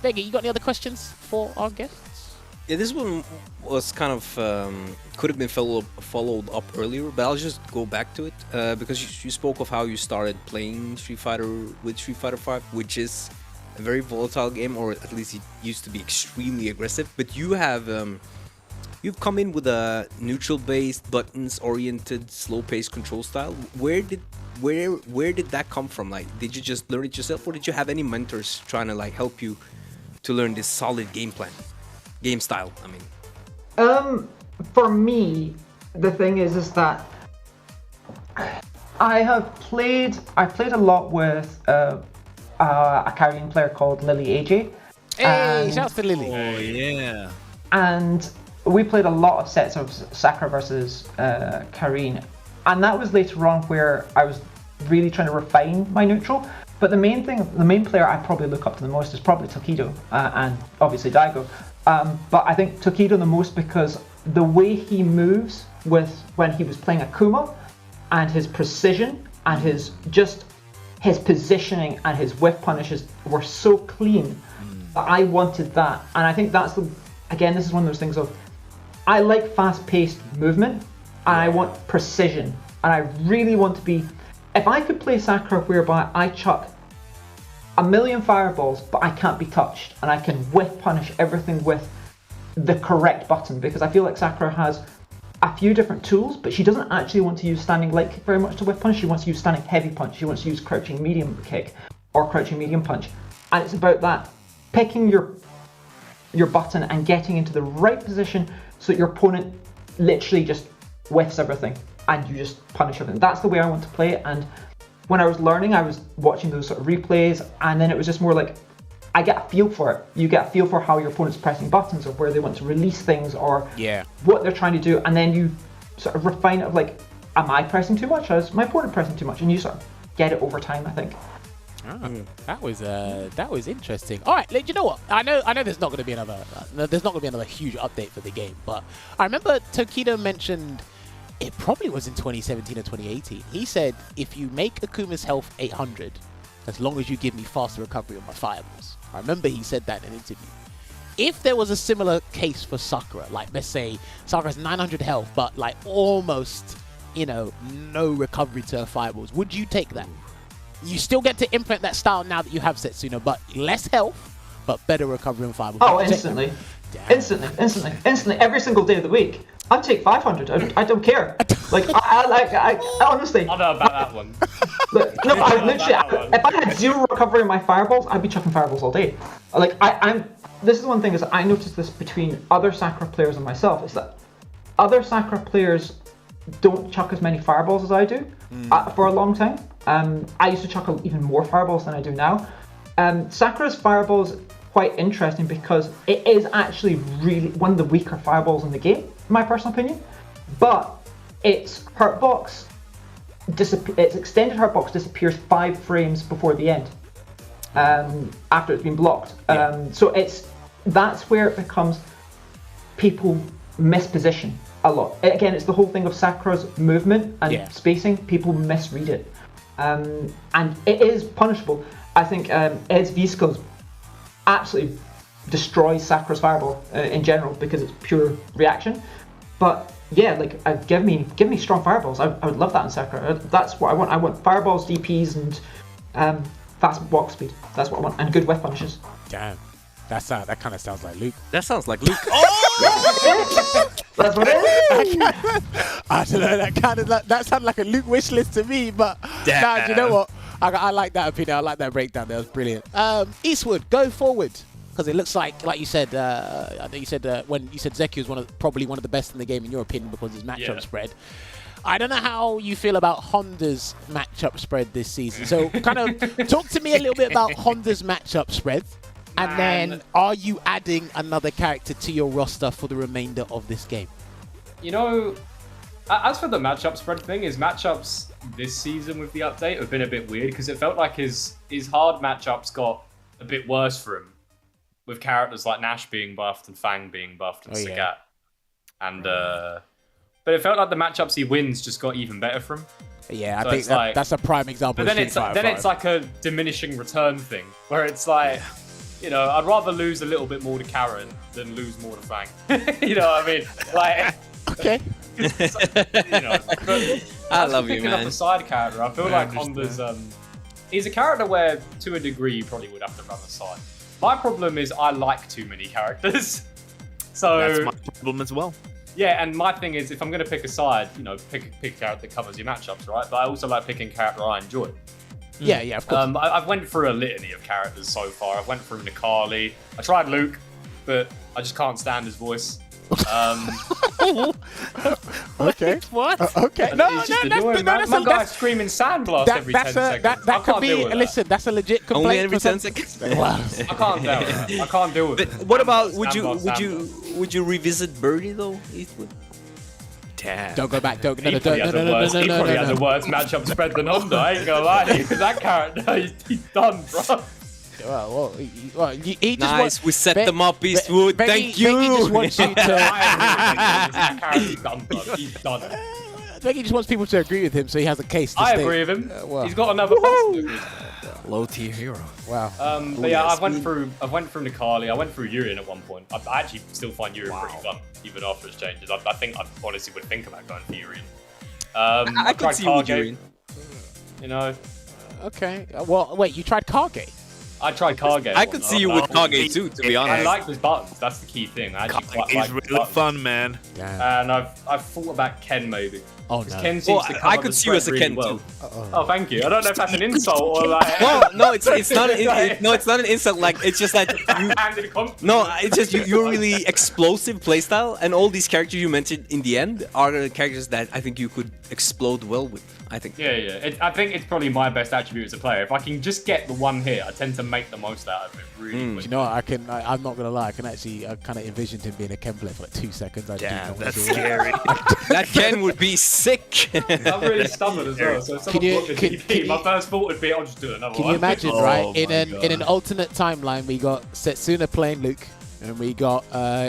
Veggey, you got any other questions for our guests? Yeah, this one was kind of, could have been followed up earlier, but I'll just go back to it, because you spoke of how you started playing Street Fighter with Street Fighter 5, which is a very volatile game, or at least it used to be extremely aggressive, but you have... You've come in with a neutral-based, buttons-oriented, slow-paced control style. Where did that come from? Like, did you just learn it yourself, or did you have any mentors trying to like help you to learn this solid game style? I mean, for me, the thing is that I played a lot with a Caribbean player called Lily AJ. Hey, shouts to Lily. Oh yeah. And we played a lot of sets of Sakura versus Karine, and that was later on where I was really trying to refine my neutral. But the main player I probably look up to the most is probably Tokido and obviously Daigo. But I think Tokido the most because the way he moves when he was playing Akuma and his precision and his positioning and his whiff punishes were so clean that I wanted that. And I think that's this is one of those things of I like fast-paced movement and I want precision. And I really want to be... If I could play Sakura whereby I chuck 1,000,000 fireballs, but I can't be touched, and I can whiff punish everything with the correct button, because I feel like Sakura has a few different tools, but she doesn't actually want to use standing light kick very much to whiff punish. She wants to use standing heavy punch. She wants to use crouching medium kick or crouching medium punch. And it's about that, picking your button and getting into the right position so that your opponent literally just whiffs everything and you just punish everything. That's the way I want to play it. And when I was learning, I was watching those sort of replays, and then it was just more like, I get a feel for it. You get a feel for how your opponent's pressing buttons or where they want to release things or what they're trying to do, and then you sort of refine it of like, am I pressing too much? Is my opponent pressing too much? And you sort of get it over time, I think. That was interesting. All right, you know what? I know there's not going to be another huge update for the game, but I remember Tokido mentioned, it probably was in 2017 or 2018. He said, if you make Akuma's health 800, as long as you give me faster recovery on my fireballs. I remember he said that in an interview. If there was a similar case for Sakura, like let's say Sakura's 900 health, but like almost, no recovery to her fireballs, would you take that? You still get to implement that style now that you have Setsuna, but less health, but better recovery on fireballs. Oh, instantly. Instantly, every single day of the week. I'd take 500. I don't care. Like, I honestly. I don't know about that one. Look, no, if I had 0 recovery on my fireballs, I'd be chucking fireballs all day. Like, this is one thing is I noticed this between other Sakura players and myself, is that other Sakura players don't chuck as many fireballs as I do for a long time. I used to chuck even more fireballs than I do now. Sakura's fireballs quite interesting because it is actually really one of the weaker fireballs in the game, in my personal opinion. But its hurtbox, its extended hurtbox disappears 5 frames before the end, after it's been blocked. So that's where it becomes people misposition a lot. Again, it's the whole thing of Sakura's movement and spacing. People misread it, and it is punishable. I think Ed's V-skills absolutely destroys Sakura's fireball in general because it's pure reaction. But yeah, like give me strong fireballs. I would love that in Sakura. That's what I want. I want fireballs, DPs, and fast walk speed. That's what I want, and good whiff punishes. Damn, that kind of sounds like Luke. That sounds like Luke. That's what it is. I don't know. That sounded like a Luke wish list to me. But nah, do you know what? I like that opinion. I like that breakdown. That was brilliant. Eastwood, go forward. Because it looks like you said, I think you said when you said Zeku is probably one of the best in the game in your opinion because his matchup spread. I don't know how you feel about Honda's matchup spread this season. So kind of talk to me a little bit about Honda's matchup spread. And then are you adding another character to your roster for the remainder of this game? As for the matchup spread thing, his matchups this season with the update have been a bit weird because it felt like his hard matchups got a bit worse for him, with characters like Nash being buffed and Fang being buffed and Sagat. And but it felt like the matchups he wins just got even better for him. Yeah, I think that's a prime example. But then it's like a diminishing return thing where it's like, I'd rather lose a little bit more to Karen than lose more to Fang. You know what I mean? Like, okay. I love you, picking man. up a side character, I feel like Honda's he's a character where to a degree you probably would have to run the side. My problem is I like too many characters. So that's my problem as well. Yeah, and my thing is if I'm gonna pick a side, pick a character that covers your matchups, right? But I also like picking a character I enjoy. Yeah, of course. I've went through a litany of characters so far. I've went through Nikali. I tried Luke, but I just can't stand his voice. Okay. What? Okay. My guy's screaming sandblast every 10 seconds. That could be. Listen, that's a legit complaint. Only every 10 seconds. Wow. I can't deal with it. I can't deal with it. What about would you revisit Birdie though, Eastwood? Damn. Don't go back. Don't. No, He no, probably no, had no, the no, worst. no, He no, probably no, had no. the worst matchup spread than Honda. I ain't gonna lie. That character, he's done, bro. Well, he just Nice, wants, we set them up, Eastwood. Thank you. Veggey just wants you to. That character's done, bro. He's done. Veggey just wants people to agree with him, so he has a case to I stay. agree with him. well. He's got another person to agree with. Low tier hero. Wow. But yeah, I went through Nikali. I went through Urian at one point. I actually still find Urian pretty fun, even after its changes. I think I honestly would think about going for Urian. I could tried see you with Kage, Urian. You know, Okay. Well, wait. You tried Kage? I tried Kage. I could see you with Kage too, to be I honest. like those buttons. That's the key thing. I actually quite He's like the really buttons. fun, man. And I've thought about Ken maybe. Oh 'Cause no. Ken seems to cover I could the see you as a spread really Ken well. too. Oh, thank you. I don't know if that's an insult or like. No, it's not. No, it's not an insult. Like it's just that you. Handed a compliment. No, it's just you're really explosive playstyle, and all these characters you mentioned in the end are the characters that I think you could explode well with. I think. Yeah. I think it's probably my best attribute as a player. If I can just get the one hit, I tend to make the most out of it. Really quick. You know what? I'm not gonna lie. I can actually. I kind of envisioned him being a Ken player for like 2 seconds. Damn, that's scary. That Ken would be sick. I'm really stubborn as well. So if someone you- bought the can- DP, can my you- first thought would be, I'll just do another Can one. you imagine, Oh right? my In an alternate timeline, we got Setsuna playing Luke, and we got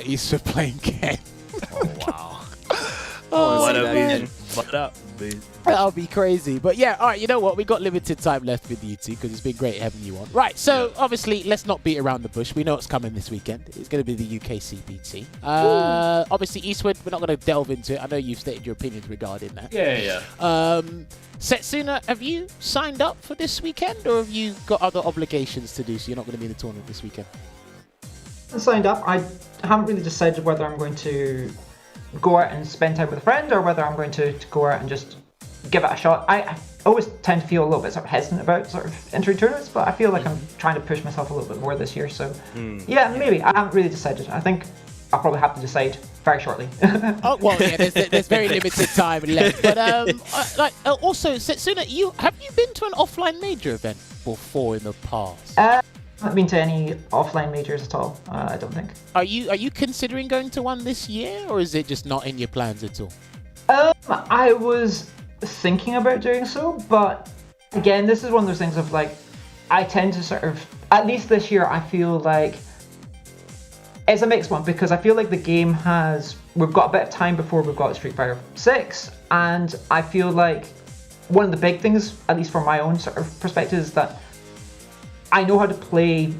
Eastwood playing Ken. Oh, wow. Oh, What man. a What up, dude? That'll be crazy. But yeah, all right, you know what? We got limited time left with you two because it's been great having you on. Right, so obviously, let's not beat around the bush. We know what's coming this weekend. It's going to be the UK CPT. Obviously, Eastwood, we're not going to delve into it. I know you've stated your opinions regarding that. Yeah. Setsuna, have you signed up for this weekend or have you got other obligations to do so you're not going to be in the tournament this weekend? I signed up. I haven't really decided whether I'm going to go out and spend time with a friend or whether I'm going to go out and just give it a shot. I always tend to feel a little bit sort of hesitant about sort of entering tournaments, but I feel like I'm trying to push myself a little bit more this year. So yeah, maybe. I haven't really decided. I think I'll probably have to decide very shortly. Oh well, yeah. There's very limited time left. But also, Setsuna, have you been to an offline major event before in the past? I haven't been to any offline majors at all. I don't think. Are you considering going to one this year, or is it just not in your plans at all? I was thinking about doing so, but again, this is one of those things of like, I tend to sort of, at least this year, I feel like it's a mixed one because I feel like the game we've got a bit of time before we've got Street Fighter 6, and I feel like one of the big things, at least from my own sort of perspective, is that I know how to play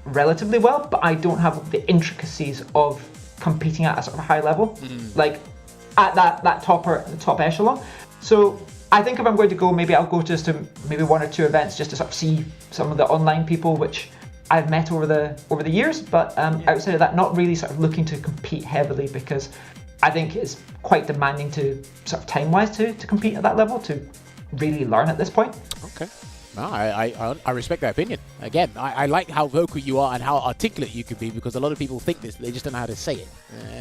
relatively well, but I don't have the intricacies of competing at a sort of high level, like at that top echelon. So I think if I'm going to go, maybe I'll go just to maybe one or two events just to sort of see some of the online people which I've met over the years. But outside of that, not really sort of looking to compete heavily because I think it's quite demanding to sort of time-wise to compete at that level to really learn at this point. Okay. No, I respect that opinion. Again, I like how vocal you are and how articulate you can be because a lot of people think this, they just don't know how to say it.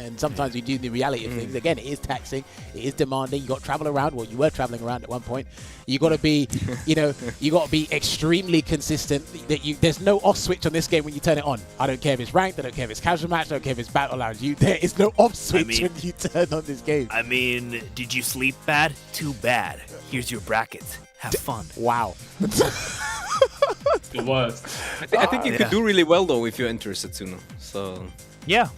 And sometimes we do the reality of things. Again, it is taxing, it is demanding. You got to travel around. Well, you were traveling around at one point. You got to be, you got to be extremely consistent. There's no off switch on this game when you turn it on. I don't care if it's ranked. I don't care if it's casual match. I don't care if it's battle lounge. There is no off switch when you turn on this game. I mean, did you sleep bad? Too bad. Here's your bracket. Have fun. Wow. The worst. I think you could do really well though if you enter Setsuna. So Yeah,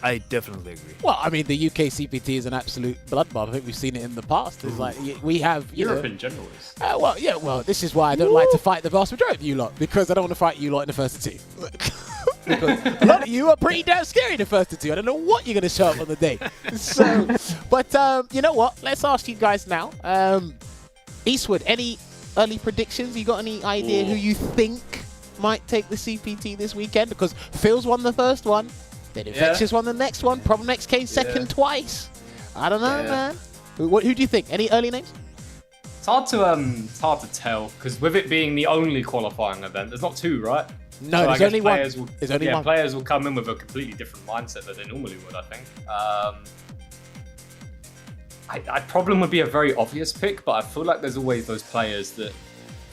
I definitely agree. Well, I mean, the UK CPT is an absolute bloodbath. I think we've seen it in the past. It's like we have Europe in general is. Well, this is why I don't like to fight the vast majority of you lot because I don't want to fight you lot in the first two. Because a lot of you are pretty damn scary in the first two. I don't know what you're going to show up on the day. So, but you know what? Let's ask you guys now. Eastwood, any early predictions? You got any idea who you think might take the CPT this weekend? Because Phil's won the first one, then Infectious won the next one, Problem X came second twice. I don't know, man. Who do you think? Any early names? It's hard to tell because with it being the only qualifying event, there's not two, right? No, so there's only one. There's only one. Players will come in with a completely different mindset than they normally would, I think. I problem would be a very obvious pick, but I feel like there's always those players that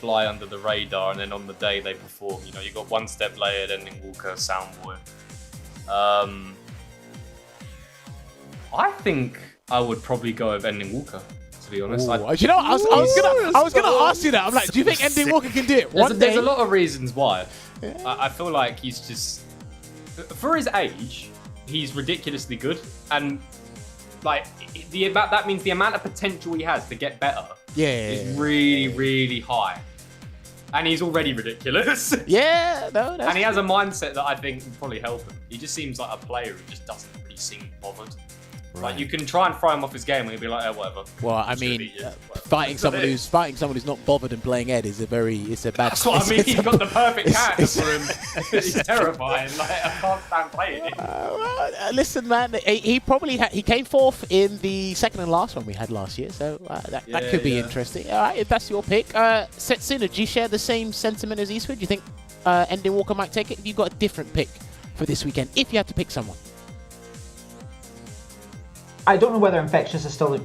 fly under the radar and then on the day they perform. You know, you got One Step Layered, Ending Walker, Soundboy. I think I would probably go with Ending Walker. To be honest, you know, I was gonna ask you that. I'm like, do you think Ending Walker can do it there's a lot of reasons why. I feel like he's just, for his age, he's ridiculously good, and like that means the amount of potential he has to get better is really, really high. And he's already ridiculous. Yeah, no, that's and he has a mindset that I think will probably help him. He just seems like a player who just doesn't really seem bothered. Right. Like, you can try and throw him off his game and he'll be like, oh, whatever. Well, I mean, fighting someone who's not bothered and playing Ed is a bad. That's what I mean. He's got the perfect character for him. He's terrifying. Like, I can't stand playing him. Listen, man, he came fourth in the second and last one we had last year, so that could be interesting. All right, if that's your pick, Setsuna, do you share the same sentiment as Eastwood? Do you think Ending Walker might take it? Have you got a different pick for this weekend if you had to pick someone? I don't know whether Infectious is still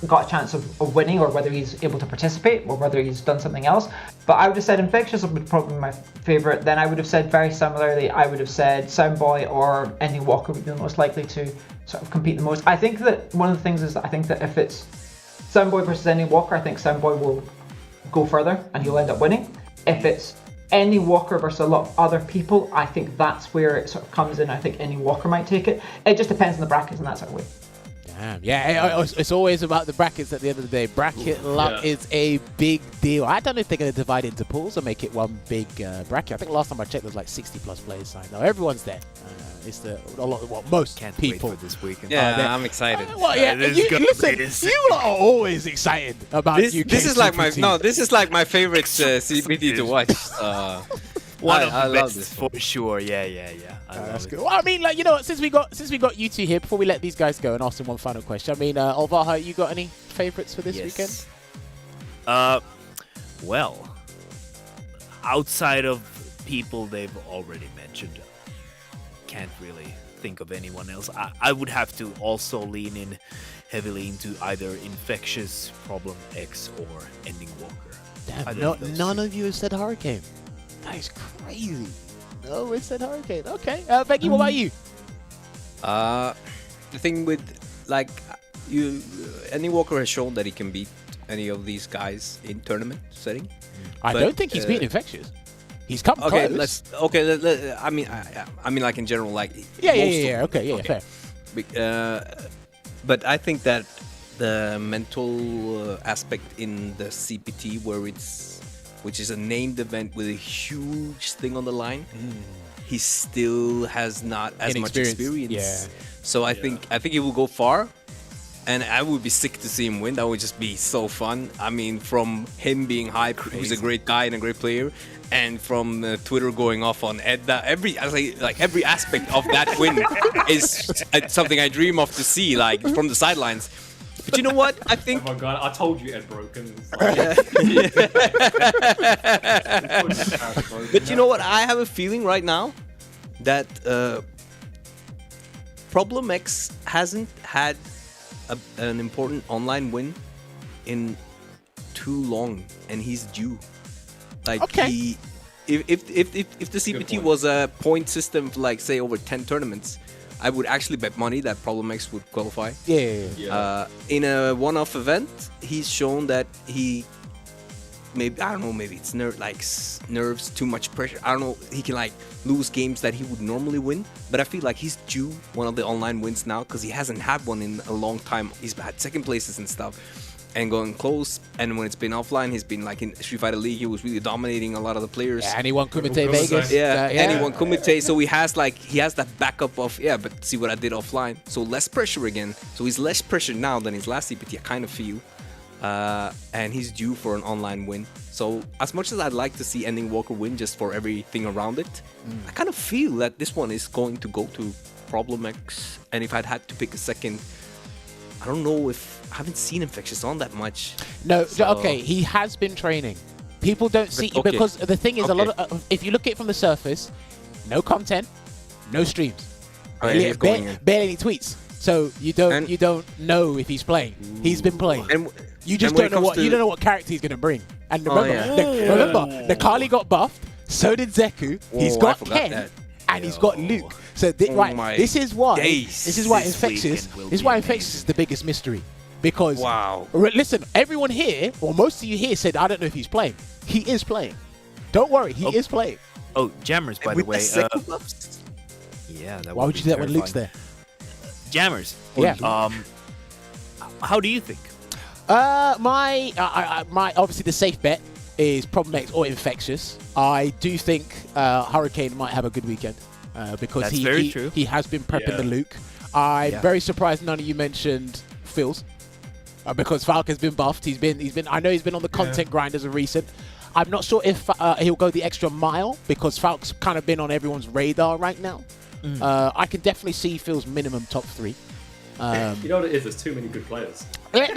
got a chance of winning, or whether he's able to participate, or whether he's done something else. But I would have said Infectious would probably be my favourite. Then I would have said, very similarly, I would have said Soundboy or Ending Walker would be the most likely to sort of compete the most. I think that one of the things is that I think that if it's Soundboy versus Ending Walker, I think Soundboy will go further and he'll end up winning. If it's Ending Walker versus a lot of other people, I think that's where it sort of comes in. I think Ending Walker might take it. It just depends on the brackets and that sort of way. Damn. Yeah, it's always about the brackets at the end of the day. Bracket luck is a big deal. I don't know if they're going to divide it into pools or make it one big bracket. I think last time I checked, there was like 60 plus players signed. Now everyone's there. It's most Can't people wait for this weekend. Yeah, I'm excited. You are always excited about this. UK This is like CPT. this is like my favorite CPT to watch. One of the love best this for sure. Yeah. That's good. Well, I mean, like, you know, since we got you two here, before we let these guys go and ask them one final question, I mean, Olvaha, you got any favorites for this weekend? Well, outside of people they've already mentioned, can't really think of anyone else. I would have to also lean in heavily into either Infectious, Problem X, or Ending Walker. Damn, none of you have said Hurricane. That is crazy. No one said Hurricane. Okay. Veggey, what about you? The thing with, like, Ending Walker has shown that he can beat any of these guys in tournament setting. I don't think he's beaten Infectious. He's come close. I mean, like in general, like fair. But I think that the mental aspect in the CPT, which is a named event with a huge thing on the line, he still has not as much experience. Yeah. So I think he will go far. And I would be sick to see him win. That would just be so fun. I mean, from him being hyped, he's a great guy and a great player, and from Twitter going off on Ed, every aspect of that win is something I dream of to see, like from the sidelines. But you know what? I think. Oh my god! I told you Ed broken. But you know what? I have a feeling right now that Problem X hasn't had an important online win in too long, and he's due. Like, if the CPT was a point system for, like, say, over 10 tournaments, I would actually bet money that Problem X would qualify. Yeah. In a one-off event, he's shown that he maybe it's nerves, too much pressure. I don't know. He can, like, lose games that he would normally win, but I feel like he's due one of the online wins now because he hasn't had one in a long time. He's had second places and stuff and going close, and when it's been offline, he's been, like, in Street Fighter League, he was really dominating a lot of the players. Yeah, and he won Kumite Vegas. And he won Kumite, so he has that backup of, but see what I did offline. So less pressure again. So he's less pressure now than his last CPT, I kind of feel. And he's due for an online win. So as much as I'd like to see Ending Walker win just for everything around it, I kind of feel that this one is going to go to Problem X. And if I'd had to pick a second, I don't know if I haven't seen Infectious on that much. No, okay, he has been training. People don't see because the thing is, a lot of if you look at it from the surface, no content, no streams, barely any tweets. So you don't know if he's playing. He's been playing. And you just don't know what character he's gonna bring. And remember, Nakali got buffed. So did Zeku. He's got Ken. and he's got Luke. So this is why days. Infectious. This is why Infectious is the biggest mystery. Because listen, everyone here, or most of you here, said I don't know if he's playing. He is playing. Don't worry, he is playing. Oh, Jammerz, by the way. Yeah, that why would you do that when Luke's there? Jammerz. Yeah. How do you think? My obviously the safe bet is Problem X or Infectious. I do think Hurricane might have a good weekend because he has been prepping the Luke. I'm very surprised none of you mentioned Phil's because Falk has been buffed. I know he's been on the content grind as of recent. I'm not sure if he'll go the extra mile because Falk's kind of been on everyone's radar right now. I can definitely see Phil's minimum top 3. You know what it is? There's too many good players. There is.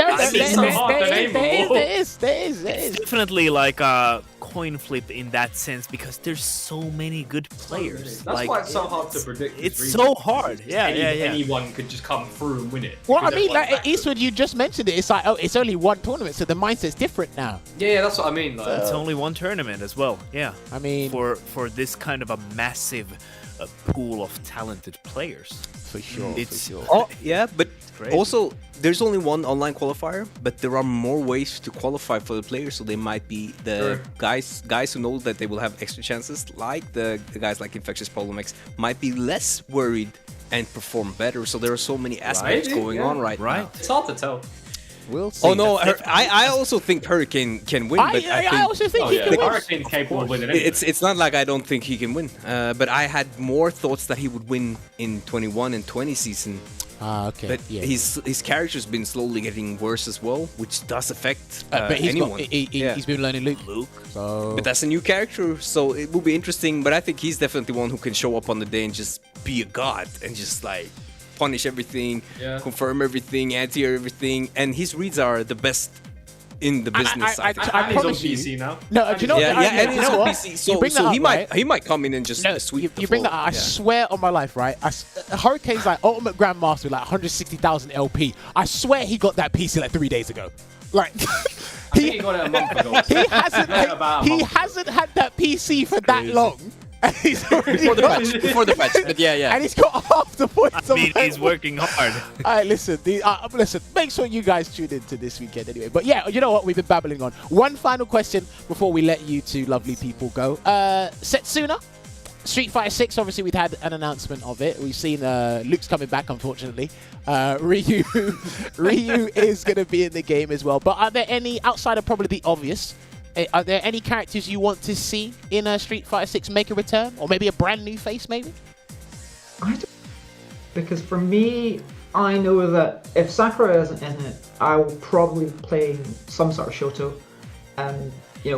It's definitely like a coin flip in that sense because there's so many good players. That's why it's so hard to predict. It's so hard. Anyone could just come through and win it. Well, I mean, like Eastwood, you just mentioned it. It's like, it's only one tournament, so the mindset's different now. Yeah, that's what I mean. It's only one tournament as well. Yeah. I mean, for this kind of a massive pool of talented players. For sure. Oh, yeah, but also there's only one online qualifier, but there are more ways to qualify for the players, so they might be the guys who know that they will have extra chances, like the guys like Infectious Problem X, might be less worried and perform better. So there are so many aspects going on right now. It's hard to tell. We'll see. Oh no, I also think Hurricane can win. But I also think he can win. Hurricane's capable of winning anyway. It's not like I don't think he can win, but I had more thoughts that he would win in 21 and 20 season. Okay. But his character's been slowly getting worse as well, which does affect anyone. He's been learning Luke. So. But that's a new character, so it will be interesting. But I think he's definitely one who can show up on the day and just be a god and just like punish everything, confirm everything, anti-air everything, and his reads are the best in the business. I promise you. PC now. No, do you know what? And he's on what? PC, so he might come in and just sweep the You bring floor. that. I swear on my life, right? Hurricane's like ultimate grandmaster with like 160,000 LP. I swear he got that PC like 3 days ago. Like I think he got it a month ago. He hasn't had that PC for that long. And he's already before the patch, but yeah. And he's got half the points. I mean, he's working hard. All right, listen. Make sure you guys tune into this weekend anyway. But yeah, you know what? We've been babbling on. One final question before we let you two lovely people go. Setsuna, Street Fighter 6. Obviously, we've had an announcement of it. We've seen Luke's coming back, unfortunately. Ryu is going to be in the game as well. But are there any, outside of probably the obvious, are there any characters you want to see in Street Fighter 6 make a return? Or maybe a brand new face, maybe? I don't, because for me, I know that if Sakura isn't in it, I will probably be playing some sort of Shoto and,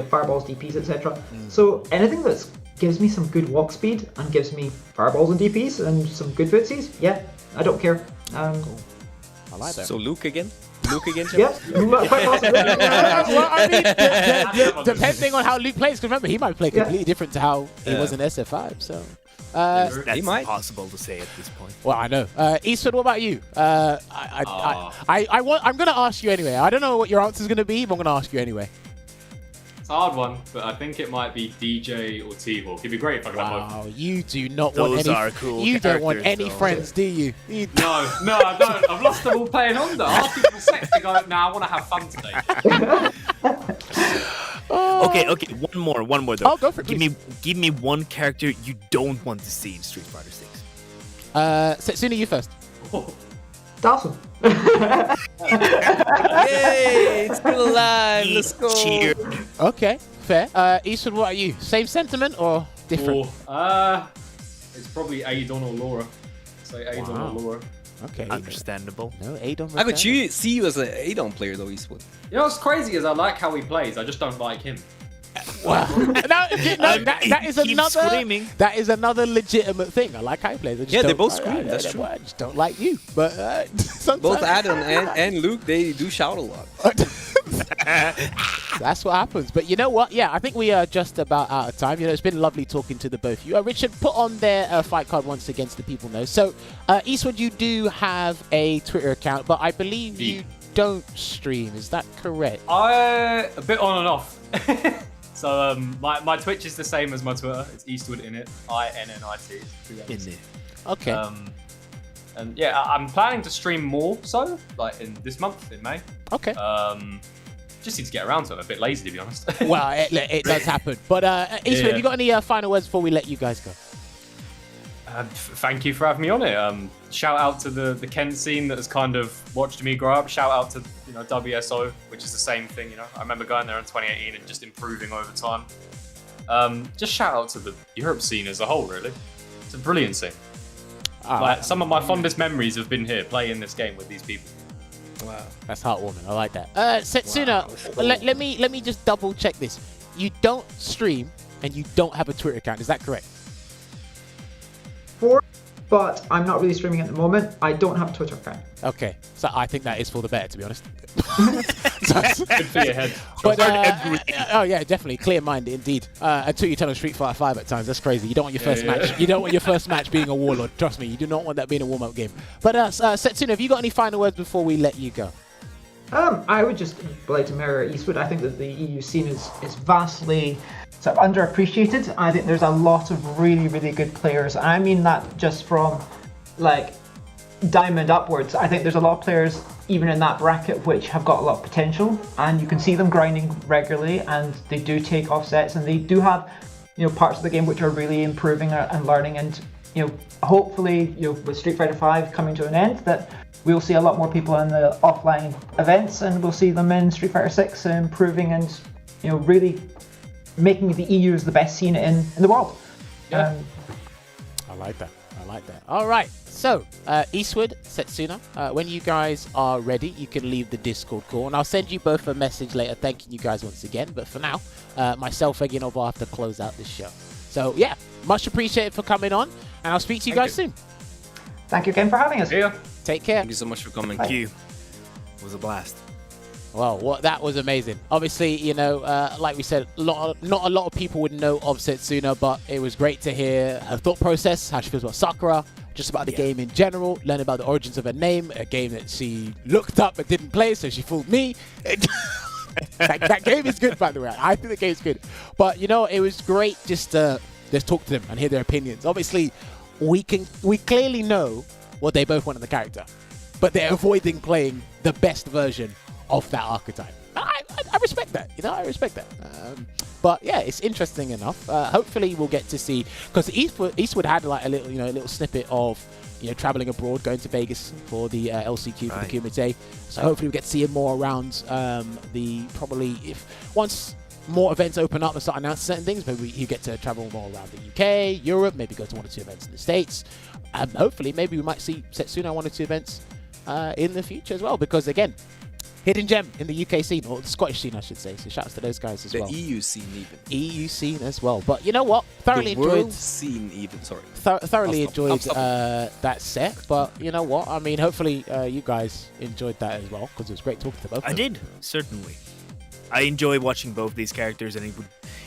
fireballs, DPs, etc. So anything that gives me some good walk speed and gives me fireballs and DPs and some good footsies, I don't care. Cool. I like that. So Luke again? Yeah, quite possibly. Well, I mean, depending on how Luke plays, because remember, he might play completely different to how he was in SF5. So that's impossible to say at this point. Well, I know. Eastwood, what about you? I'm going to ask you anyway. I don't know what your answer is going to be, but I'm going to ask you anyway. It's a hard one, but I think it might be DJ or T-Hawk. It'd be great if I could have both. Wow, you do not want any. Are cool you don't want any friends, do you? No, I don't. I've lost them all playing Honda. Asking for sex to go, I want to have fun today. Okay. One more though. Oh, go for it. Give me one character you don't want to see in Street Fighter 6. Setsuna, you first. Dawson. Yay! It's still alive. Let's go. Cheer. Okay, fair. Eastwood, what are you? Same sentiment or different? It's probably Aidon or Laura. Say Aidon or Laura. Okay. Understandable. No, Aidon. I could see you as an Aidon player though, Eastwood. You know what's crazy is I like how he plays. I just don't like him. Wow. that is another. Screaming. That is another legitimate thing. I like how he plays. They both scream. That's true. I just don't like you. But sometimes both Adam and Luke, they do shout a lot. That's what happens. But you know what? Yeah, I think we are just about out of time. It's been lovely talking to the both of you. Richard, put on their fight card once again so the people know. So, Eastwood, you do have a Twitter account, but I believe you don't stream. Is that correct? A bit on and off. So my Twitch is the same as my Twitter. It's Eastwood in it, INNIT. In there. Okay. And yeah, I'm planning to stream more so, like in this month in May. Okay. Just need to get around to it. I'm a bit lazy, to be honest. Well, it does happen. But Eastwood, have you got any final words before we let you guys go? Thank you for having me on it. Shout out to the Kent scene that has kind of watched me grow up. Shout out to WSO, which is the same thing. I remember going there in 2018 and just improving over time. Just shout out to the Europe scene as a whole. Really, it's a brilliant scene. Like some of my fondest memories have been here playing this game with these people. Wow, that's heartwarming. I like that. Setsuna, let me just double check this. You don't stream and you don't have a Twitter account. Is that correct? But I'm not really streaming at the moment. I don't have a Twitter account. Okay, so I think that is for the better, to be honest. Good for your head. But, oh yeah, definitely clear-minded indeed. Until you turn on Street Fighter 5 at times, that's crazy. You don't want your first match. You don't want your first match being a warlord. Trust me, you do not want that being a warm-up game. But Setsuna, have you got any final words before we let you go? I would just like to mirror Eastwood. I think that the EU scene is vastly sort of underappreciated. I think there's a lot of really, really good players. I mean that just from like diamond upwards. I think there's a lot of players even in that bracket which have got a lot of potential, and you can see them grinding regularly, and they do take offsets, and they do have parts of the game which are really improving and learning, and hopefully with Street Fighter 5 coming to an end, that we'll see a lot more people in the offline events, and we'll see them in Street Fighter 6 improving and really making the EU as the best scene in the world. Yeah. I like that. All right. So, Eastwood, Setsuna, when you guys are ready, you can leave the Discord call, and I'll send you both a message later thanking you guys once again. But for now, myself, Veggey Olvaha, have to close out this show. So, yeah, much appreciated for coming on, and I'll speak to you guys soon. Thank you again for having us. Yeah. Take care. Thank you so much for coming. Thank you. It was a blast. Well, that was amazing. Obviously, like we said, not a lot of people would know of Setsuna, but it was great to hear her thought process, how she feels about Sakura, just about the game in general, learn about the origins of her name, a game that she looked up but didn't play, so she fooled me. that game is good, by the way. I think the game's good. But, it was great just to talk to them and hear their opinions. Obviously, we clearly know what they both want in the character, but they're avoiding playing the best version of that archetype. I respect that. I respect that. But yeah, it's interesting enough. Hopefully, we'll get to see, because Eastwood had like a little snippet of traveling abroad, going to Vegas for the LCQ for the Kumite. So hopefully, we get to see him more around once more events open up and start announcing certain things, maybe you get to travel more around the UK, Europe, maybe go to 1 or 2 events in the States. Hopefully, maybe we might see Setsuna 1 or 2 events in the future as well, because again, hidden gem in the UK scene, or the Scottish scene, I should say. So shouts to those guys as well. The EU scene even. EU scene as well. But you know what? Thoroughly the world enjoyed. Scene even. Sorry. Thoroughly enjoyed that set. But you know what? I mean, hopefully you guys enjoyed that as well, because it was great talking to both. I did, certainly. I enjoy watching both these characters, and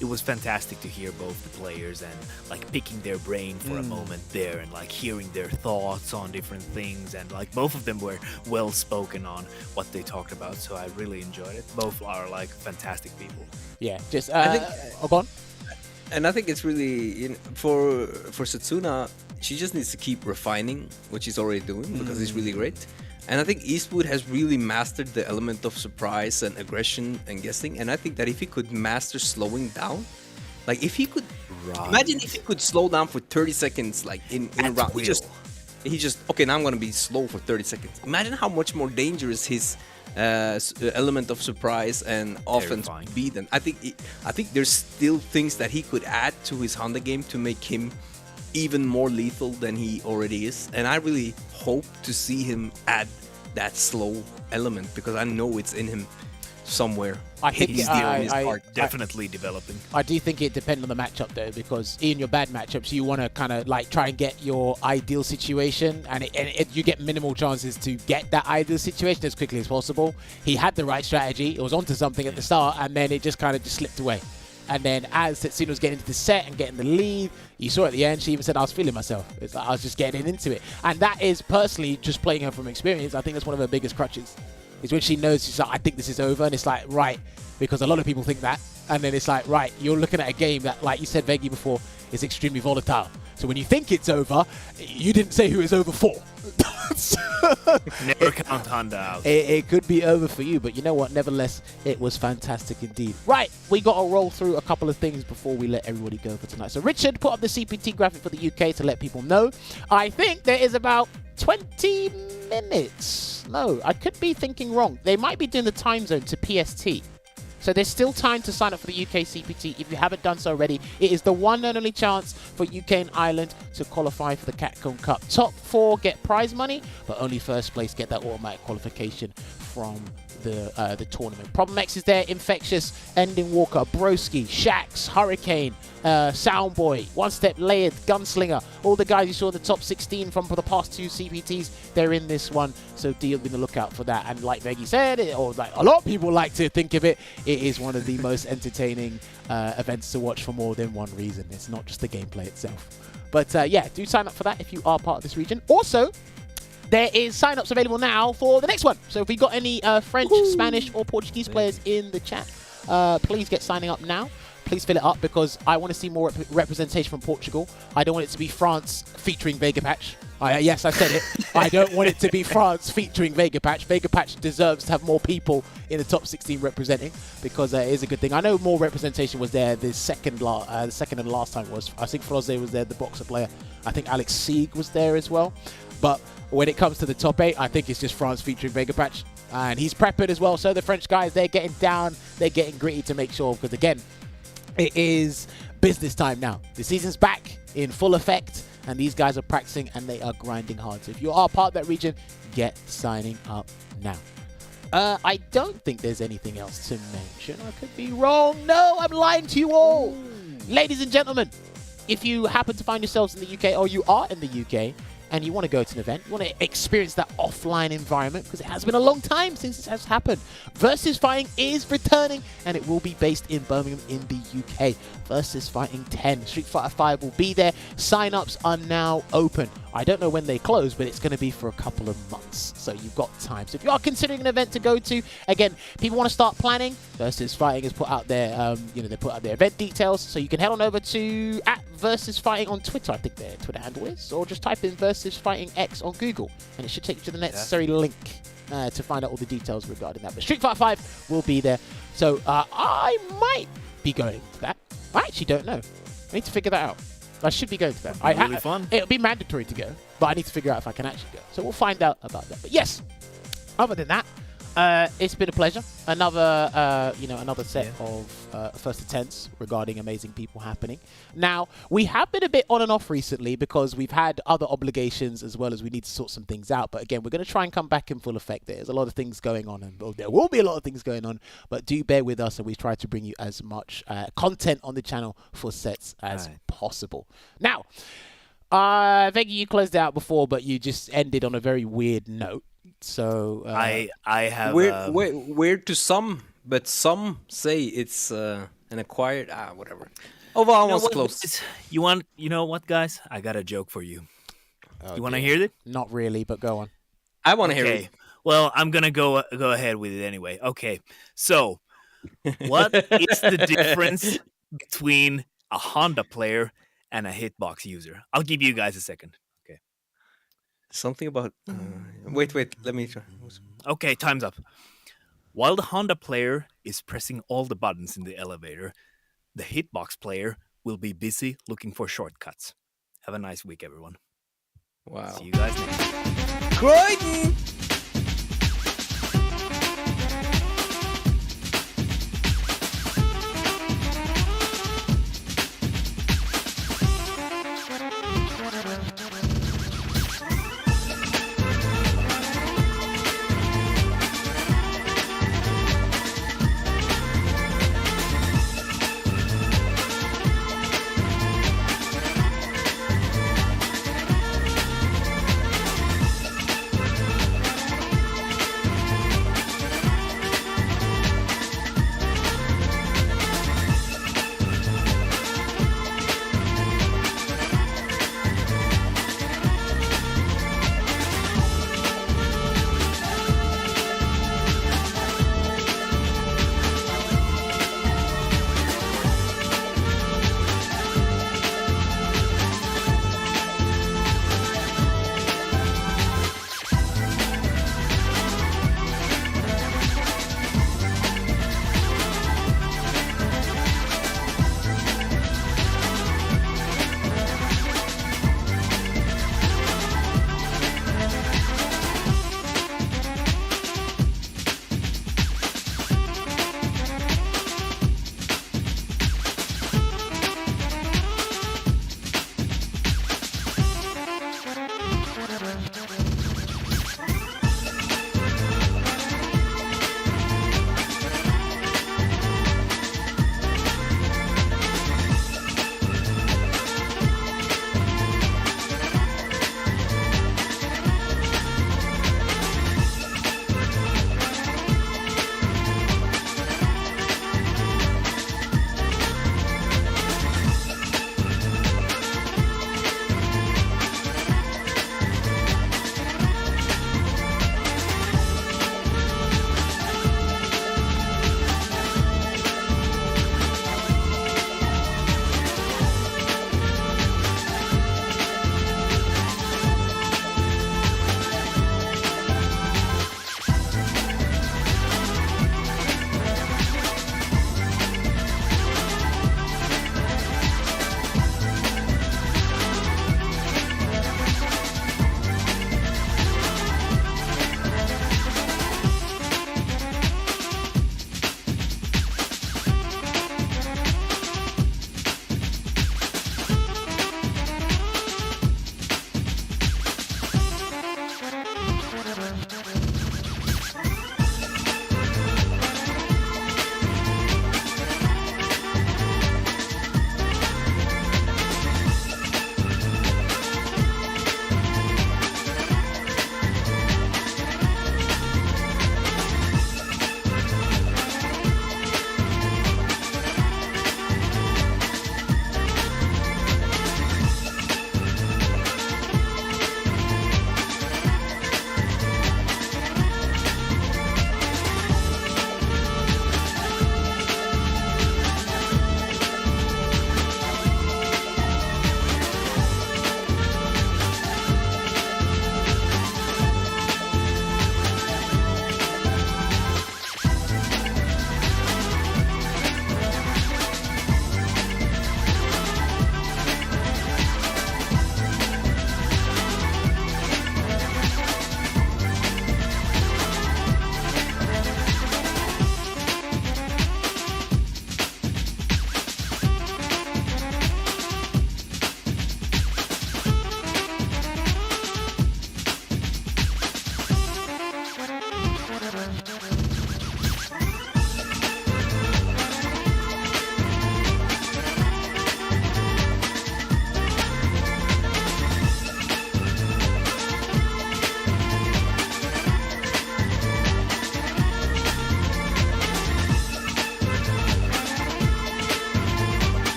it was fantastic to hear both the players and like picking their brain for a moment there, and like hearing their thoughts on different things, and like both of them were well spoken on what they talked about, so I really enjoyed it. Both are like fantastic people. Yeah, just I think, go on. And I think it's really for Setsuna, she just needs to keep refining what she's already doing, because it's really great. And I think Eastwood has really mastered the element of surprise and aggression and guessing. And I think that if he could master slowing down, like if he could, imagine if he could slow down for 30 seconds, like in a round. He just okay, now I'm gonna be slow for 30 seconds. Imagine how much more dangerous his element of surprise and offense would be. Then I think there's still things that he could add to his Honda game to make him even more lethal than he already is, and I really hope to see him add that slow element, because I know it's in him somewhere. I think he's definitely developing. I do think it depends on the matchup though, because in your bad matchups you want to kind of like try and get your ideal situation, and you get minimal chances to get that ideal situation as quickly as possible. He had the right strategy, it was onto something at the start, and then it just kind of slipped away. And then as Setsuna was getting into the set and getting the lead, you saw at the end, she even said, I was feeling myself. It's like I was just getting into it. And that is personally just playing her from experience. I think that's one of her biggest crutches. is when she knows, she's like, I think this is over. And it's like, right, because a lot of people think that. And then it's like, right, you're looking at a game that, like you said, Veggey, before, is extremely volatile. So when you think it's over, you didn't say who it's over for. Never count Honda out. It could be over for you, but you know what? Nevertheless, it was fantastic indeed. Right, we got to roll through a couple of things before we let everybody go for tonight. So Richard put up the CPT graphic for the UK to let people know. I think there is about 20 minutes. No, I could be thinking wrong. They might be doing the time zone to PST. So there's still time to sign up for the UK CPT if you haven't done so already. It is the one and only chance for UK and Ireland to qualify for the Capcom Cup. Top 4 get prize money, but only first place get that automatic qualification from the tournament. Problem X is there, Infectious, Ending Walker, Broski, Shax, Hurricane, Soundboy, One Step Layered, Gunslinger, all the guys you saw in the top 16 from the past 2 CPTs, they're in this one, so be on the lookout for that. And like Veggey said, or like a lot of people like to think of it, it is one of the most entertaining events to watch for more than one reason. It's not just the gameplay itself. But yeah, do sign up for that if you are part of this region. Also, there is sign-ups available now for the next one. So if we've got any French, Spanish, or Portuguese players in the chat, please get signing up now. Please fill it up because I want to see more representation from Portugal. I don't want it to be France featuring Vega Patch. Yes, I said it. I don't want it to be France featuring Vega Patch. Vega Patch deserves to have more people in the top 16 representing because it is a good thing. I know more representation was there the second and last time was. I think Froze was there, the boxer player. I think Alex Sieg was there as well. But when it comes to the top 8, I think it's just France featuring Vega Patch. And he's prepping as well. So the French guys, they're getting down. They're getting gritty to make sure. Because again, it is business time now. The season's back in full effect. And these guys are practicing and they are grinding hard. So if you are part of that region, get signing up now. I don't think there's anything else to mention. I could be wrong. No, I'm lying to you all. Ladies and gentlemen, if you happen to find yourselves in the UK or you are in the UK, and you want to go to an event, you want to experience that offline environment because it has been a long time since this has happened. Versus Fighting is returning and it will be based in Birmingham in the UK. Versus Fighting 10, Street Fighter 5 will be there. Sign-ups are now open. I don't know when they close, but it's going to be for a couple of months, so you've got time. So if you are considering an event to go to, again, people want to start planning. Versus Fighting has put out their, they put out their event details, so you can head on over to @Versus Fighting on Twitter. I think their Twitter handle is, or just type in Versus Fighting X on Google, and it should take you to the necessary link to find out all the details regarding that. But Street Fighter 5 will be there, so I might be going to that. I actually don't know. I need to figure that out. I should be going to that. Really fun. It'll be mandatory to go, but I need to figure out if I can actually go. So we'll find out about that. But yes, other than that, it's been a pleasure. Another set of first attempts regarding amazing people happening. Now, we have been a bit on and off recently because we've had other obligations as well as we need to sort some things out. But again, we're going to try and come back in full effect. There's a lot of things going on, and there will be a lot of things going on, but do bear with us, and we try to bring you as much content on the channel for sets as possible. Now, Veggey, you closed out before, but you just ended on a very weird note. So I have weird to some, but some say it's an acquired whatever. Olvaha was close. You know what, guys? I got a joke for you. You want to hear it? Not really, but go on. I want to hear it. Well, I'm gonna go ahead with it anyway. Okay, so what is the difference between a Honda player and a hitbox user? I'll give you guys a second. Okay. Something about. Wait. Let me try. Okay, time's up. While the Honda player is pressing all the buttons in the elevator, the hitbox player will be busy looking for shortcuts. Have a nice week, everyone. Wow. See you guys next time. Croydon!